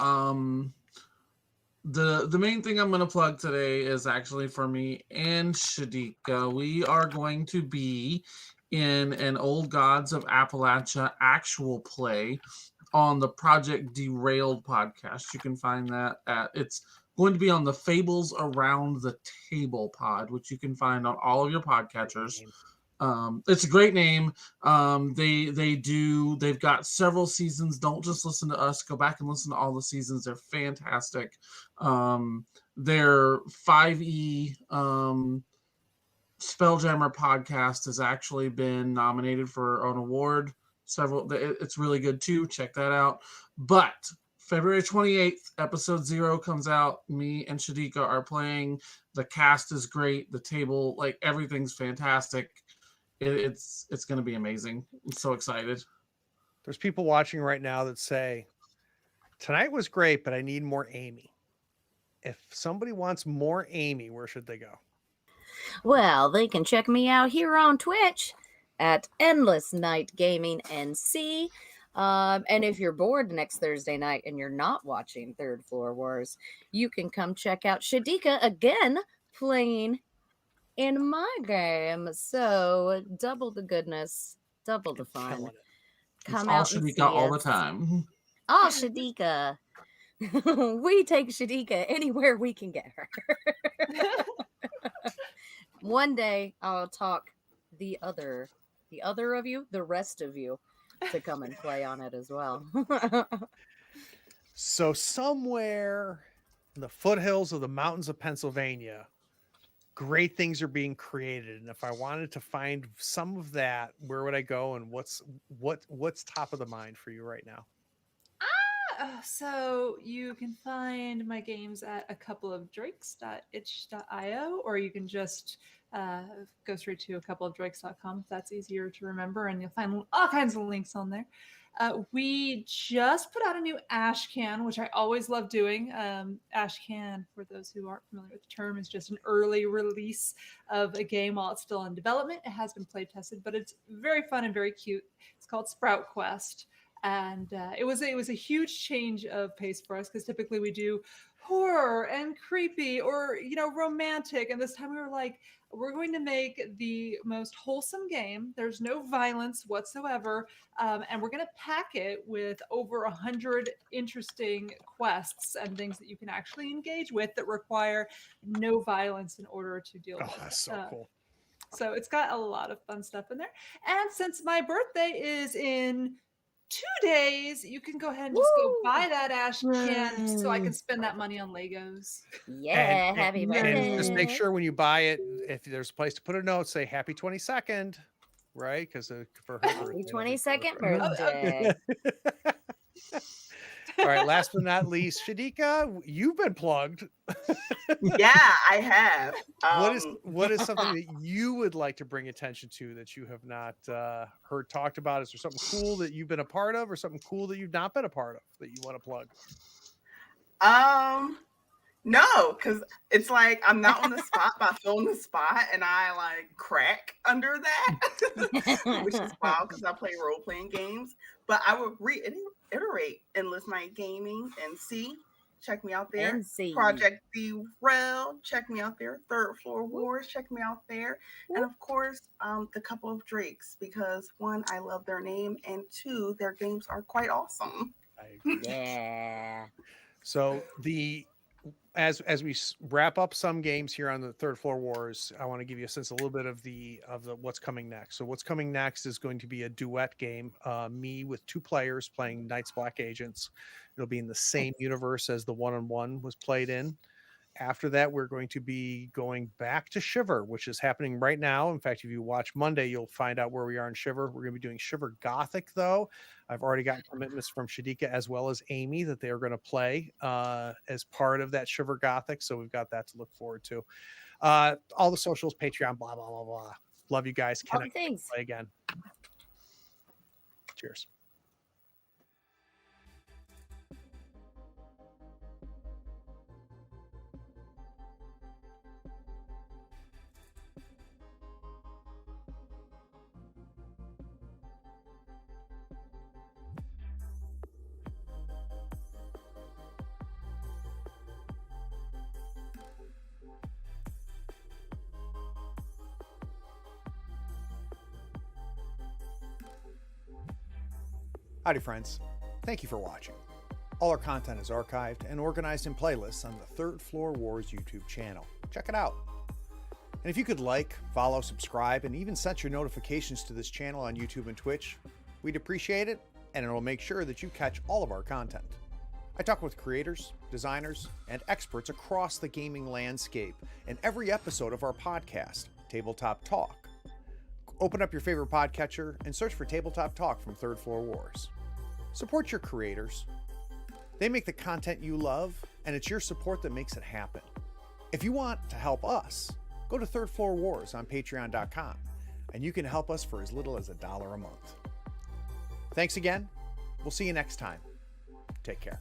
F: the main thing I'm going to plug today is actually for me and Shadika. We are going to be in an Old Gods of Appalachia actual play on the Project Derailed podcast. You can find that it's going to be on the Fables Around the Table pod, which you can find on all of your podcatchers. It's a great name. They've got several seasons. Don't just listen to us. Go back and listen to all the seasons. They're fantastic. Their 5e Spelljammer podcast has actually been nominated for an award. It's really good too. Check that out. But February 28th, episode 0 comes out. Me and Shadika are playing. The cast is great. The table, like, everything's fantastic. It's going to be amazing. I'm so excited.
B: There's people watching right now that say, tonight was great, but I need more Amy. If somebody wants more Amy, where should they go?
D: Well, they can check me out here on Twitch at Endless Night Gaming NC. And if you're bored next Thursday night and you're not watching Third Floor Wars, you can come check out Shadika again playing in my game. So double the goodness, double the fun. Come out and see
F: all
D: us.
F: the time.
D: Oh, Shadika. We take Shadika anywhere we can get her. One day I'll talk the rest of you to come and play on it as well.
B: So somewhere in the foothills of the mountains of Pennsylvania, great things are being created. And if I wanted to find some of that, where would I go, and what's top of the mind for you right now?
C: So you can find my games at a couple of drakes.itch.io, or you can just go straight to a couple of drakes.com if that's easier to remember, and you'll find all kinds of links on there. We just put out a new ash can, which I always love doing. Ash can, for those who aren't familiar with the term, is just an early release of a game while it's still in development. It has been play tested, but it's very fun and very cute. It's called Sprout Quest, and it was a huge change of pace for us because typically we do horror and creepy or romantic, and this time we were like, we're going to make the most wholesome game. There's no violence whatsoever, and we're going to pack it with over 100 interesting quests and things that you can actually engage with that require no violence in order to deal
B: Oh,
C: with.
B: that's so cool.
C: So it's got a lot of fun stuff in there. And since my birthday is in 2 days, you can go ahead and just go buy that ash can so I can spend that money on Legos.
D: Yeah, happy birthday.
B: And just make sure when you buy it, if there's a place to put a note, say happy 22nd, right? Because for her
D: Happy
B: birthday,
D: 22nd
B: that'd be-
D: birthday.
B: All right, last but not least, Shadika, you've been plugged.
E: Yeah, I have.
B: What is something that you would like to bring attention to that you have not heard talked about? Is there something cool that you've been a part of, or something cool that you've not been a part of that you want to plug?
E: No, because it's like I'm not on the spot, but I feel on the spot and I like crack under that, which is wild because I play role playing games. But I would reiterate Endless Night Gaming and check me out there.
D: NC.
E: Project Derail, check me out there. Third Floor Wars, check me out there. And of course, the Couple of Drakes, because 1, I love their name, and 2, their games are quite awesome.
B: I agree.
D: Yeah.
B: So as we wrap up some games here on the Third Floor Wars, I want to give you a little bit of the what's coming next. So what's coming next is going to be a duet game, me with 2 players playing Night's Black Agents. It'll be in the same universe as the 1-on-1 was played in. After that, we're going to be going back to Shiver, which is happening right now. In fact, if you watch Monday, you'll find out where we are in Shiver. We're going to be doing Shiver Gothic, though. I've already gotten commitments from Shadika as well as Amy that they are going to play as part of that Shiver Gothic. So we've got that to look forward to. All the socials, Patreon, blah, blah, blah, blah. Love you guys.
D: All the
B: Connect,
D: things.
B: play again. Cheers. Howdy, friends. Thank you for watching. All our content is archived and organized in playlists on the Third Floor Wars YouTube channel. Check it out. And if you could like, follow, subscribe, and even set your notifications to this channel on YouTube and Twitch, we'd appreciate it, and it'll make sure that you catch all of our content. I talk with creators, designers, and experts across the gaming landscape in every episode of our podcast, Tabletop Talk. Open up your favorite podcatcher and search for Tabletop Talk from Third Floor Wars. Support your creators. They make the content you love, and it's your support that makes it happen. If you want to help us, go to Third Floor Wars on patreon.com, and you can help us for as little as $1 a month. Thanks again. We'll see you next time. Take care.